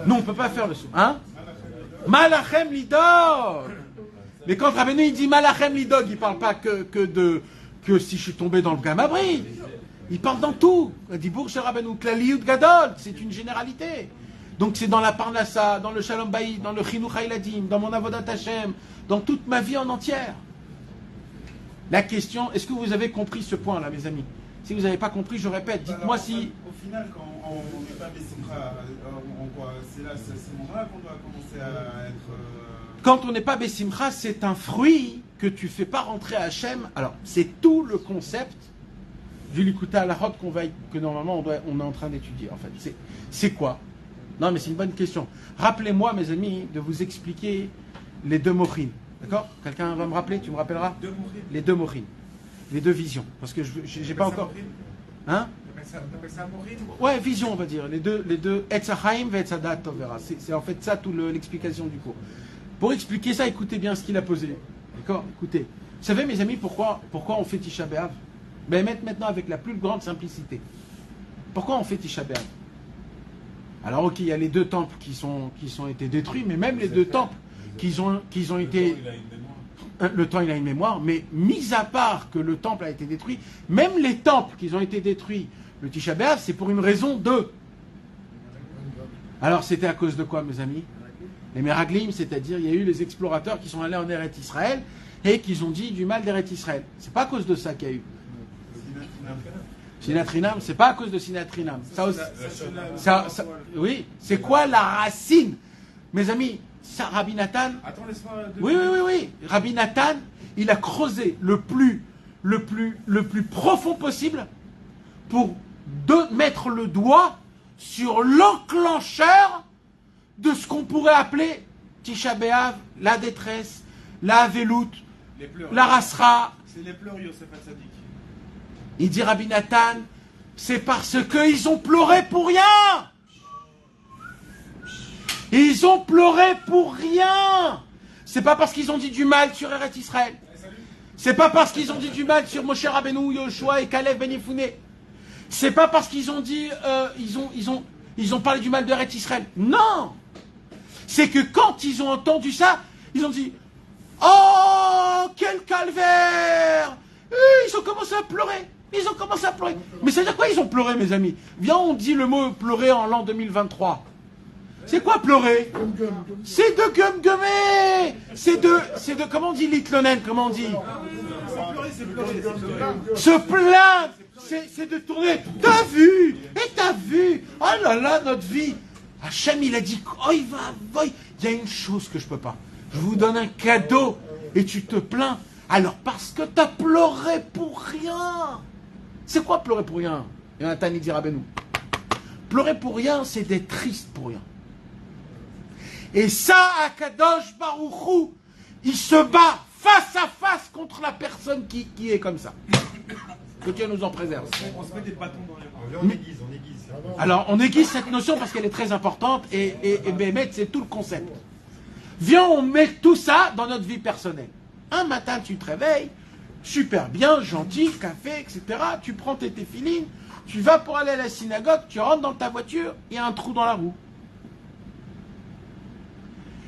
Non, on peut pas faire le saut, hein? Malachem lidog. Mais quand Rabbeinu il dit Malachem lidog, il parle pas que si je suis tombé dans le gamabri. Il parle dans tout. Dibour chez Rabbeinu, Klaliut Gadol, c'est une généralité. Donc c'est dans la Parnassa, dans le Shalom Bayit, dans le Chinuch Haïladim, dans mon Avodat Hashem, dans toute ma vie en entière. La question, est-ce que vous avez compris ce point-là, mes amis? Si vous n'avez pas compris, je répète, dites-moi si... Au final, quand on n'est pas Bessimcha, c'est là, c'est ce moment-là qu'on doit commencer à être... Quand on n'est pas Bessimcha, c'est un fruit que tu fais pas rentrer à Hachem. Alors, c'est tout le concept du Likuta Halachot que normalement on est en train d'étudier, en fait. C'est quoi? Non, mais c'est une bonne question. Rappelez-moi, mes amis, de vous expliquer les deux mochines. D'accord? Quelqu'un va me rappeler? Tu me rappelleras? Les deux mochines. Les deux visions. Parce que j'ai pas encore... Hein? T'appelles ça Morin? Ouais, vision, on va dire. Les deux Etzachaim et Etzadat Tovera. C'est en fait ça, toute l'explication du cours. Pour expliquer ça, écoutez bien ce qu'il a posé. D'accord? Écoutez. Vous savez, mes amis, pourquoi on fait Tisha B'Av? Ben, maintenant avec la plus grande simplicité. Pourquoi on fait Tisha B'Av? Alors, ok, il y a les deux temples qui ont été détruits, mais même les deux temples qui ont été... Le temps, il a une mémoire, mais mis à part que le temple a été détruit, même les temples qui ont été détruits, le Tisha B'Av, c'est pour une raison de... Alors, c'était à cause de quoi, mes amis? Les Meraglim, c'est-à-dire, il y a eu les explorateurs qui sont allés en Eretz Israël et qui ont dit du mal d'Eretz Israël. C'est pas à cause de ça qu'il y a eu. Sinatrinam, c'est pas à cause de Sinatrinam. Oui, c'est quoi la racine? Mes amis, ça, Rabbi Nathan... Attends, laisse-moi... Oui. Rabbi Nathan, il a creusé le plus profond possible pour mettre le doigt sur l'enclencheur de ce qu'on pourrait appeler Tisha B'Av, la détresse, la Avelout, la Rasra. C'est les pleurs, Yosef Hatzadik. Il dit Rabbi Nathan, c'est parce qu'ils ont pleuré pour rien. Ils ont pleuré pour rien. C'est pas parce qu'ils ont dit du mal sur Eretz Israël. C'est pas parce qu'ils ont dit du mal sur Moshe Rabbeinu, Yoshua et Kalev Ben Yefouné. C'est pas parce qu'ils ont dit, ils ont parlé du mal de Eretz Israël. Non. C'est que quand ils ont entendu ça, ils ont dit, oh, quel calvaire. Ils ont commencé à pleurer. Mais ça veut dire quoi ils ont pleuré, mes amis? Viens, on dit le mot pleurer en l'an 2023. C'est quoi pleurer? C'est de gum-gummer. C'est de, comment on dit litlonen, comment on dit? Se plaindre. C'est de tourner. T'as vu? Oh là là, notre vie. Hachem, il a dit, oh, il y a une chose que je peux pas. Je vous donne un cadeau et tu te plains. Alors, parce que t'as pleuré pour rien. C'est quoi pleurer pour rien? Et Nathan, il dit Rabbeinu. Pleurer pour rien, c'est d'être triste pour rien. Et ça, Akadosh Baruch Hu, il se bat face à face contre la personne qui est comme ça. Que Dieu nous en préserve. On se met des bâtons dans les roues. On aiguise, on aiguise. Alors, on aiguise cette notion parce qu'elle est très importante et Béhémet, c'est tout le concept. Viens, on met tout ça dans notre vie personnelle. Un matin, tu te réveilles, super bien, gentil, café, etc. Tu prends tes téphilines, tu vas pour aller à la synagogue, tu rentres dans ta voiture, il y a un trou dans la roue.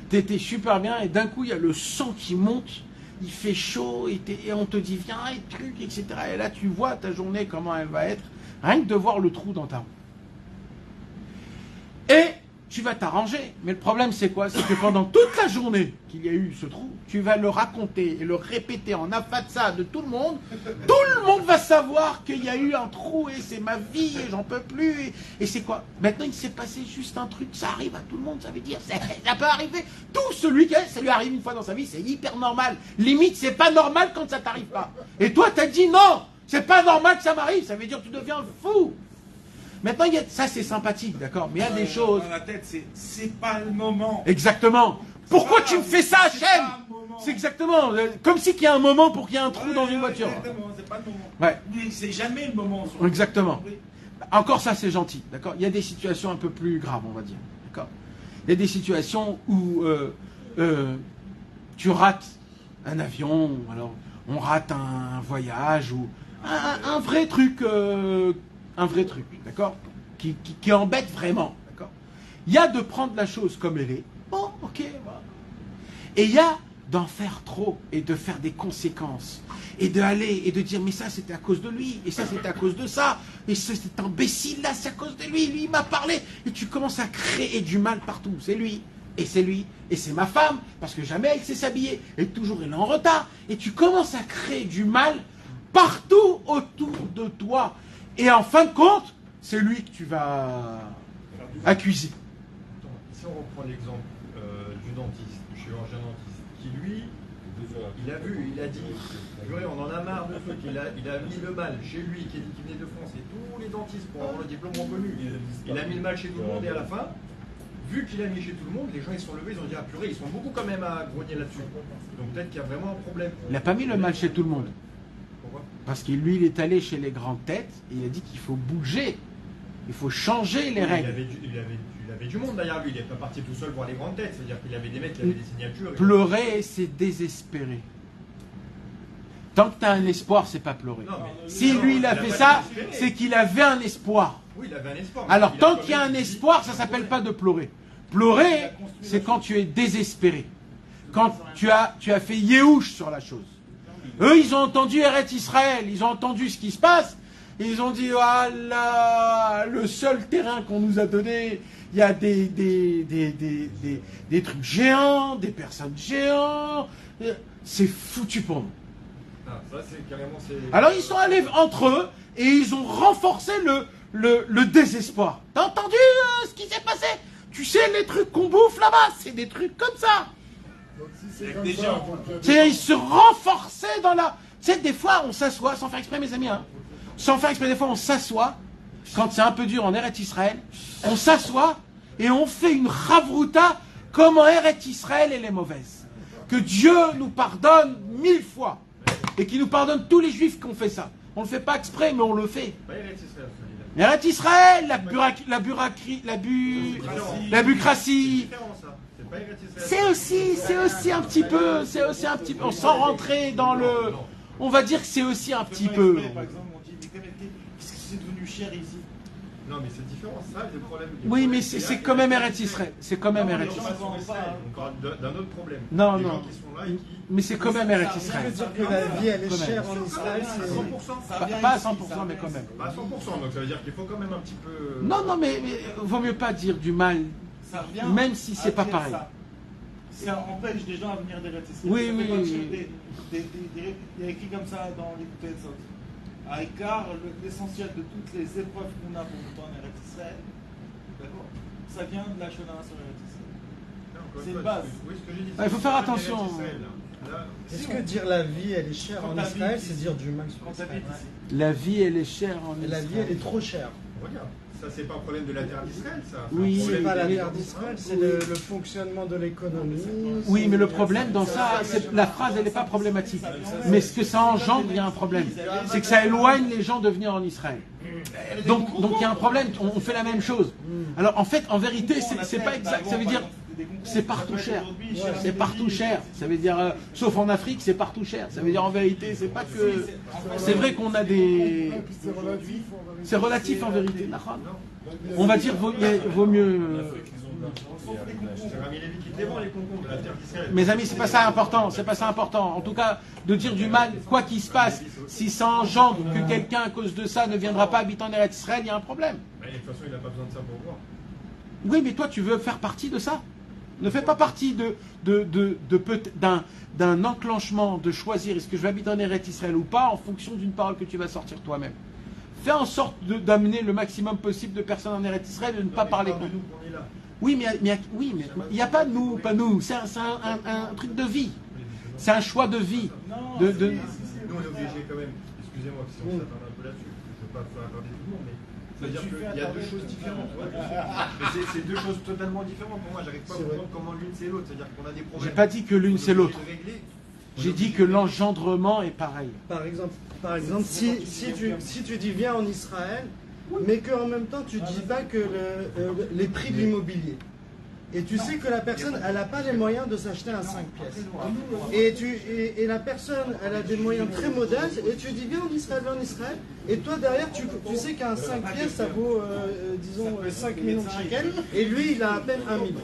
T'étais super bien et d'un coup, il y a le sang qui monte, il fait chaud et on te dit viens et truc, etc. Et là, tu vois ta journée, comment elle va être, rien que de voir le trou dans ta roue. Et tu vas t'arranger. Mais le problème, c'est quoi? C'est que pendant toute la journée qu'il y a eu ce trou, tu vas le raconter et le répéter en afatsa de tout le monde. Tout le monde va savoir qu'il y a eu un trou et c'est ma vie et j'en peux plus. Et c'est quoi? Maintenant, il s'est passé juste un truc. Ça arrive à tout le monde, ça veut dire. Ça peut arriver. Tout celui qui ça lui arrive une fois dans sa vie, c'est hyper normal. Limite, c'est pas normal quand ça t'arrive pas. Et toi, t'as dit non, c'est pas normal que ça m'arrive. Ça veut dire que tu deviens fou. Maintenant, ça c'est sympathique, d'accord? Mais il y a des choses... Dans la tête, c'est pas le moment. Exactement. Pourquoi tu me fais ça, Hachem? C'est exactement. Comme si qu'il y a un moment pour qu'il y ait un trou dans une voiture. Exactement, c'est pas le moment. Ouais. Mais c'est jamais le moment. Exactement. Encore ça, c'est gentil, d'accord? Il y a des situations un peu plus graves, on va dire, d'accord? Il y a des situations où tu rates un avion, alors on rate un voyage, ou un vrai truc... un vrai truc, d'accord, qui embête vraiment, d'accord. Il y a de prendre la chose comme elle est, bon, ok, voilà. Et il y a d'en faire trop et de faire des conséquences et d'aller et de dire mais ça c'était à cause de lui et ça c'était à cause de ça et ça cet imbécile là c'est à cause de lui, lui il m'a parlé et tu commences à créer du mal partout, c'est lui et c'est ma femme parce que jamais elle sait s'habiller et toujours elle est en retard et tu commences à créer du mal partout autour de toi. Et en fin de compte, c'est lui que tu vas accuser. Si on reprend l'exemple du dentiste, du chirurgien dentiste, qui lui, il a vu, il a dit, purée, on en a marre de trucs, il a mis le mal chez lui, qui venait de France, et tous les dentistes pour avoir le diplôme reconnu, il a mis le mal chez tout le monde, et à la fin, vu qu'il a mis chez tout le monde, les gens ils sont levés, ils ont dit, ah purée, ils sont beaucoup quand même à grogner là-dessus. Donc peut-être qu'il y a vraiment un problème. Il n'a pas mis le mal chez tout le monde. Pourquoi? Parce que lui, il est allé chez les grandes têtes et il a dit qu'il faut bouger. Il faut changer les règles. Il avait du monde derrière lui, il n'est pas parti tout seul voir les grandes têtes, c'est-à-dire qu'il avait des mecs qui avaient des signatures. Pleurer, c'est désespérer. Tant que tu as un espoir, c'est pas pleurer. Non, mais si lui, il a fait ça, c'est qu'il avait un espoir. Oui, il avait un espoir. Alors, tant qu'il y a un espoir, ça ne s'appelle pas de pleurer. Pleurer, c'est quand tu es désespéré. Quand tu as fait Yehush sur la chose. Eux, ils ont entendu Eretz Israël, ils ont entendu ce qui se passe, et ils ont dit, voilà, le seul terrain qu'on nous a donné, il y a des trucs géants, des personnes géantes, c'est foutu pour nous. Ah, ça, c'est carrément, alors, ils sont allés entre eux, et ils ont renforcé le désespoir. T'as entendu ce qui s'est passé? Tu sais, les trucs qu'on bouffe là-bas, c'est des trucs comme ça. Donc si c'est comme Des ça, gens. donc, C'est ils se renforçaient dans la... Tu sais, des fois, on s'assoit, sans faire exprès, mes amis, hein. Sans faire exprès, des fois, on s'assoit, quand c'est un peu dur en Eretz Israël, on s'assoit et on fait une chavruta comme en Eretz Israël elle est mauvaise. Que Dieu nous pardonne 1000 fois. Et qu'il nous pardonne tous les juifs qui ont fait ça. On ne le fait pas exprès, mais on le fait. pas Eretz Israël, Eretz Israël, la bureaucratie. C'est aussi un petit peu, on sans rentrer dans le, on va dire que c'est aussi un petit peu. Par exemple, on dit, mais qu'est-ce que c'est devenu cher ici? Non, mais c'est différent, ça, le problème. Oui, mais c'est quand même Eretz Israël. C'est quand même Eretz Israël. On parle d'un autre problème. Non, Les non. gens qui sont là et qui... Mais c'est quand même Eretz Ça Israël. veut dire que la vie, elle est Quand même. chère en Israël. c'est- Pas à 100%, mais quand même. Pas à 100%, donc ça veut dire qu'il faut quand même un petit peu... Non, mais vaut mieux pas dire du mal, Ça revient même si c'est à pas dire pareil. Ça empêche des gens à venir d'Eretz Israël. Oui, Ça fait oui, pas oui. chier il y a écrit comme ça dans les Koutei Sot. À Icar, l'essentiel de toutes les épreuves qu'on a pour monter en Eretz Israël, d'accord, ça vient de la Shona sur Eretz Israël. C'est une base. Oui, ce que j'ai dit. Il faut faire attention. Est-ce que dire la vie, elle est chère Quand en ta Israël, vie- c'est dire du mal sur Quand Israël? t'habites ici. La vie, elle est chère en Et la vie, Israël. elle est trop chère. Regarde, Ça, c'est pas un problème de la terre d'Israël, ça. Oui. C'est pas la terre d'Israël, c'est le fonctionnement de l'économie. Oui, mais le problème dans ça, la phrase, elle n'est pas problématique. Mais ce que ça engendre, il y a un problème. C'est que ça éloigne les gens de venir en Israël. Donc il y a un problème, on fait la même chose. Alors en fait, en vérité, c'est pas exact. Ça veut dire, c'est partout cher. C'est partout cher. Ça veut dire, sauf en Afrique, c'est partout cher. Ça veut dire en vérité, c'est pas que. C'est vrai qu'on a des. C'est relatif en vérité. On va dire, vaut mieux. C'est Rami Lévi qui te les vend, les concombres, la terre d'Israël. Mes amis, c'est pas ça important, c'est pas ça important. En tout cas, de dire du mal, quoi qu'il se passe, si ça engendre que quelqu'un à cause de ça ne viendra pas habiter en Eretz Israël, il y a un problème. De toute façon, il n'a pas besoin de ça pour voir. Oui, mais toi, tu veux faire partie de ça. Ne fais pas partie d'un enclenchement de choisir est-ce que je vais habiter en Eretz Israël ou pas en fonction d'une parole que tu vas sortir toi-même. Fais en sorte d'amener le maximum possible de personnes en Eretz Israël et de ne pas parler contre nous. Oui, mais il n'y a pas nous, pas nous. C'est un truc de vie. C'est un choix de vie. Nous, on est obligé quand même, excusez-moi si on s'attarde un peu là-dessus, je ne veux pas faire attarder tout le monde, mais c'est-à-dire qu'il y a deux choses différentes. Mais c'est deux choses totalement différentes. Pour moi, j'arrive pas à comprendre comment l'une c'est l'autre. C'est-à-dire qu'on a des problèmes. J'ai pas dit que l'une c'est l'autre. J'ai dit que l'engendrement est pareil. Par exemple, si tu dis viens en Israël, mais qu'en même temps tu dis pas que les prix de l'immobilier. Et tu sais que la personne, elle n'a pas les moyens de s'acheter un 5 pièces. Et la personne, elle a des moyens très modestes, et tu dis viens en Israël, et toi derrière, tu sais qu'un 5 pièces, ça vaut, disons, 5 millions de shekels, et lui, il a à peine 1 million.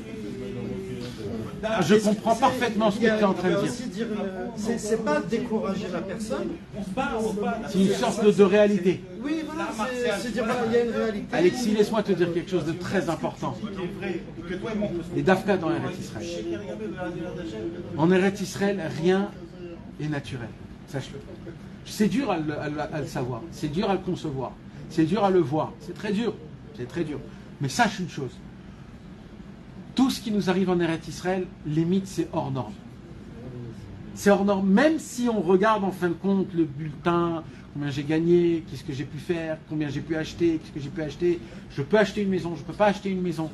Je comprends parfaitement ce que tu es en train de dire. C'est pas décourager la personne. C'est une sorte de réalité. Oui, voilà, c'est dire voilà, il y a une réalité. Alexis, laisse-moi te dire quelque chose de très important. Les Dafka dans Eretz Israël. En Eretz Israël, rien est naturel. Sache-le. C'est dur à le savoir. C'est dur à le concevoir. C'est dur à le voir. C'est très dur. C'est très dur. Mais sache une chose. Tout ce qui nous arrive en Eretz Israël, limite, c'est hors norme. C'est hors norme, même si on regarde en fin de compte le bulletin, combien j'ai gagné, qu'est-ce que j'ai pu faire, combien j'ai pu acheter, qu'est-ce que j'ai pu acheter. Je peux acheter une maison, je ne peux pas acheter une maison.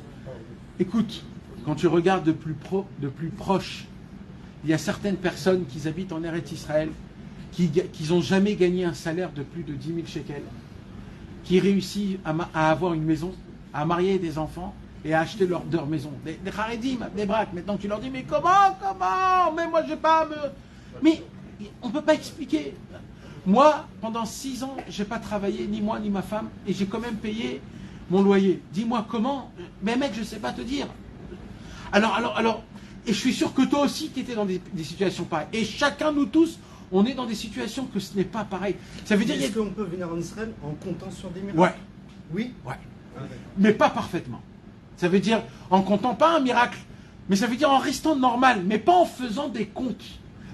Écoute, quand tu regardes de plus proche, il y a certaines personnes qui habitent en Eretz Israël, qui n'ont jamais gagné un salaire de plus de 10 000 shekels, qui réussissent à avoir une maison, à marier des enfants, et à acheter leur maison. Des Haredim, des braques. Maintenant, tu leur dis, mais comment mais moi, je ne vais pas me... Mais on ne peut pas expliquer. Moi, pendant 6 ans, je n'ai pas travaillé, ni moi, ni ma femme, et j'ai quand même payé mon loyer. Dis-moi comment. Mais mec, je ne sais pas te dire. Alors, et je suis sûr que toi aussi, tu étais dans des situations pareilles. Et chacun, nous tous, on est dans des situations que ce n'est pas pareil. Ça veut dire... Est-ce qu'on peut venir en Israël en comptant sur des miracles? Ouais. Oui. Ouais. Mais pas parfaitement. Ça veut dire en comptant pas un miracle, mais ça veut dire en restant normal, mais pas en faisant des comptes.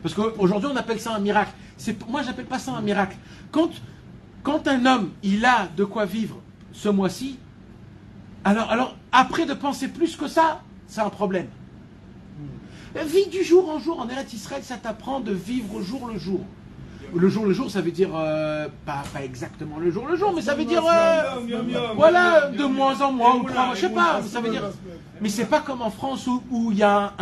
Parce qu'aujourd'hui, on appelle ça un miracle. Moi, j'appelle pas ça un miracle. Quand un homme, il a de quoi vivre ce mois-ci, alors après de penser plus que ça, c'est un problème. Vis du jour en jour. En Eretz Israël, ça t'apprend de vivre au jour le jour. Le jour, ça veut dire, pas exactement le jour, mais ça veut dire, voilà, de moins en moins, ou je sais pas, ça veut dire, mais c'est pas comme en France où il y a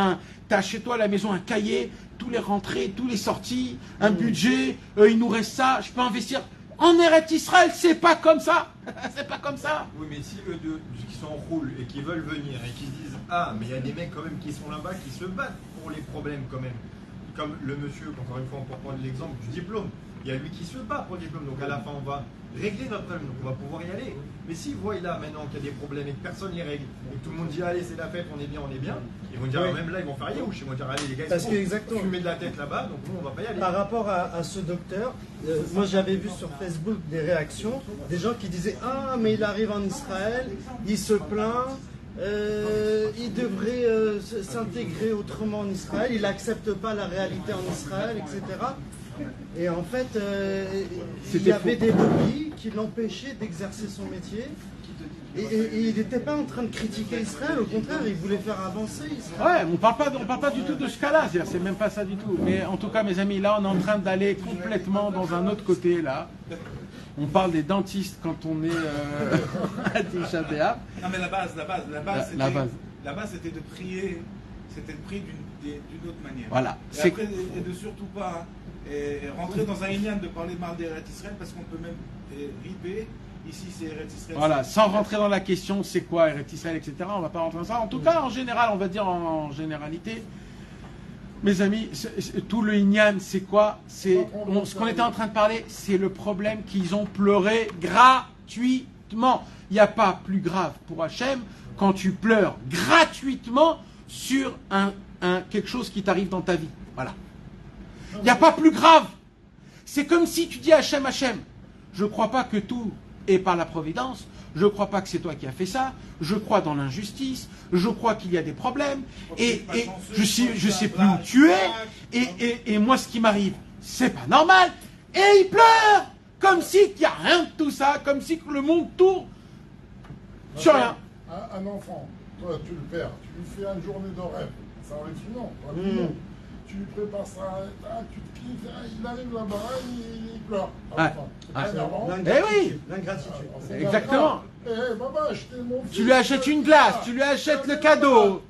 t'as chez toi à la maison un cahier, tous les rentrées, tous les sorties, un budget, il nous reste ça, je peux investir. En Eretz Israël, c'est pas comme ça. C'est pas comme ça. Oui, mais si eux deux qui sont en roule et qui veulent venir et qui se disent ah, mais il y a des mecs quand même qui sont là-bas qui se battent pour les problèmes quand même. Comme le monsieur, encore une fois, pour prendre l'exemple du diplôme, il y a lui qui se bat pour le diplôme. Donc à la fin, on va régler notre problème, donc on va pouvoir y aller. Mais s'ils voient là maintenant qu'il y a des problèmes et que personne les règle, et que tout le monde dit allez, c'est la fête, on est bien, ils vont dire même là, ils vont faire rien, ou ils vont dire allez, les gars, parce que exactement, fumer de la tête là-bas, donc nous, on va pas y aller. Par rapport à ce docteur, moi j'avais vu sur Facebook des réactions, des gens qui disaient ah, mais il arrive en Israël, il se plaint. Il devrait s'intégrer autrement en Israël, il n'accepte pas la réalité en Israël, etc. Et en fait, il y avait des lobbies qui l'empêchaient d'exercer son métier. Et il n'était pas en train de critiquer Israël, au contraire, il voulait faire avancer Israël. Ouais, on parle pas du tout de ce cas-là, c'est même pas ça du tout. Mais en tout cas, mes amis, là, on est en train d'aller complètement dans un autre côté, là. On parle des dentistes quand on est à Tisha B'Av. Non, mais la base, La base. c'était de prier, d'une autre manière. Voilà. Et après, et de surtout pas rentrer dans un inyan de parler mal d'Eretz Israël, parce qu'on peut même riper. Ici, c'est Eretz Israël. Voilà, sans rentrer dans la question, c'est quoi Eretz Israël, etc. On ne va pas rentrer dans ça. En tout cas, en général, on va dire en généralité, mes amis, tout le Inyan, c'est quoi? Ce qu'on était en train de parler, c'est le problème qu'ils ont pleuré gratuitement. Il n'y a pas plus grave pour Hachem quand tu pleures gratuitement sur quelque chose qui t'arrive dans ta vie. Voilà. Il n'y a pas plus grave. C'est comme si tu dis à Hachem, je ne crois pas que tout est par la providence, je ne crois pas que c'est toi qui as fait ça, je crois dans l'injustice, je crois qu'il y a des problèmes, et je sais plus où tu es, et moi ce qui m'arrive, c'est pas normal, et il pleure, comme si il n'y a rien de tout ça, comme si le monde tourne sur rien. Un enfant, toi tu le perds, tu lui fais une journée de rêve, ça arrive souvent, rapidement. Tu lui prépares ça, tu te quittes, il arrive là-bas, il pleure. Eh oui, l'ingratitude. Exactement. Baba, mon fils, Tu lui achètes une glace, tu lui achètes le cadeau.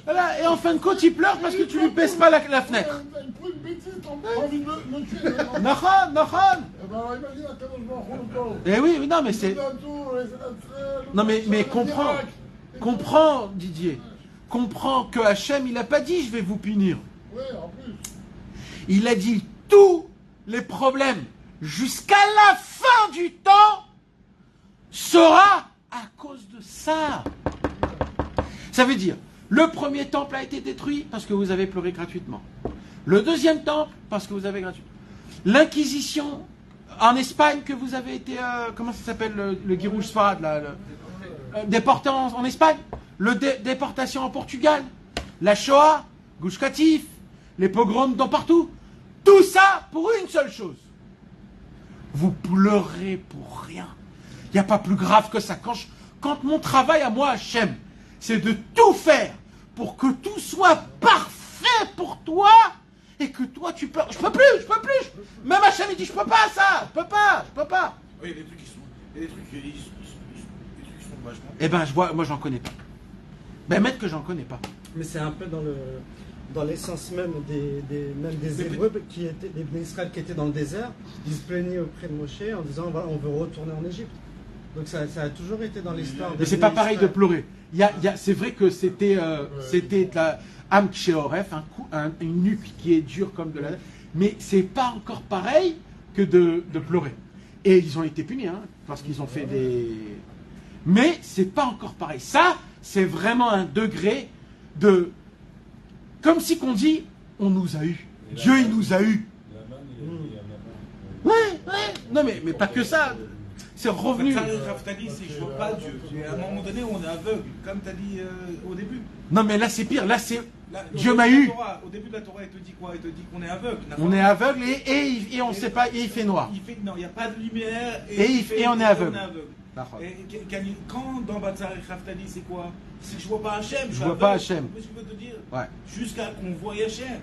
Voilà, et en fin de compte, il pleure parce que tu lui baisses pas la fenêtre. Il prend une bêtise, t'as envie de le tuer. Nahon. Eh ben, imagine à quel âge Eh oui, non mais c'est... Non mais comprends Didier. Comprends que Hachem, il n'a pas dit je vais vous punir. Oui, en plus. Il a dit tous les problèmes jusqu'à la fin du temps sera à cause de ça. Ça veut dire, le premier temple a été détruit parce que vous avez pleuré gratuitement. Le deuxième temple parce que vous avez gratuitement. L'Inquisition en Espagne que vous avez été, comment ça s'appelle le Guirouj Sfarad là, déporté en Espagne. Déportation en Portugal. La Shoah, Gush Katif, les pogroms dans partout. Tout ça pour une seule chose. Vous pleurez pour rien. Il n'y a pas plus grave que ça. Quand mon travail à moi, Hachem, c'est de tout faire pour que tout soit parfait pour toi et que toi tu pleures. Je peux plus. Même Hachem il dit je peux pas ça. Je peux pas. Oui, les trucs qui sont vachement. Eh ben moi j'en connais pas. Ben maître que j'en connais pas. Mais c'est un peu dans l'essence même des Hébreux qui étaient, des Bnei Israël qui étaient dans le désert, ils se plaignaient auprès de Moshe en disant voilà, on veut retourner en Égypte. Donc ça a toujours été dans l'histoire. Mais c'est pas pareil de pleurer. C'est vrai que c'était de la âme chéoref, une nuque qui est dure comme de la. Mais c'est pas encore pareil que de pleurer. Et ils ont été punis, parce qu'ils ont fait des. Mais c'est pas encore pareil. Ça, c'est vraiment un degré de. Comme si qu'on dit, on nous a eu. Dieu, il nous a eu. Ouais. Non, mais pas que ça. C'est revenu. Raftali, c'est je vois pas Dieu. À un moment donné, on est aveugle, comme tu as dit au début. Non, mais là, c'est pire. Là, c'est. Dieu m'a eu. Au début de la Torah, il te dit quoi? Il te dit qu'on est aveugle. On est aveugle et on ne sait pas, et il fait noir. Non, il n'y a pas de lumière et on est aveugle. Et quand dans Batzar et Raftali, c'est quoi? Si je vois pas Hachem, je vois pas Hachem. Qu'est-ce que je veux te dire? Ouais. Jusqu'à qu'on voie Hachem.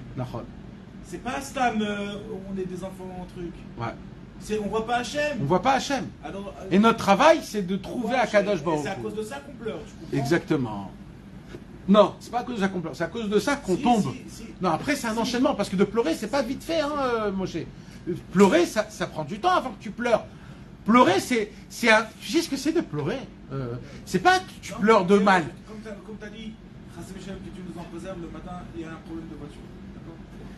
C'est pas Stam, on est des enfants en truc. Ouais. On voit pas Hachem. On voit pas Hachem. Alors, et notre travail, c'est de trouver Akadosh Baruch Hu. C'est à cause de ça qu'on pleure, tu comprends? Exactement. Non, c'est pas à cause de ça qu'on pleure, c'est à cause de ça qu'on tombe. Non, après c'est un enchaînement, parce que de pleurer, c'est pas vite fait, Moshe. Pleurer, ça prend du temps avant que tu pleures. Pleurer, c'est un. Tu sais ce que c'est de pleurer? C'est pas que tu pleures de mal. Comme tu as dit, Chassid Hashem, que tu nous en préserves, le matin, il y a un problème de voiture. D'accord?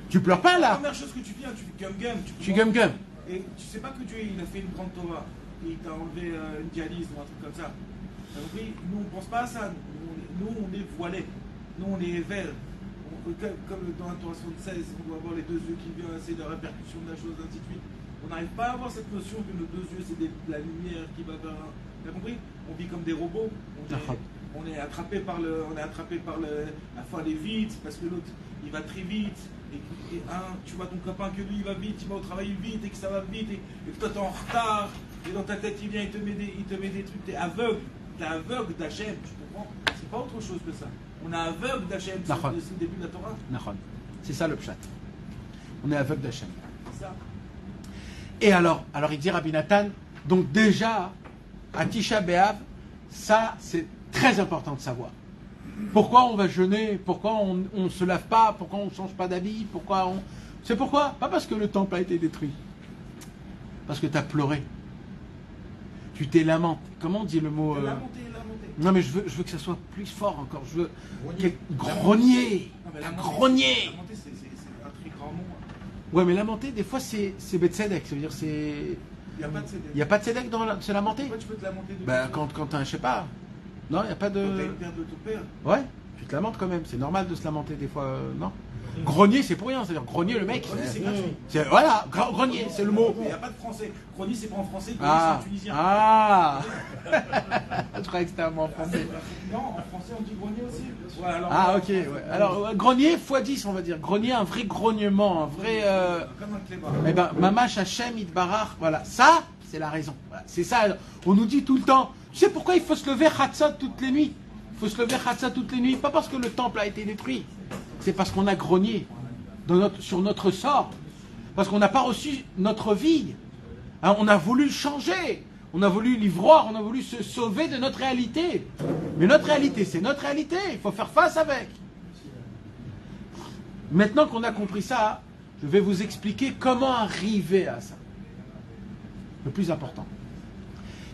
Tu pleures pas là? La première chose que tu viens, tu fais gum-gum. Tu gum-gum. Et tu sais pas que Dieu, il a fait une grande Torah. Et il t'a enlevé une dialyse ou un truc comme ça. T'as compris? Nous, on pense pas à ça. Nous, on est voilés. Nous, on est verts. Comme dans la Torah 76, on doit avoir les deux yeux qui viennent, c'est la répercussion de la chose, ainsi de suite. On n'arrive pas à avoir cette notion que nos deux yeux, c'est la lumière qui va vers. T'as compris? On vit comme des robots. On est attrapé par la fois aller vite, parce que l'autre, il va très vite. Et tu vois ton copain que lui, il va vite, il va au travail vite, et que ça va vite, et que toi, t'es en retard. Et dans ta tête, il vient, il te met des trucs. T'es aveugle d'Hachem, tu comprends? C'est pas autre chose que ça. On est aveugle d'Hachem, c'est le début de la Torah. C'est ça le pshat. On est aveugle d'Hachem. C'est ça. Et alors il dit Rabbi Nathan, Donc déjà, à Tisha B'Av, ça c'est très important de savoir. Pourquoi on va jeûner? Pourquoi on ne se lave pas? Pourquoi on ne change pas d'habit? C'est pourquoi? Pas parce que le temple a été détruit. Parce que tu as pleuré. Tu t'es lamenté. Comment on dit le mot Lamenter. Non mais je veux que ça soit plus fort encore. Je veux Grogner. grogner. Non, mais Grogner. Lamenter, c'est un très grand mot. Ouais, mais lamenter, des fois c'est Betzedek. Ça veut dire c'est. Il n'y a pas de CD. Il n'y a pas de Tzedek dans se lamenter? Pourquoi tu peux te lamenter de Bah quand t'as, je sais pas. Non, il n'y a pas Quand t'as de. une perte de ton père. Ouais, tu te lamentes quand même. C'est normal de se lamenter des fois, non? Grogner, c'est pour rien. C'est-à-dire grogner le mec. Grogner, c'est gratuit. Voilà, grogner, c'est le mot. Il n'y a pas de français. Grogner, c'est pas en français, grogner, Ah, c'est en tunisien. ah. Je croyais que c'était un mot en français. Non, en français, on dit grogner aussi. Ouais, alors, Ah, ok. Ouais. Alors, grogner x 10, on va dire. Grogner, un vrai grognement, un vrai. Comme un clébard. Eh ben, Mamash Hachem Itbarach, voilà. Ça, c'est la raison. Voilà. C'est ça. On nous dit tout le temps. Tu sais pourquoi il faut se lever Chatzot toutes les nuits? Il faut se lever Chatzot toutes les nuits. Pas parce que le temple a été détruit. C'est parce qu'on a grogné sur notre sort. Parce qu'on n'a pas reçu notre vie. Hein, on a voulu changer. On a voulu l'ivroire. On a voulu se sauver de notre réalité. Mais notre réalité, c'est notre réalité. Il faut faire face avec. Maintenant qu'on a compris ça, je vais vous expliquer comment arriver à ça. Le plus important.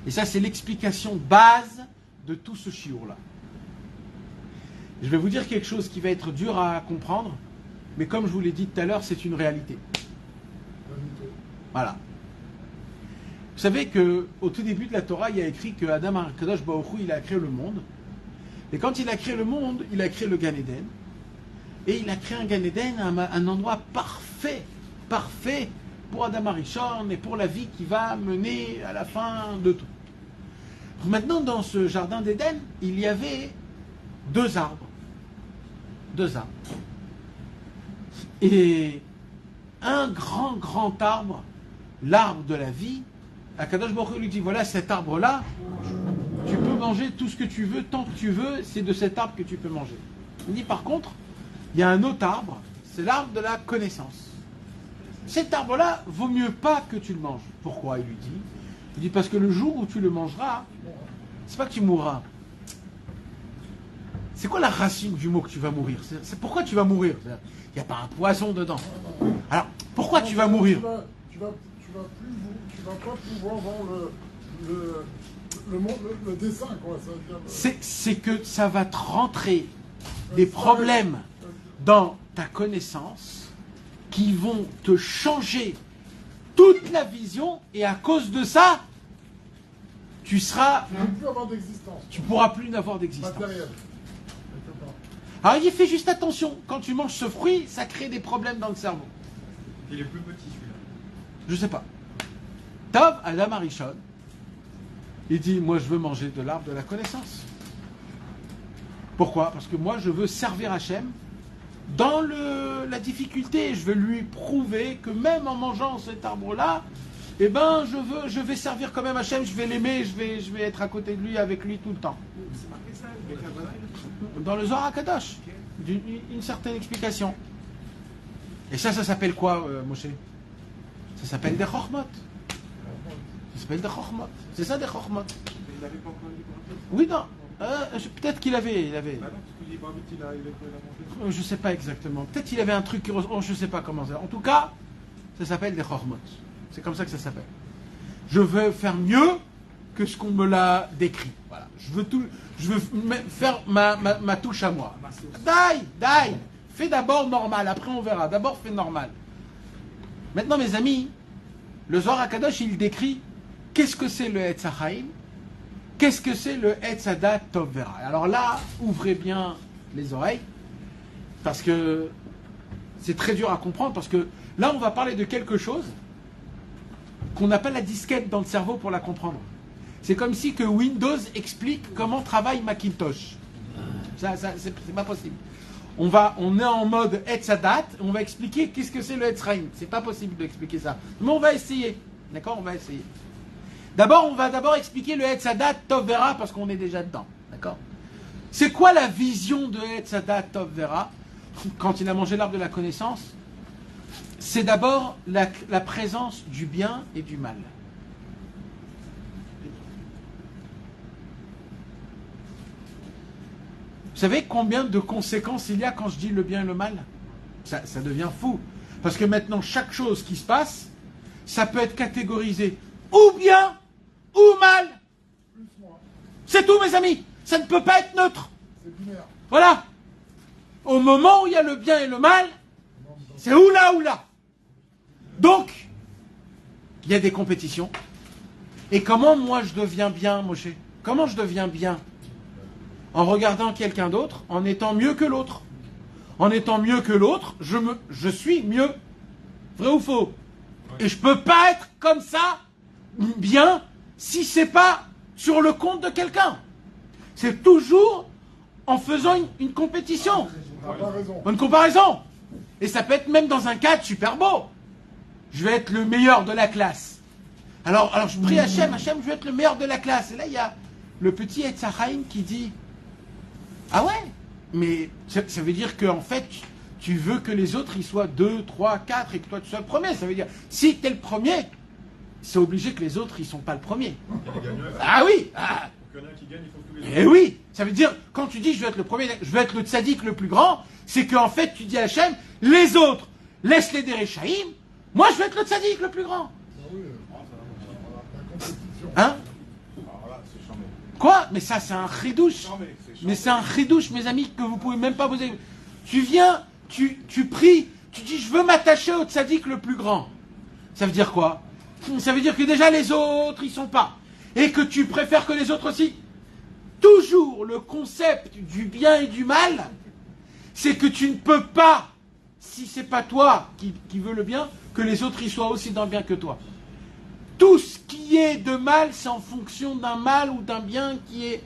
Et ça, c'est l'explication base de tout ce chiour-là. Je vais vous dire quelque chose qui va être dur à comprendre, mais comme je vous l'ai dit tout à l'heure, c'est une réalité. Voilà. Vous savez qu'au tout début de la Torah, il y a écrit que Adam HaKadosh Baruch Hu, il a créé le monde. Et quand il a créé le monde, il a créé le Gan Eden. Et il a créé un Gan Eden, un endroit parfait, parfait pour Adam HaRishon et pour la vie qui va mener à la fin de tout. Maintenant, dans ce jardin d'Éden, il y avait deux arbres. Deux arbres. Et un grand arbre, l'arbre de la vie, Akadosh Baruch Hu lui dit, voilà cet arbre-là, tu peux manger tout ce que tu veux, tant que tu veux, c'est de cet arbre que tu peux manger. Il dit par contre, il y a un autre arbre, c'est l'arbre de la connaissance. Cet arbre-là, vaut mieux pas que tu le manges. Pourquoi? Il lui dit. Il dit parce que le jour où tu le mangeras, c'est pas que tu mourras. C'est quoi la racine du mot que tu vas mourir? C'est pourquoi tu vas mourir? Il n'y a pas un poison dedans. Alors, pourquoi tu vas mourir? Tu vas pas pouvoir voir le dessin, quoi. Ça veut dire C'est que ça va te rentrer des problèmes dans ta connaissance qui vont te changer toute la vision, et à cause de ça, tu seras... Tu ne peux plus avoir d'existence. Tu pourras plus n'avoir d'existence. Matériel. Alors il fait juste attention, quand tu manges ce fruit, ça crée des problèmes dans le cerveau. Il est plus petit celui-là. Je sais pas. Tov, Adam HaRishon, il dit, moi je veux manger de l'arbre de la connaissance. Pourquoi? Parce que moi je veux servir Hachem dans la difficulté. Je veux lui prouver que même en mangeant cet arbre-là, eh ben je vais servir quand même Hachem, je vais l'aimer, je vais être à côté de lui, avec lui tout le temps. C'est marqué ça, avec la banane. Dans le Zohar HaKadosh, une certaine explication. Et ça s'appelle quoi, Moshe? Ça s'appelle des Chochmot. Ça s'appelle des Chochmot. C'est ça, des Chochmot. Il n'avait pas encore dit quoi. Oui, non. Peut-être qu'il avait. Bah non, parce que Librabit, il a mangé. Je sais pas exactement. Peut-être qu'il avait un truc qui... je sais pas comment ça. En tout cas, ça s'appelle des Chochmot. C'est comme ça que ça s'appelle. Je veux faire mieux que ce qu'on me l'a décrit. Voilà. Je veux faire ma touche à moi. Daï. Fais d'abord normal, après on verra. D'abord fais normal. Maintenant, mes amis, le Zohar HaKadosh, il décrit qu'est-ce que c'est le Etz HaChaim, qu'est-ce que c'est le Etz HaDaat Tov Vera. Alors là, ouvrez bien les oreilles, parce que c'est très dur à comprendre, parce que là, on va parler de quelque chose qu'on appelle la disquette dans le cerveau pour la comprendre. C'est comme si que Windows explique comment travaille Macintosh. Ça c'est pas possible. On est en mode Etz HaDaat, on va expliquer qu'est-ce que c'est le Etz HaChaim. C'est pas possible d'expliquer ça. Mais on va essayer. D'accord? On va essayer. D'abord, on va expliquer le Etz HaDaat Tov Vera parce qu'on est déjà dedans. D'accord? C'est quoi la vision de Etz HaDaat Tov Vera quand il a mangé l'arbre de la connaissance? C'est d'abord la présence du bien et du mal. savez combien de conséquences il y a quand je dis le bien et le mal? Ça devient fou. Parce que maintenant, chaque chose qui se passe, ça peut être catégorisé ou bien ou mal. Plus moins. C'est tout, mes amis. Ça ne peut pas être neutre. C'est binaire. Voilà. Au moment où il y a le bien et le mal, c'est ou là. Donc, il y a des compétitions. Et comment moi je deviens bien, Moshe? Comment je deviens bien? En regardant quelqu'un d'autre, en étant mieux que l'autre. En étant mieux que l'autre, je suis mieux. Vrai ou faux? Et je peux pas être comme ça, bien, si c'est pas sur le compte de quelqu'un. C'est toujours en faisant une compétition. Comparaison. Une comparaison. Et ça peut être même dans un cadre super beau. Je vais être le meilleur de la classe. Alors je prie Hachem, je vais être le meilleur de la classe. Et là, il y a le petit Etzachaim qui dit, ah ouais, mais ça veut dire qu'en fait, tu veux que les autres, ils soient 2, 3, 4 et que toi, tu sois le premier. Ça veut dire, si tu es le premier, c'est obligé que les autres, ils ne sont pas le premier. Ah oui. Il y en a qui gagnent, il faut que tous les autres. Eh oui, ça veut dire, quand tu dis je veux être le premier, je veux être le tzaddik le plus grand, c'est qu'en fait tu dis à Hachem, les autres, laisse-les des Rechaïm, moi je veux être le tzaddik le plus grand. Ah oui, la compétition. Hein? Alors là, c'est charmé. Quoi? Mais ça c'est un chidouche. Mais c'est un chidouche, mes amis, que vous pouvez même pas vous... Tu viens, tu pries, tu dis je veux m'attacher au tzaddik le plus grand. Ça veut dire quoi? Ça veut dire que déjà les autres, ils sont pas. Et que tu préfères que les autres aussi. Toujours le concept du bien et du mal, c'est que tu ne peux pas, si c'est pas toi qui veux le bien, que les autres y soient aussi dans le bien que toi. Tout ce qui est de mal, c'est en fonction d'un mal ou d'un bien qui est...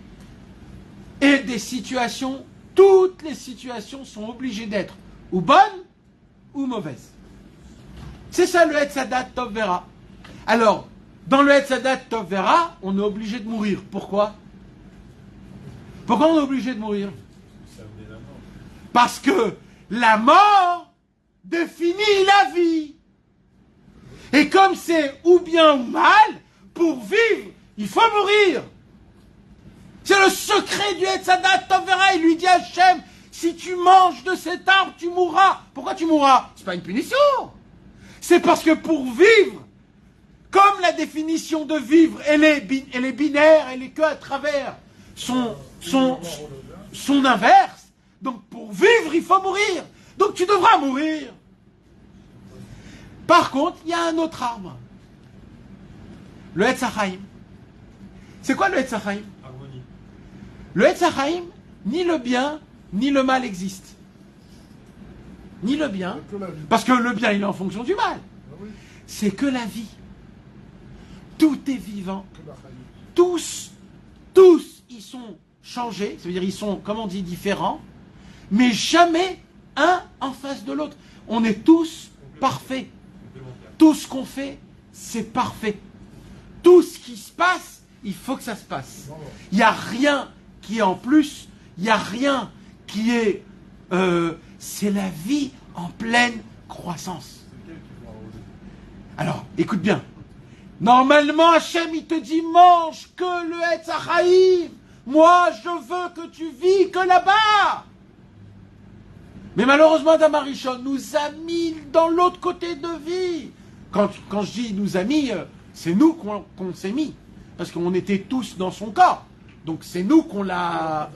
Et des situations, toutes les situations sont obligées d'être ou bonnes ou mauvaises. C'est ça le Etzadat Tov Vera. Alors, dans le Etzadat Tov Vera, on est obligé de mourir. Pourquoi? Pourquoi on est obligé de mourir? Parce que la mort définit la vie. Et comme c'est ou bien ou mal, pour vivre, il faut mourir. C'est le secret du Etzadat Tov Vera. Il lui dit à Hachem, si tu manges de cet arbre, tu mourras. Pourquoi tu mourras? C'est pas une punition. C'est parce que pour vivre, comme la définition de vivre, elle est binaire, elle est que à travers son inverse. Donc pour vivre, il faut mourir. Donc tu devras mourir. Par contre, il y a un autre arbre. Le Etzachaim. C'est quoi le Etzachaim? Harmonie. Le Etzachaim, ni le bien, ni le mal existent. Ni le bien, C'est que la vie. parce que le bien, il est en fonction du mal. Ah oui, C'est que la vie. Tout est vivant. que la faillite. Tous, ils sont changés, ça veut dire ils sont, comme on dit, différents, mais jamais un en face de l'autre. On est tous parfaits. Tout ce qu'on fait, c'est parfait. Tout ce qui se passe, il faut que ça se passe. Il n'y a rien qui est en plus, il n'y a rien qui est... c'est la vie en pleine croissance. Alors, écoute bien. Normalement, Hachem, il te dit, mange que le Etzachaim. Moi, je veux que tu vis que là-bas. Mais malheureusement, Damarichon nous a mis dans l'autre côté de vie. Quand je dis nous a mis, c'est nous qu'on s'est mis. Parce qu'on était tous dans son corps. Donc c'est nous qu'on l'a...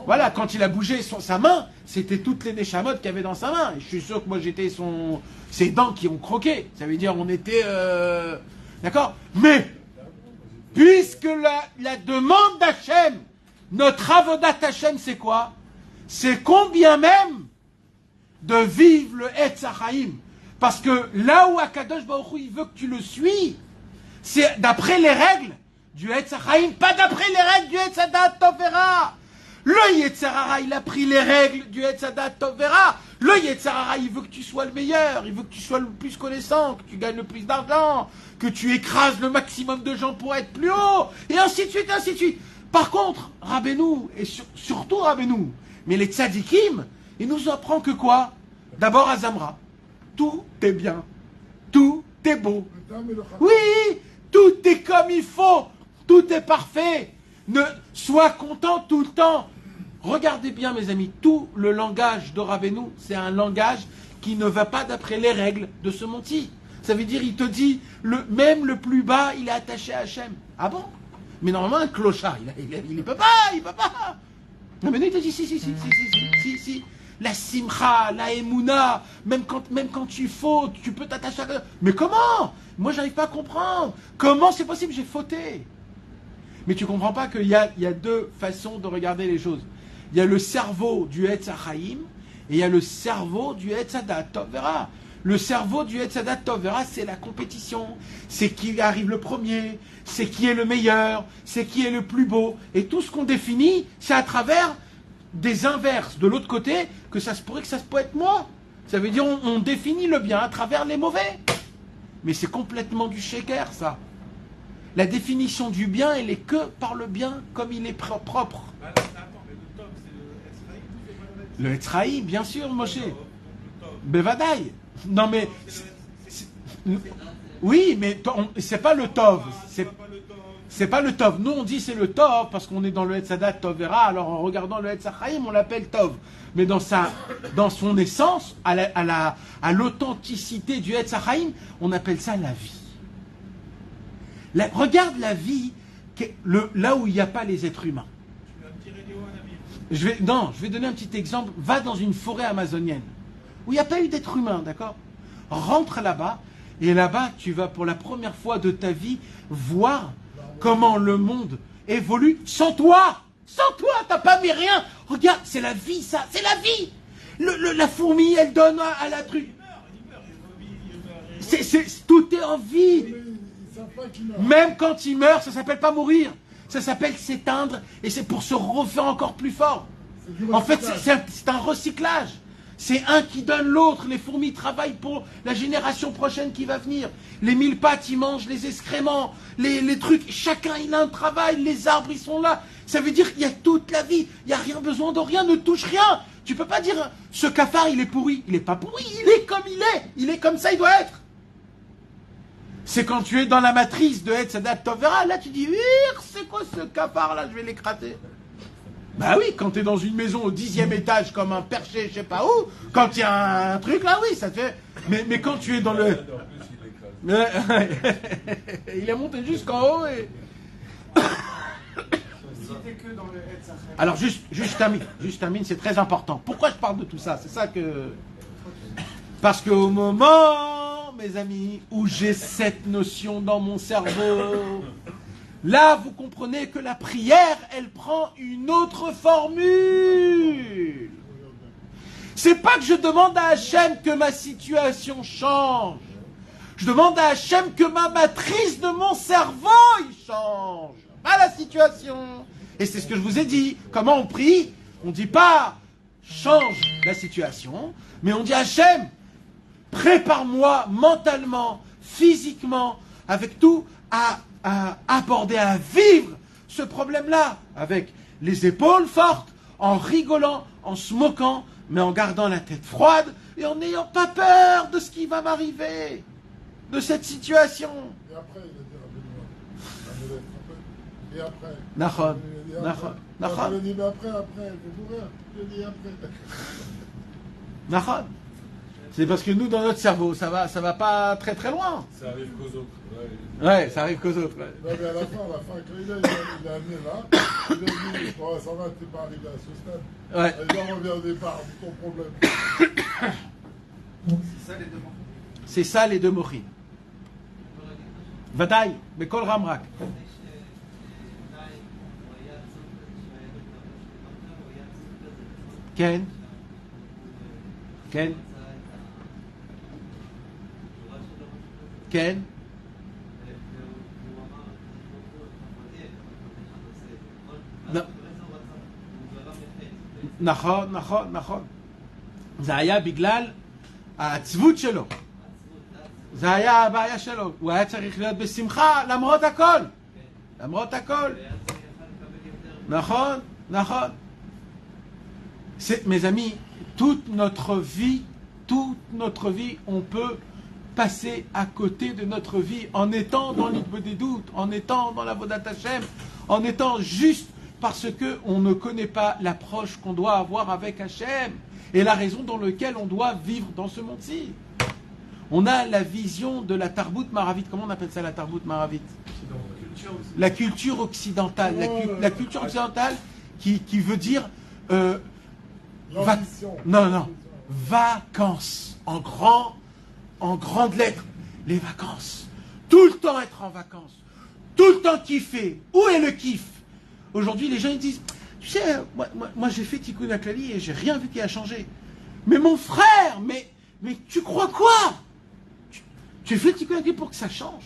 Voilà, quand il a bougé sa main, c'était toutes les neshamot qu'il y avait dans sa main. Et je suis sûr que moi j'étais ses dents qui ont croqué. Ça veut dire on était... D'accord? Mais, puisque la demande d'Hachem, notre avodat Hachem, c'est quoi? C'est combien même de vivre le Etzachaim. Parce que là où Akadosh Baruch Hu, il veut que tu le suis, c'est d'après les règles du Etzachaim, pas d'après les règles du Etzadat Tov Vera. Le Yetzirara, il a pris les règles du Etzadat Tov Vera. Le Yetzirara, il veut que tu sois le meilleur, il veut que tu sois le plus connaissant, que tu gagnes le plus d'argent, que tu écrases le maximum de gens pour être plus haut, et ainsi de suite, ainsi de suite. Par contre, Rabbeinu, et surtout Rabbeinu, mais les tzadikim, il nous apprend que quoi? D'abord à Zamra, tout est bien, tout est beau. Oui, tout est comme il faut, tout est parfait. Sois content tout le temps. Regardez bien, mes amis, tout le langage de Rabbeinu, c'est un langage qui ne va pas d'après les règles de ce monti. Ça veut dire, il te dit, même le plus bas, il est attaché à Hachem. Ah bon? Mais normalement, un clochard, il peut pas, il peut pas. Non, mais non, il te dit, si. La simcha, la emuna, même quand tu fautes, tu peux t'attacher à... Mais comment? Moi, j'arrive pas à comprendre. Comment c'est possible? J'ai fauté. Mais tu comprends pas qu'il y a deux façons de regarder les choses. Il y a le cerveau du Etz HaChaim et il y a le cerveau du Etz Hadat Tov Vera. Le cerveau du Etz Hadat Tov Vera, c'est la compétition. C'est qui arrive le premier, c'est qui est le meilleur, c'est qui est le plus beau. Et tout ce qu'on définit, c'est à travers des inverses de l'autre côté que ça se pourrait être moi. Ça veut dire on définit le bien à travers les mauvais. Mais c'est complètement du shaker, ça. La définition du bien, elle est que par le bien comme il est propre. Le Etzraïm, bien sûr, Moshe. Bevadaï. Non mais... Oui, mais c'est pas le Tov. C'est pas le Tov. Nous, on dit c'est le Tov parce qu'on est dans le Etzadat Tovera. Alors, en regardant le Etzachaim, on l'appelle Tov. Mais dans son essence, à l'authenticité du Etzachaim, on appelle ça la vie. Regarde la vie, là où il n'y a pas les êtres humains. Je vais donner un petit exemple. Va dans une forêt amazonienne où il n'y a pas eu d'être humain, d'accord? Rentre là-bas, et là-bas, tu vas pour la première fois de ta vie voir comment le monde évolue sans toi. Sans toi, t'as pas mis rien. Regarde, c'est la vie, ça, c'est la vie. La fourmi, elle donne à la truc. Tout est en vie. Même quand il meurt, ça s'appelle pas mourir. Ça s'appelle s'éteindre, et c'est pour se refaire encore plus fort. En fait, c'est un recyclage. C'est un qui donne l'autre. Les fourmis travaillent pour la génération prochaine qui va venir. Les mille pattes, ils mangent les excréments, les trucs. Chacun, il a un travail. Les arbres, ils sont là. Ça veut dire qu'il y a toute la vie. Il n'y a rien besoin de rien. Ne touche rien. Tu peux pas dire, ce cafard, il est pourri. Il n'est pas pourri. Il est comme il est. Il est comme ça, il doit être. C'est quand tu es dans la matrice de Etz Hadat Tov Vera, là tu dis, c'est quoi ce cafard là, je vais l'écraser. Bah oui, quand tu es dans une maison au 10e étage comme un perché, je sais pas où, quand il y a un truc là, oui, ça te fait... Mais quand tu es dans le... Il est monté jusqu'en haut et... Alors juste termine, c'est très important. Pourquoi je parle de tout ça? C'est ça que... Parce qu'au moment, mes amis, où j'ai cette notion dans mon cerveau, là, vous comprenez que la prière, elle prend une autre formule. C'est pas que je demande à Hachem que ma situation change. Je demande à Hachem que ma matrice de mon cerveau, il change. Pas la situation. Et c'est ce que je vous ai dit. Comment on prie? On dit pas change la situation, mais on dit Hachem, prépare-moi mentalement, physiquement, avec tout, à aborder, à vivre ce problème-là, avec les épaules fortes, en rigolant, en se moquant, mais en gardant la tête froide et en n'ayant pas peur de ce qui va m'arriver, de cette situation. Et après, il a dit à Benoît, et après. Nachon. Il a dit, mais après, je vais mourir. Je dis après. Nachon. C'est parce que nous, dans notre cerveau, ça va pas très très loin. Ça arrive qu'aux autres. Ouais, ça arrive qu'aux autres. Ouais. Non, mais à la fin, quand il a amené là, il a dit, oh, ça va, t'es pas arrivé à ce stade. Ouais. Et là, on revient au départ, c'est ton problème. C'est ça les deux mots. C'est ça les deux mochim. Vadaï, mais kol ramrak. Ken? Ken? Ken? נכון. זה היה בגלל העצבות שלו. זה היה הבעיה שלו. הוא היה צריך להיות בשמחה למרות הכל. למרות הכל. נכון. Mes amis, toute notre vie, on peut passer à côté de notre vie en étant dans l'Hitbodedut, en étant dans la Vodat Hashem, en étant juste parce qu'on ne connaît pas l'approche qu'on doit avoir avec Hachem et la raison dans laquelle on doit vivre dans ce monde-ci. On a la vision de la Tarbout Maravite. Comment on appelle ça, la Tarbout Maravite? La culture occidentale. La culture occidentale qui veut dire... non, vacances. En grandes lettres. Les vacances. Tout le temps être en vacances. Tout le temps kiffer. Où est le kiff? Aujourd'hui, les gens ils disent, tu sais, moi j'ai fait Tikkun HaKlali et j'ai rien vu qui a changé. Mais mon frère, mais tu crois quoi? Tu fais Tikkun HaKlali pour que ça change.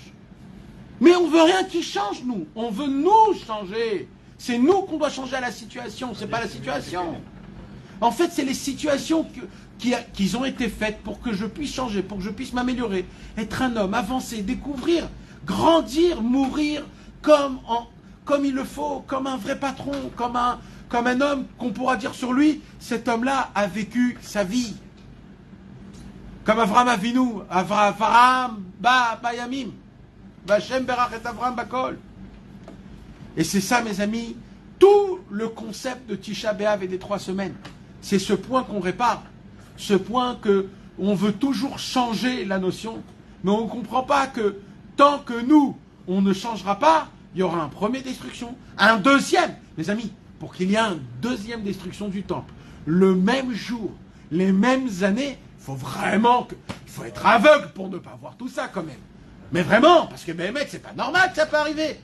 Mais on veut rien qui change, nous. On veut nous changer. C'est nous qu'on doit changer à la situation, c'est pas la situation. En fait, c'est les situations qui ont été faites pour que je puisse changer, pour que je puisse m'améliorer, être un homme, avancer, découvrir, grandir, mourir comme il le faut, comme un vrai patron, comme un homme qu'on pourra dire sur lui, cet homme-là a vécu sa vie. Comme Avraham Avinu, Avraham Bayamim, Vachem Berach et Avraham Bakol. Et c'est ça, mes amis, tout le concept de Tisha B'Av et des 3 semaines. C'est ce point qu'on répare, ce point que on veut toujours changer la notion, mais on ne comprend pas que tant que nous, on ne changera pas, il y aura un premier destruction, un deuxième. Mes amis, pour qu'il y ait une deuxième destruction du temple, le même jour, les mêmes années, il faut être aveugle pour ne pas voir tout ça quand même. Mais vraiment, parce que Béhémet, c'est pas normal que ça peut arriver.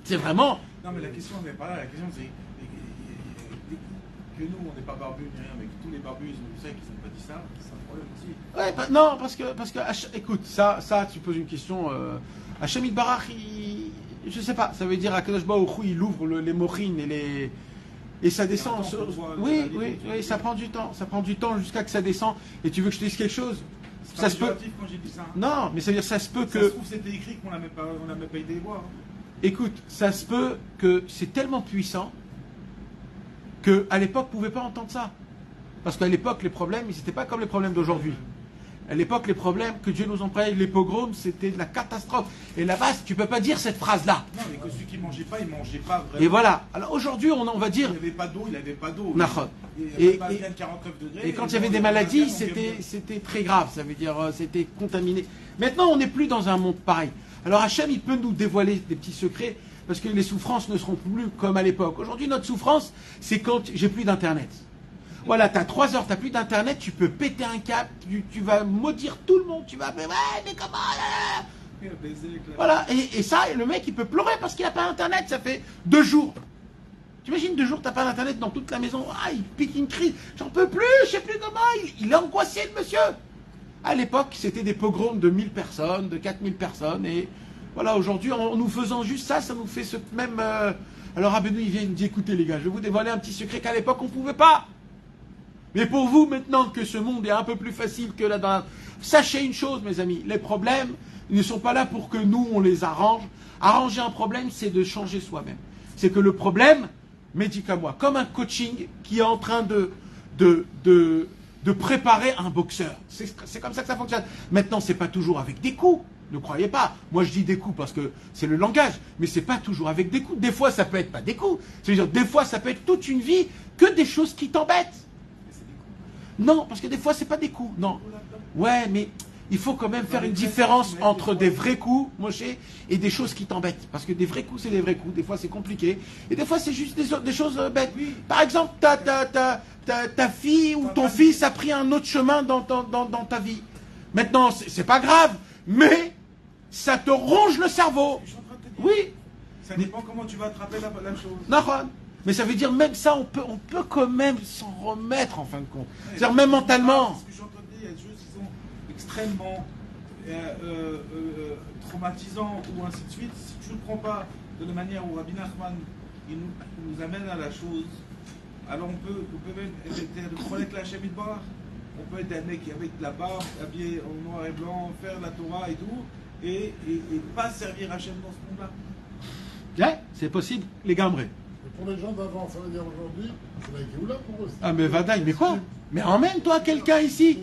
C'est vraiment... Non mais la question n'est pas là, la question c'est que nous on n'est pas barbus ni rien, mais que tous les barbus ils savent qu'ils n'ont pas dit ça, c'est un problème aussi. Ouais, non, parce que écoute, ça tu poses une question, Hachem Yitbarach, je sais pas, ça veut dire à Kadosh Baruch Hu, il ouvre les mochines et ça descend. Oui, ça prend du temps jusqu'à que ça descend. Et tu veux que je te dise quelque chose? Ça se peut. Quand j'ai dit ça. Non, mais ça veut dire ça se peut que. Ça se trouve c'était écrit qu'on n'a même pas été voir. Écoute, ça se peut que c'est tellement puissant qu'à l'époque, on ne pouvait pas entendre ça. Parce qu'à l'époque, les problèmes, ils n'étaient pas comme les problèmes d'aujourd'hui. À l'époque, les problèmes que Dieu nous envoyait, les pogroms, c'était de la catastrophe. Et là-bas, tu ne peux pas dire cette phrase-là. Non, mais que celui qui ne mangeait pas, il ne mangeait pas vraiment. Et voilà. Alors aujourd'hui, on va dire... Il n'avait pas d'eau, il n'avait pas d'eau. Et quand il y avait des maladies, c'était très grave. Ça veut dire, c'était contaminé. Maintenant, on n'est plus dans un monde pareil. Alors Hachem, il peut nous dévoiler des petits secrets, parce que les souffrances ne seront plus comme à l'époque. Aujourd'hui, notre souffrance, c'est quand j'ai plus d'internet. Voilà, t'as 3 heures, t'as plus d'internet, tu peux péter un câble, tu vas maudire tout le monde, tu vas... Ouais, mais comment... Voilà, et ça, le mec, il peut pleurer parce qu'il n'a pas internet, ça fait 2 jours. T'imagines 2 jours, t'as pas d'internet dans toute la maison, il pique une crise, j'en peux plus, je sais plus comment, il est angoissé, le monsieur. À l'époque, c'était des pogroms de 1000 personnes, de 4000 personnes, et voilà, aujourd'hui, en nous faisant juste ça, ça nous fait ce même... Alors Abedou, il vient, il me dit, écoutez les gars, je vais vous dévoiler un petit secret qu'à l'époque, on ne pouvait pas. Mais pour vous, maintenant que ce monde est un peu plus facile que là-dedans, sachez une chose, mes amis, les problèmes ne sont pas là pour que nous, on les arrange. Arranger un problème, c'est de changer soi-même. C'est que le problème, médique-moi, comme un coaching qui est en train de préparer un boxeur. C'est comme ça que ça fonctionne. Maintenant, c'est pas toujours avec des coups. Ne croyez pas. Moi, je dis des coups parce que c'est le langage. Mais c'est pas toujours avec des coups. Des fois, ça peut être pas des coups. C'est-à-dire, des fois, ça peut être toute une vie que des choses qui t'embêtent. Non, parce que des fois, c'est pas des coups. Non. Ouais, mais il faut quand même faire une différence entre des vrais coups, Moshe, et des choses qui t'embêtent. Parce que des vrais coups, c'est des vrais coups. Des fois, c'est compliqué. Et des fois, c'est juste des choses bêtes. Par exemple, ta fille ou ton fils a pris un autre chemin dans ta vie. Maintenant, c'est pas grave, mais ça te ronge le cerveau. Oui. Ça dépend comment tu vas attraper la chose. Non, mais ça veut dire même ça, on peut quand même s'en remettre en fin de compte. C'est-à-dire même mentalement. Parce que je suis en train de dire, il y a des choses qui sont extrêmement traumatisantes ou ainsi de suite. Si tu ne le prends pas de la manière où Rabbi Nachman il nous amène à la chose, alors on peut même être le problème avec la Hachem Yitbarach. On peut être un mec avec la barbe, habillé en noir et blanc, faire la Torah et tout, et pas servir Hachem dans ce monde-là. Ouais, c'est possible, les gambrés. Pour les gens d'avant, ça veut dire aujourd'hui, c'est la Géoula pour eux. Ah mais Vadaï, mais quoi? Mais emmène-toi quelqu'un ici.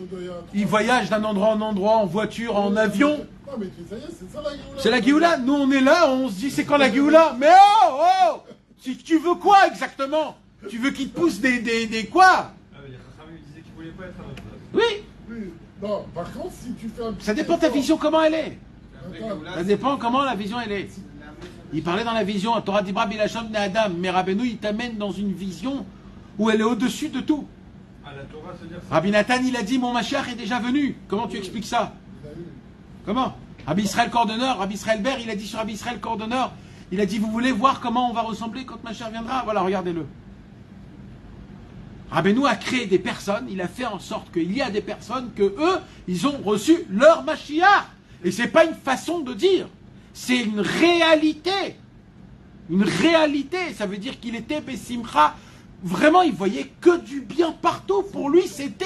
Il voyage d'un endroit en endroit, en voiture, en avion. Non mais ça y est, c'est ça la Géoula. C'est la Géoula. Nous on est là, on se dit c'est quand la Géoula? Mais oh Tu veux quoi exactement? Tu veux qu'il te pousse des quoi? Ah, mais il y a Chachamim, il disait qu'il voulait pas être à notre place. Oui. Oui. Non, par contre, si tu fais un petit Ça dépend de ta effort- vision, comment elle est. Attends, Ça dépend comment la vision elle est. Il parlait dans la vision, à Torah Dibra Bilachon de Adam, mais Rabbeinu il t'amène dans une vision où elle est au-dessus de tout. Ah, la Torah, se dire ça. Rabbi Nathan il a dit mon Mashiach est déjà venu. Comment tu expliques ça? il a eu. Comment? Rabbi Israël Cordonneur, Rabbi Israël Ber, il a dit sur Rabbi Israël Cordonneur, il a dit vous voulez voir comment on va ressembler quand Mashiach viendra? Voilà, regardez-le. Rabbeinu a créé des personnes, il a fait en sorte qu'il y a des personnes que eux, ils ont reçu leur Mashiach. Et c'est pas une façon de dire, c'est une réalité. Une réalité, ça veut dire qu'il était Bessimcha. Vraiment, il voyait que du bien partout. Pour lui, c'était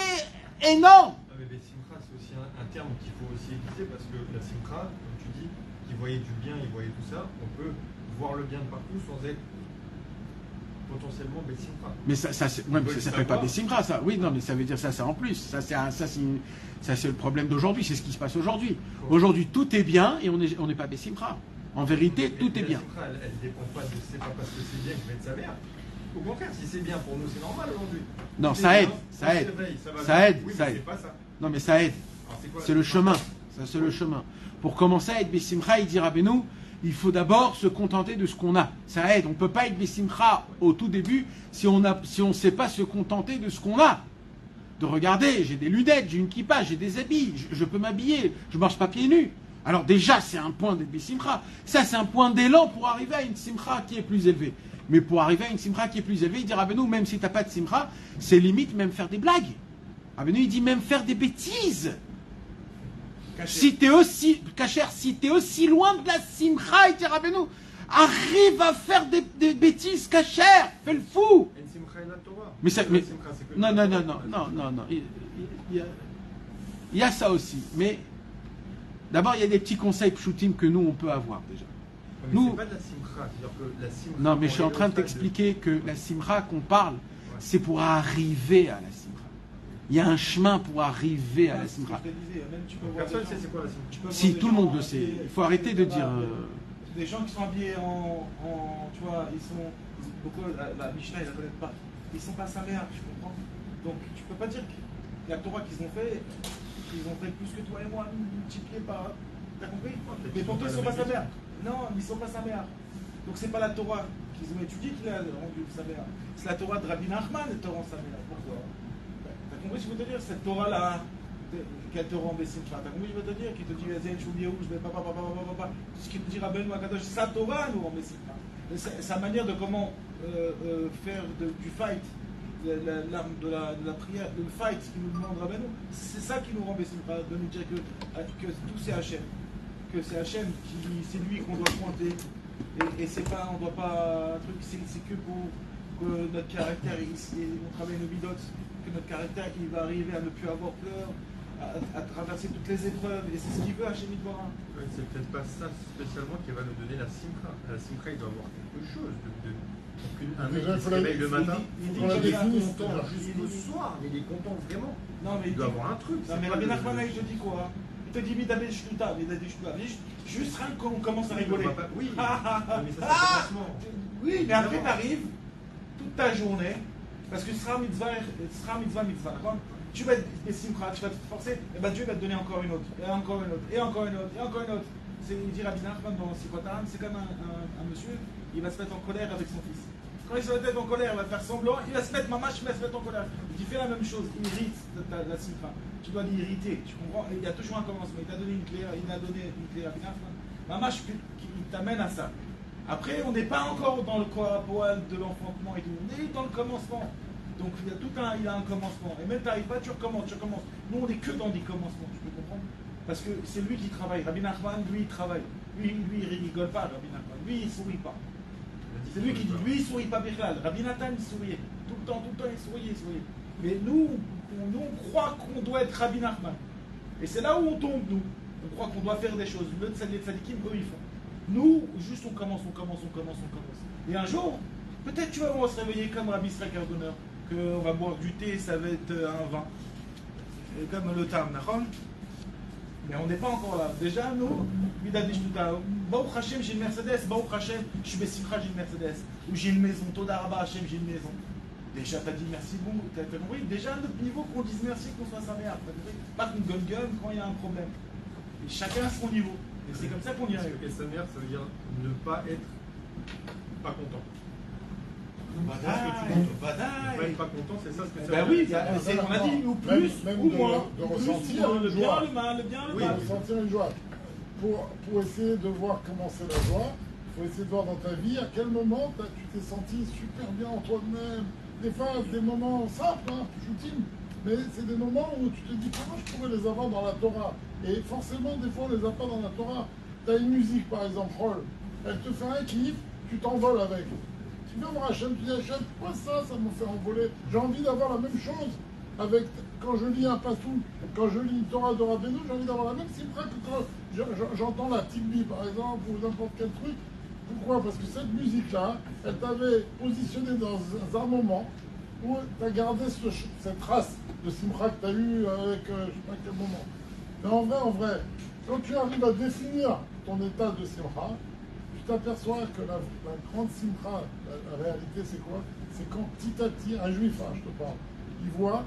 énorme. Non, mais Simcha, c'est aussi un terme qu'il faut aussi aiguiser parce que la Simcha, comme tu dis, qui voyait du bien, il voyait tout ça, on peut voir le bien de partout sans être potentiellement Bessimcha. Mais ça s'appelle pas Bessimcha, ça. Oui, non, mais ça veut dire ça en plus. Ça, c'est le problème d'aujourd'hui. C'est ce qui se passe aujourd'hui. Aujourd'hui, tout est bien et on n'est pas Bessimcha. En vérité, tout est bien. La Simcha, elle dépend pas de c'est pas parce que c'est bien qu'il va être sa mère. Au contraire, si c'est bien pour nous, c'est normal aujourd'hui. Non, Si ça c'est aide, bien, ça on se aide. réveille, va Ça bien. aide, Oui, ça mais aide. c'est pas ça. Non, mais ça aide. Alors, quoi, C'est le chemin. Ça, c'est le chemin. Pour commencer à être Bessimcha, il dit Rabbeinu, il faut d'abord se contenter de ce qu'on a. Ça aide. On ne peut pas être Bessimcha au tout début si on ne sait pas se contenter de ce qu'on a. De regarder, j'ai des lunettes, j'ai une kippa, j'ai des habits, je peux m'habiller, je marche pas pieds nus. Alors déjà, c'est un point d'être Bessimcha. Ça, c'est un point d'élan pour arriver à une simcha qui est plus élevée. Mais pour arriver à une simcha qui est plus élevée, il dit Rabbeinu, même si tu n'as pas de simcha, c'est limite même faire des blagues. Rabbeinu, il dit même faire des bêtises. Si tu es aussi, Kacher, si tu es aussi loin de la simcha, il dit Rabbeinu, arrive à faire des bêtises, Kacher, fais le fou. Une Simcha et la Torah. Mais ça, La mais, Simcha, c'est que- non. Il y a ça aussi. Mais d'abord, il y a des petits conseils pshutim que nous, on peut avoir déjà. Mais Nous- c'est pas de la Simcha. C'est-à-dire que la Simcha, Non, mais je on suis en est train au de stade t'expliquer que la simcha qu'on parle, c'est pour arriver à la simcha. Il y a un chemin pour arriver à la simcha. Personne ne sait c'est quoi la Simcha. Si, tout le monde le sait. Il faut arrêter de dire... Des gens qui sont habillés tu vois, beaucoup, la Mishnah, ils la connaissent pas. Ils sont pas sa mère, je comprends. Donc, tu peux pas dire que la Torah qu'ils ont fait plus que toi et moi, multiplié par. T'as compris? Mais pour toi, ils sont pas sa mère. Non, ils sont pas sa mère. Donc, c'est pas la Torah qu'ils ont étudiée qu'il a rendu sa mère. C'est la Torah de Rabbi Nachman, elle te rend sa mère. Pourquoi? T'as compris ce que je veux te dire? Cette Torah-là, qu'elle te rend Bessimcha. T'as compris ce que je veux te dire? Qui te dit, Zen, Choubieou, je vais papa. Ce qui te dit Rabbeinu Akadosh, sa Torah nous rend Bessimcha. Sa manière de comment faire du fight, l'arme de la prière, de le fight, ce qu'il nous demande Rabbeinu, c'est ça qui nous rend Bessimcha, de nous dire que tout c'est Hachem. Que c'est Hachem, c'est lui qu'on doit pointer. Et c'est pas, on doit pas. Un truc, c'est que pour que notre caractère, on travaille nos bidotes, que notre caractère, il va arriver à ne plus avoir peur, à traverser toutes les épreuves. Et c'est ce qu'il veut Hachem Yitbarach. Ouais, c'est peut-être pas ça spécialement qui va nous donner la Simcha. La Simcha, il doit avoir quelque chose un mec Déjà, qui il faut se la- réveille le matin, il faut la il est définisse, content déjà. jusqu'au soir, mais il est content vraiment. Non, mais Il doit avoir un truc. Non, c'est mais pas Rabbi le- Nachman, il te dit quoi? Il te dit, Midabé Shtuta, juste rien qu'on commence à rigoler. Oui, Ah, mais ça c'est le commencement. Oui, mais après t'arrives toute ta journée, parce que ce sera mitzvah, d'accord? Tu vas être Bessimcha, tu vas te forcer, et ben Dieu va te donner encore une autre, et encore une autre, et encore une autre, et encore une autre. Il dit Rabbi Nachman dans Sikotam, c'est comme un monsieur, il va se mettre en colère avec son fils. Quand il se met en colère, il va faire semblant, il va se mettre, maman, il va se mettre en colère. Il dit, fais la même chose, irrite la simcha. Tu dois l'irriter, tu comprends? Il y a toujours un commencement, il t'a donné une clé, il a donné une clé à Binachman. Maman, qui t'amène à ça. Après, on n'est pas encore dans le poil de l'enfantement et tout, on est dans le commencement. Donc il y a un commencement. Et même t'arrives pas, tu recommences. Nous, on n'est que dans des commencements, tu peux comprendre? Parce que c'est lui qui travaille. Rabbi Nachman, lui, il travaille. Lui, il rigole pas, Rabbi Nachman. Lui, il sourit pas. C'est lui qui dit, lui il sourit pas Birlal. Rabbi Nathan il souriait. Tout le temps il souriait. Mais nous, on croit qu'on doit être Rabbi Nachman. Et c'est là où on tombe, nous. On croit qu'on doit faire des choses. Le tzadikim, eux, ils font. Nous, juste on commence. Et un jour, peut-être tu vas on va se réveiller comme Rabbi Israël Cardonneur, qu'on va boire du thé, ça va être un vin. Et comme le tam, d'accord? Mais on n'est pas encore là. Déjà, nous, Midadish tout à l'heure, Baruch Hashem, j'ai une Mercedes, Baruch Hashem, je suis Bessimcha, j'ai une Mercedes. Ou j'ai une maison, Toda Rabba Hashem, j'ai une maison. Déjà, t'as dit merci beaucoup, t'as compris. Déjà, à notre niveau, qu'on dise merci, qu'on soit sa mère. Pas qu'on gueule quand il y a un problème. Et chacun à son niveau. Et c'est comme ça qu'on y arrive. Et sa mère, ça veut dire ne pas être pas content. Ne pas être pas content, c'est ça ce que ça Ben veut oui, dire. on a dit ou plus même ou de- moins. de Plus ressentir ou moins, une le bien, joie. le mal, le bien, le Oui, mal. ressentir une joie. Pour essayer de voir comment c'est la joie, il faut essayer de voir dans ta vie à quel moment tu t'es senti super bien en toi-même. Des fois, des moments simples, hein, routines, mais c'est des moments où tu te dis comment je pourrais les avoir dans la Torah. Et forcément, des fois, on les a pas dans la Torah. Tu as une musique, par exemple, Roll. Elle te fait un kiff, tu t'envoles avec. Tu viens voir Hachem, tu dis Hachem, pourquoi ça me fait envoler? J'ai envie d'avoir la même chose avec, quand je lis un passou, quand je lis une Torah de Rabbeinu, j'ai envie d'avoir la même simra que quand j'entends la Tigbi, par exemple, ou n'importe quel truc. Pourquoi? Parce que cette musique-là, elle t'avait positionné dans un moment où tu as gardé cette trace de simra que tu as eue avec je ne sais pas quel moment. Mais en vrai, quand tu arrives à définir ton état de simra, tu t'aperçois que la grande simra, la réalité c'est quoi? C'est quand petit à petit, un juif, hein, je te parle, il voit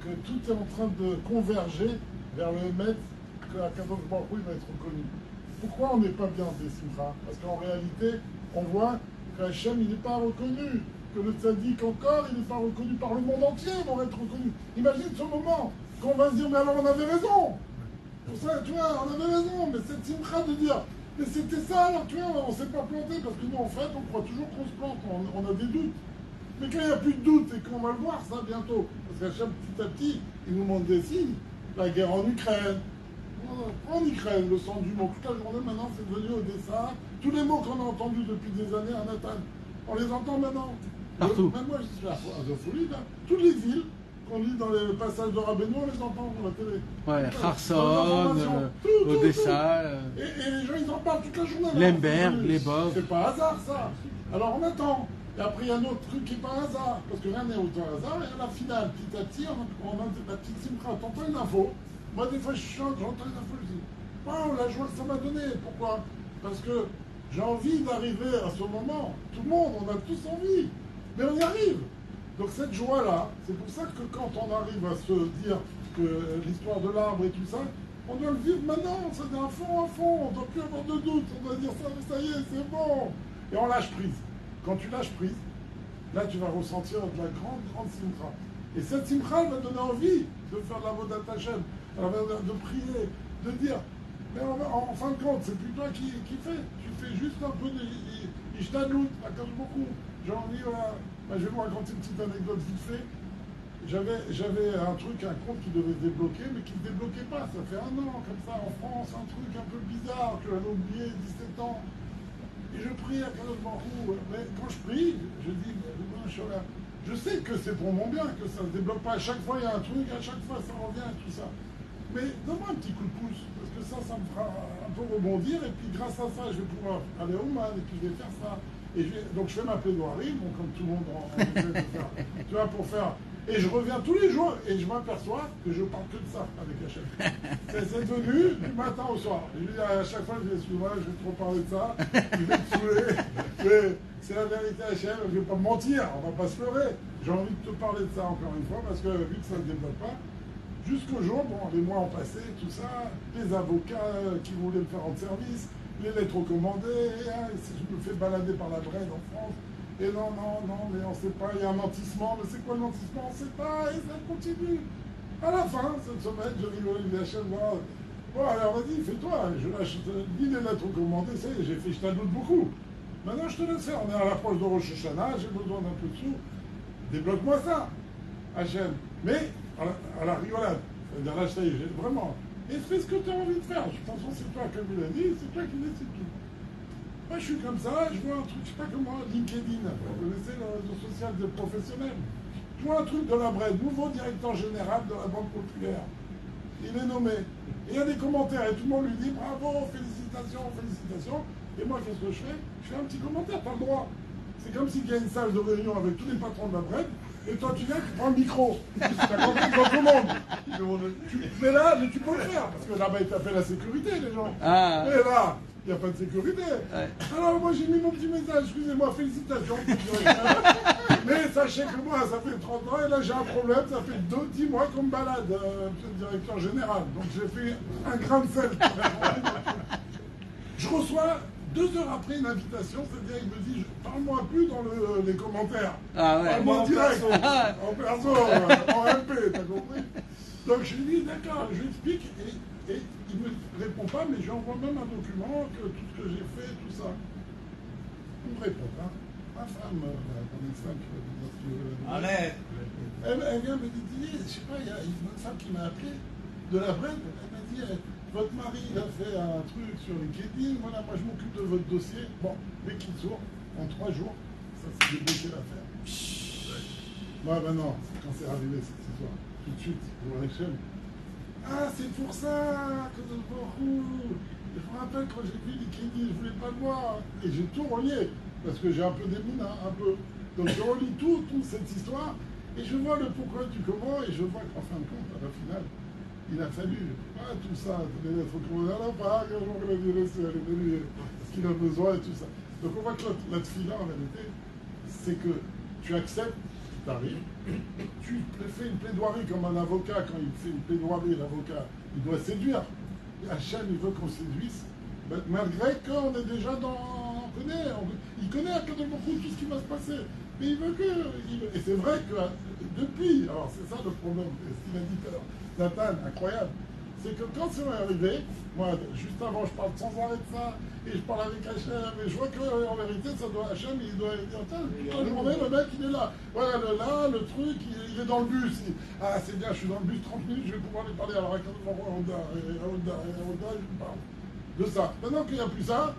que tout est en train de converger vers le Emet, que Akadosh Baruch Hu va être reconnu. Pourquoi on n'est pas bien des simra? Parce qu'en réalité, on voit que Hachem, il n'est pas reconnu, que le tzaddik encore, il n'est pas reconnu par le monde entier, il va être reconnu. Imagine ce moment, qu'on va se dire, mais alors on avait raison. Pour ça, tu vois, on avait raison, mais cette simra de dire, mais c'était ça, alors tu vois, on ne s'est pas planté, parce que nous, en fait, on croit toujours qu'on se plante, on a des doutes. Mais quand il n'y a plus de doute et qu'on va le voir, ça, bientôt, parce qu'Hachem, petit à petit, il nous montre des signes, la guerre en Ukraine, en Ukraine, le sang du mot, toute la journée, maintenant, c'est devenu Odessa, tous les mots qu'on a entendus depuis des années à Nathan, on les entend maintenant. Partout. Même moi, je suis à la folie, là. Toutes les villes qu'on lit dans les passages de Rabbeinu, on les entend sur la télé. Ouais, Dans Kherson, les informations. Tout. Odessa, Et les gens, ils en parlent toute la journée. là. Lemberg, les Bov. C'est pas hasard, ça. Alors on attend. Et après, il y a un autre truc qui n'est pas hasard. Parce que rien n'est autant hasard. Et à la finale, petit à petit, on a la petite simra. T'entends une info. Moi, des fois, je chante, j'entends une info, je dis waouh, la joie que ça m'a donné. Pourquoi? Parce que j'ai envie d'arriver à ce moment. Tout le monde, on a tous envie. Mais on y arrive. Donc cette joie-là, c'est pour ça que quand on arrive à se dire que l'histoire de l'arbre et tout ça, on doit le vivre maintenant, c'est d'un fond à fond, on ne doit plus avoir de doute, on doit dire ça y est, c'est bon. Et on lâche prise. Quand tu lâches prise, là tu vas ressentir de la grande simcha. Et cette simcha va donner envie de faire de la vodat Hashem, de prier, de dire, mais en fin de compte, c'est plus toi qui fais, tu fais juste un peu de ishtadlout, à cause beaucoup. J'ai envie, voilà. Je vais vous raconter une petite anecdote vite fait. J'avais un truc, un compte qui devait se débloquer, mais qui ne se débloquait pas. Ça fait 1 an, comme ça, en France, un truc un peu bizarre, que j'avais oublié, 17 ans. Et je prie à Kadosh Baruch Hu. Mais quand je prie, je dis, je sais que c'est pour mon bien, que ça ne se débloque pas. À chaque fois, il y a un truc, à chaque fois, ça revient, et tout ça. Mais donne-moi un petit coup de pouce, parce que ça me fera un peu rebondir. Et puis, grâce à ça, je vais pouvoir aller au mal, et puis je vais faire ça. Donc je fais ma plaidoirie, bon, comme tout le monde en essaie de faire, tu vois, pour faire. Et je reviens tous les jours et je m'aperçois que je parle que de ça avec Hachem. C'est devenu du matin au soir. Et je dis à chaque fois, je dis, excuse-moi, je vais trop parler de ça, je vais te saouler. Mais c'est la vérité Hachem, je ne vais pas me mentir, on ne va pas se leurrer. J'ai envie de te parler de ça encore une fois parce que vu que ça ne se développe pas, jusqu'au jour, bon, les mois ont passé, tout ça, les avocats qui voulaient me faire rendre service, les lettres recommandées, et, je me fais balader par la Brenne en France, et non, mais on ne sait pas, il y a un nantissement, mais c'est quoi le nantissement? On ne sait pas, et ça continue. À la fin, cette semaine, je rigolais, je dis à Hachem, bon, alors vas-y, fais-toi, je lâche, lis les lettres recommandées, ça y est, j'ai fait, je t'adoute beaucoup. Maintenant, je te laisse faire, on est à l'approche de Rosh Hashanah, j'ai besoin d'un peu de sous, débloque-moi ça, Hachem. Mais, à la rigolade, c'est-à-dire là, ça y est, j'ai vraiment... Et fais ce que tu as envie de faire. De toute façon, c'est toi, comme il a dit, c'est toi qui décides tout. Moi, je suis comme ça, je vois un truc, je sais pas comment, LinkedIn, vous connaissez le réseau social des professionnels. Je vois un truc de la Brenne, nouveau directeur général de la Banque Populaire. Il est nommé. Et il y a des commentaires, et tout le monde lui dit bravo, félicitations, félicitations. Et moi, qu'est-ce que je fais? Je fais un petit commentaire, pas le droit. C'est comme s'il y a une salle de réunion avec tous les patrons de la Brenne. et toi tu viens, tu prends le micro. T'as compris comme tout le monde. Mais là, tu peux le faire, parce que là-bas ils t'appellent la sécurité, les gens. Ah. Mais là, il n'y a pas de sécurité. Ouais. Alors moi j'ai mis mon petit message, excusez-moi, félicitations. Mais sachez que moi, ça fait 30 ans et là j'ai un problème, ça fait 10 mois qu'on me balade, monsieur le directeur général. Donc j'ai fait un grain de sel. Je reçois 2 heures après une invitation, c'est-à-dire il me dit, parle-moi plus dans les commentaires. Ah ouais. Parle-moi en direct, perso. en perso, en MP, t'as compris? Donc je lui dis, d'accord, je lui explique, et il ne me répond pas, mais j'envoie même un document, que tout ce que j'ai fait, tout ça. Il me répond, hein. Ma femme, mon ex-femme qui va dire ce que je veux. Allez. Elle vient me dire, je sais pas, il y a une autre femme qui m'a appelé de la Brenne, elle m'a dit, votre mari a fait un truc sur LinkedIn, voilà, moi je m'occupe de votre dossier. Bon, mais qu'il sort, en 3 jours, ça s'est débloqué l'affaire. Moi, maintenant, quand c'est arrivé cette histoire, tout de suite, pour l'échelle, ah, c'est pour ça que de beaucoup. Je me rappelle quand j'ai vu LinkedIn, je voulais pas le voir. Et j'ai tout relié, parce que j'ai un peu des mines, un peu. Donc je relis toute cette histoire, et je vois le pourquoi du comment, et je vois qu'en fin de compte, à la finale, il a fallu, tout ça, les lettres recommandées à la part, un jour que la direction elle est venue, parce qu'il a besoin et tout ça. Donc on voit que la tefila, en vérité, c'est que tu acceptes, tu arrives, tu fais une plaidoirie comme un avocat, quand il fait une plaidoirie, l'avocat, il doit séduire. Et Hachem, il veut qu'on séduise, malgré qu'on est déjà dans... il connaît à côté de beaucoup tout ce qui va se passer. Mais il veut que... Et c'est vrai que depuis, alors c'est ça le problème, ce qu'il a dit tout à l'heure, Nathan, incroyable, c'est que quand c'est arrivé, moi, juste avant, je parle sans arrêt de ça, et je parle avec Hachem, et je vois qu'en vérité, ça doit, Hachem, il doit dire, attends, toute la journée, le mec, il est là. Voilà, le truc, il est dans le bus. Ah, c'est bien, je suis dans le bus 30 minutes, je vais pouvoir lui parler. Alors, avec Honda, je lui parle de ça. Maintenant qu'il n'y a plus ça,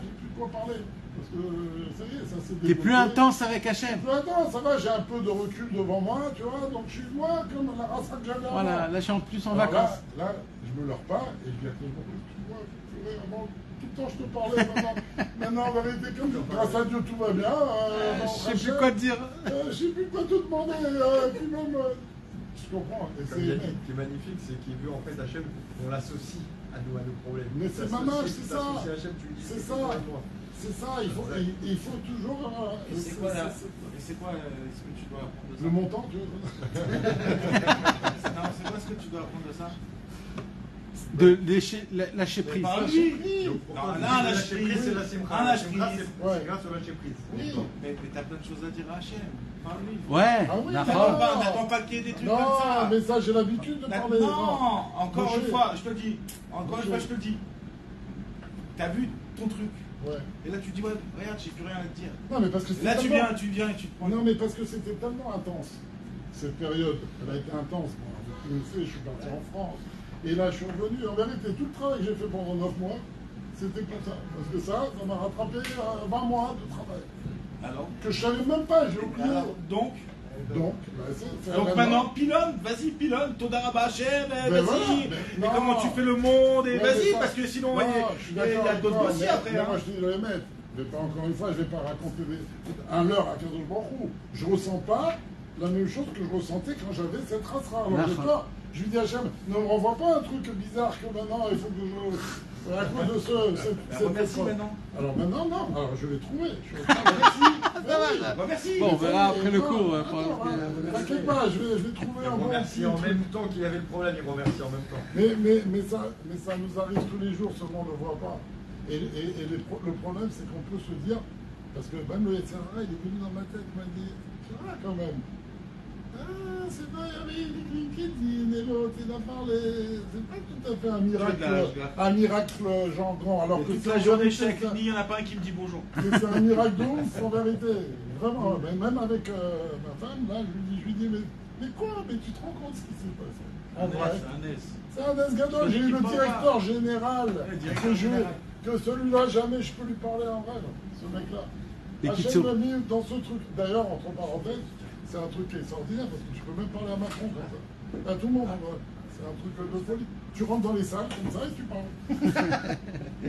j'ai plus de quoi parler. Parce que ça y est, ça s'est développé. T'es plus intense avec Hachem. Plus intense, ça va, j'ai un peu de recul devant moi, tu vois, donc je suis moi comme la race que j'avais avant. Voilà, là je suis en plus en Alors vacances. Là, je me leurre pas et je dis à tout le monde, tu vois, avant, tout le temps je te parlais, maintenant en vérité, comme grâce à Dieu tout va bien. Je sais plus quoi te dire. Je sais plus quoi te demander, puis même, je comprends. Et Comme il a dit, ce qui est magnifique, c'est qu'il veut en fait Hachem, on l'associe à nos problèmes. Mais c'est maman, c'est ça. Hachem, tu lui dis, C'est ça. C'est ça, il faut toujours... Et c'est quoi, ce que tu dois apprendre de ça? Le montant, tu veux Non, c'est quoi ce que tu dois apprendre de ça? De lâcher prise. Par lui. Non, là, lâcher prise, c'est la simcha. Un lâcher prise. Ouais. C'est grâce au lâcher prise. Oui. Mais t'as plein de choses à dire à Hachem. Par lui. Ouais, Ah oui, d'accord. N'attends pas qu'il y ait des trucs comme Non, ça. mais ça, j'ai l'habitude de parler. Non, encore une Moshe. fois, je te dis. Encore une fois, je te dis. T'as vu ton truc. Ouais. Et là, tu dis, ouais, regarde, j'ai plus rien à te dire. Non, mais parce que Là, tu tellement... viens et tu te prends. Non, mais parce que c'était tellement intense. Cette période, elle a été intense. Moi, vous connaissez, je suis parti en France. Et là, je suis revenu. En vérité, tout le travail que j'ai fait pendant 9 mois, c'était pour ça. Parce que ça m'a rattrapé 20 mois de travail. Alors Que je savais même pas, j'ai oublié. Alors, donc Donc maintenant, pilonne, vas-y, pilonne, Toda Rabba Hachem, vas-y. voilà, Et comment tu fais le monde, et Ouais, vas-y, mais ça- parce que sinon, Non, il je suis y a d'accord avec d'autres toi, dossiers mais- après. mais hein. moi, je te dis le mettre. Je vais pas, encore une fois, je vais pas raconter un leurre à Kadosh Baruch Hu. Je ressens pas la même chose que je ressentais quand j'avais cette race-là. Alors j'ai peur. Je lui dis à Hachem, ne me renvoie pas un truc bizarre que maintenant il faut que je... À cause de cette Remercie épreuve. maintenant. Alors maintenant, non. Alors je vais trouver. Je suis en train de- Merci. Bon, on verra après le Attends, cours. T'inquiète pas, je vais trouver Il un bon remercie petit en truc. même temps qu'il avait le problème, il remercie en même temps. Mais ça nous arrive tous les jours, seulement on ne le voit pas. Et le problème, c'est qu'on peut se dire, parce que même le SRA, il est venu dans ma tête, il m'a dit, tu vois quand même, ah, c'est pas, il y avait LinkedIn et l'autre, il a parlé, c'est pas tout à fait un miracle genre grand. Alors que Toute c'est la en journée, vérité, je suis avec ça- lui, il n'y en a pas un qui me dit bonjour. c'est un miracle de ouf, en vérité. Vraiment, mais même avec ma femme, là, je lui dis, mais quoi? Mais tu te rends compte ce qui s'est passé? En vrai. Un S. C'est un Esgadol, j'ai eu le directeur général, que celui-là, jamais je peux lui parler en rêve, ce mec-là. Et qui Hachem m'a mis dans ce truc. D'ailleurs, entre parenthèses, c'est un truc qui est extraordinaire, parce que je peux même parler à Macron comme ça. À tout le monde, ouais. C'est un truc de folie. Tu rentres dans les salles comme ça et tu parles.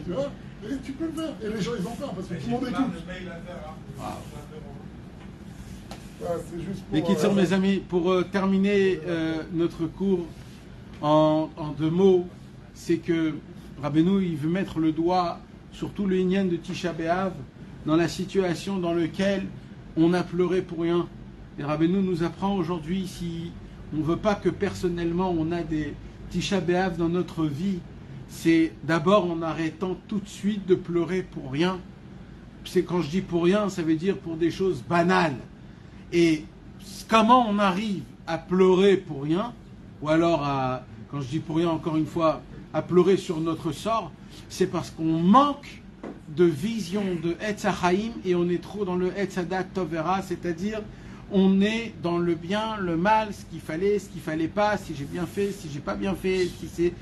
Tu vois? Et tu peux le faire. Et les gens, ils en parlent, parce que tout le monde écoute. c'est juste pour... Les Kitsur, mes amis, pour terminer notre cours en 2 mots, c'est que Rabbeinu, il veut mettre le doigt sur tout le Inyan de Tisha B'Av, dans la situation dans laquelle on a pleuré pour rien. Et Rabbeinu nous apprend aujourd'hui, si on ne veut pas que personnellement on a des Tisha B'Av dans notre vie, c'est d'abord en arrêtant tout de suite de pleurer pour rien. C'est quand je dis pour rien, ça veut dire pour des choses banales. Et comment on arrive à pleurer pour rien, ou alors à, quand je dis pour rien encore une fois, à pleurer sur notre sort, c'est parce qu'on manque de vision de Etz HaChaim et on est trop dans le Etz Hadat Tovera, c'est-à-dire on est dans le bien, le mal, ce qu'il fallait pas, si j'ai bien fait, si j'ai pas bien fait, si c'est...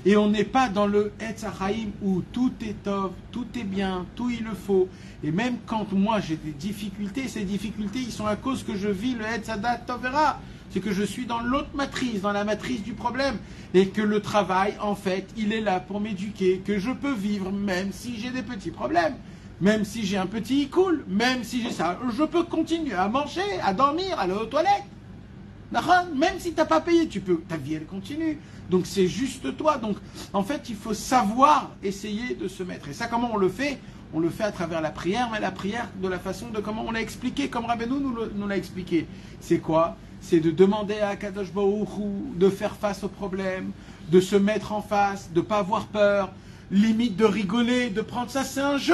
Et on n'est pas dans le Etz HaChaim où tout est tov, tout est bien, tout il le faut. Et même quand moi j'ai des difficultés, ces difficultés ils sont à cause que je vis le Etz Hadat Tovera. C'est que je suis dans l'autre matrice, dans la matrice du problème. Et que le travail, en fait, il est là pour m'éduquer, que je peux vivre même si j'ai des petits problèmes. Même si j'ai un petit cool, même si j'ai ça, je peux continuer à manger, à dormir, aller aux toilettes. Même si tu n'as pas payé, tu peux, ta vie elle continue. Donc c'est juste toi. Donc en fait, il faut savoir essayer de se mettre. Et ça, comment on le fait? On le fait à travers la prière, mais la prière de la façon de comment on l'a expliqué, comme Rabbeinu nous l'a expliqué. C'est quoi? C'est de demander à Kadosh Baruch Hu de faire face au problème, de se mettre en face, de ne pas avoir peur, limite de rigoler, de prendre ça, c'est un jeu,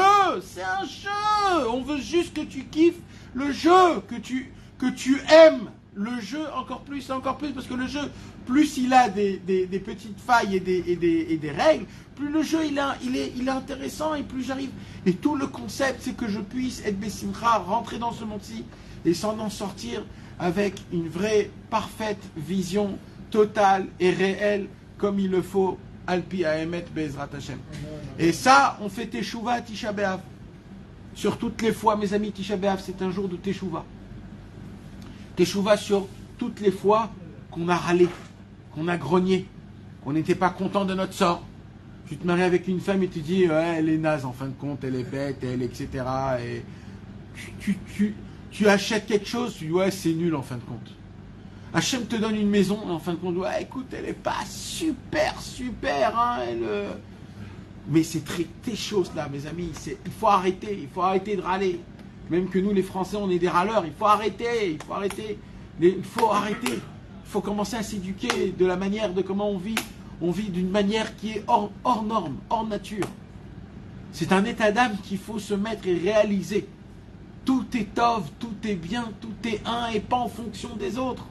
on veut juste que tu kiffes le jeu, que tu aimes le jeu encore plus, parce que le jeu, plus il a des petites failles et des règles, plus le jeu il est intéressant et plus j'arrive. Et tout le concept, c'est que je puisse être Bessimcha, rentrer dans ce monde-ci et s'en en sortir avec une vraie, parfaite vision totale et réelle, comme il le faut, Alpi Aemet Be'ezrat Hashem. Et ça, on fait Teshuvah à Tisha B'Av. Sur toutes les fois, mes amis, Tisha B'Av, c'est un jour de Teshuvah. Teshuvah sur toutes les fois qu'on a râlé, qu'on a grogné, qu'on n'était pas content de notre sort. Tu te maries avec une femme et tu dis, ouais, elle est naze en fin de compte, elle est bête, etc. Et tu achètes quelque chose, tu dis, ouais, c'est nul en fin de compte. Hachem te donne une maison, et en fin de compte, ouais, écoute, elle n'est pas super, hein, mais c'est tes choses là, mes amis, il faut arrêter de râler. Même que nous, les Français, on est des râleurs, il faut arrêter. Il faut commencer à s'éduquer de la manière de comment on vit. On vit d'une manière qui est hors norme, hors nature. C'est un état d'âme qu'il faut se mettre et réaliser. Tout est tov, tout est bien, tout est un et pas en fonction des autres.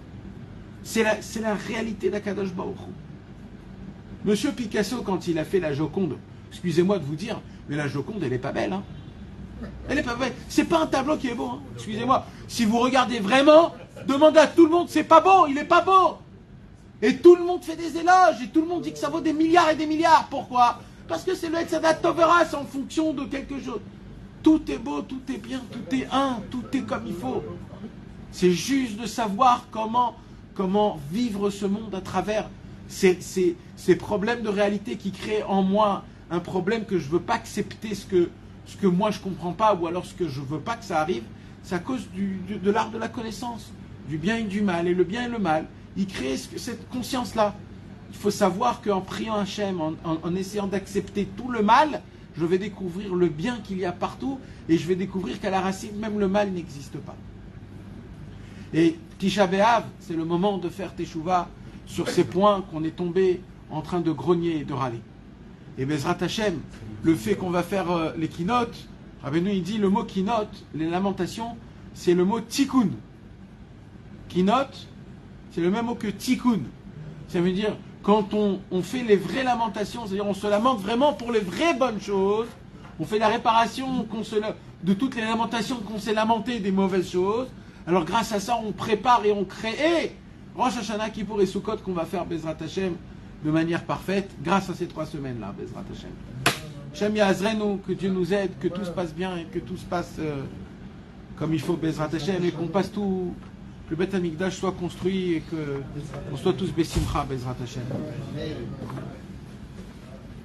C'est la réalité d'Akadosh Baruch Hu. Monsieur Picasso, quand il a fait la Joconde, excusez-moi de vous dire, mais la Joconde, elle n'est pas belle. Hein. Elle n'est pas belle. C'est pas un tableau qui est beau. Hein. Excusez-moi. Si vous regardez vraiment, demandez à tout le monde, c'est pas beau, il n'est pas beau. Et tout le monde fait des éloges, et tout le monde dit que ça vaut des milliards et des milliards. Pourquoi? Parce que c'est le Etzadat Tovera, c'est en fonction de quelque chose. Tout est beau, tout est bien, tout est un, tout est comme il faut. C'est juste de savoir comment vivre ce monde à travers ces problèmes de réalité qui créent en moi un problème que je ne veux pas accepter, ce que moi je ne comprends pas, ou alors ce que je ne veux pas que ça arrive. C'est à cause de l'art de la connaissance, du bien et du mal, et le bien et le mal. Il crée cette conscience-là. Il faut savoir qu'en priant Hachem, en essayant d'accepter tout le mal, je vais découvrir le bien qu'il y a partout, et je vais découvrir qu'à la racine, même le mal n'existe pas. Et Tisha B'Av, c'est le moment de faire Teshuvah sur ces points qu'on est tombé en train de grogner et de râler. Et Bezrat Hashem, le fait qu'on va faire les kinot, Rabbeinu il dit le mot kinot, les lamentations, c'est le mot tikkun. Kinot, c'est le même mot que tikkun. Ça veut dire, quand on fait les vraies lamentations, c'est-à-dire on se lamente vraiment pour les vraies bonnes choses, on fait la réparation de toutes les lamentations qu'on s'est lamenté des mauvaises choses, alors grâce à ça on prépare et on crée Rosh Hashanah, Kippour et Sukkot qu'on va faire Bezrat Hashem de manière parfaite, grâce à ces 3 semaines-là, Bezrat Hashem. Hashem Ya'azrenu, que Dieu nous aide, que tout se passe bien et que tout se passe comme il faut, Bezrat Hashem, et qu'on passe tout, que le Beth Amikdash soit construit et qu'on soit tous Bessimcha, Bezrat Hashem.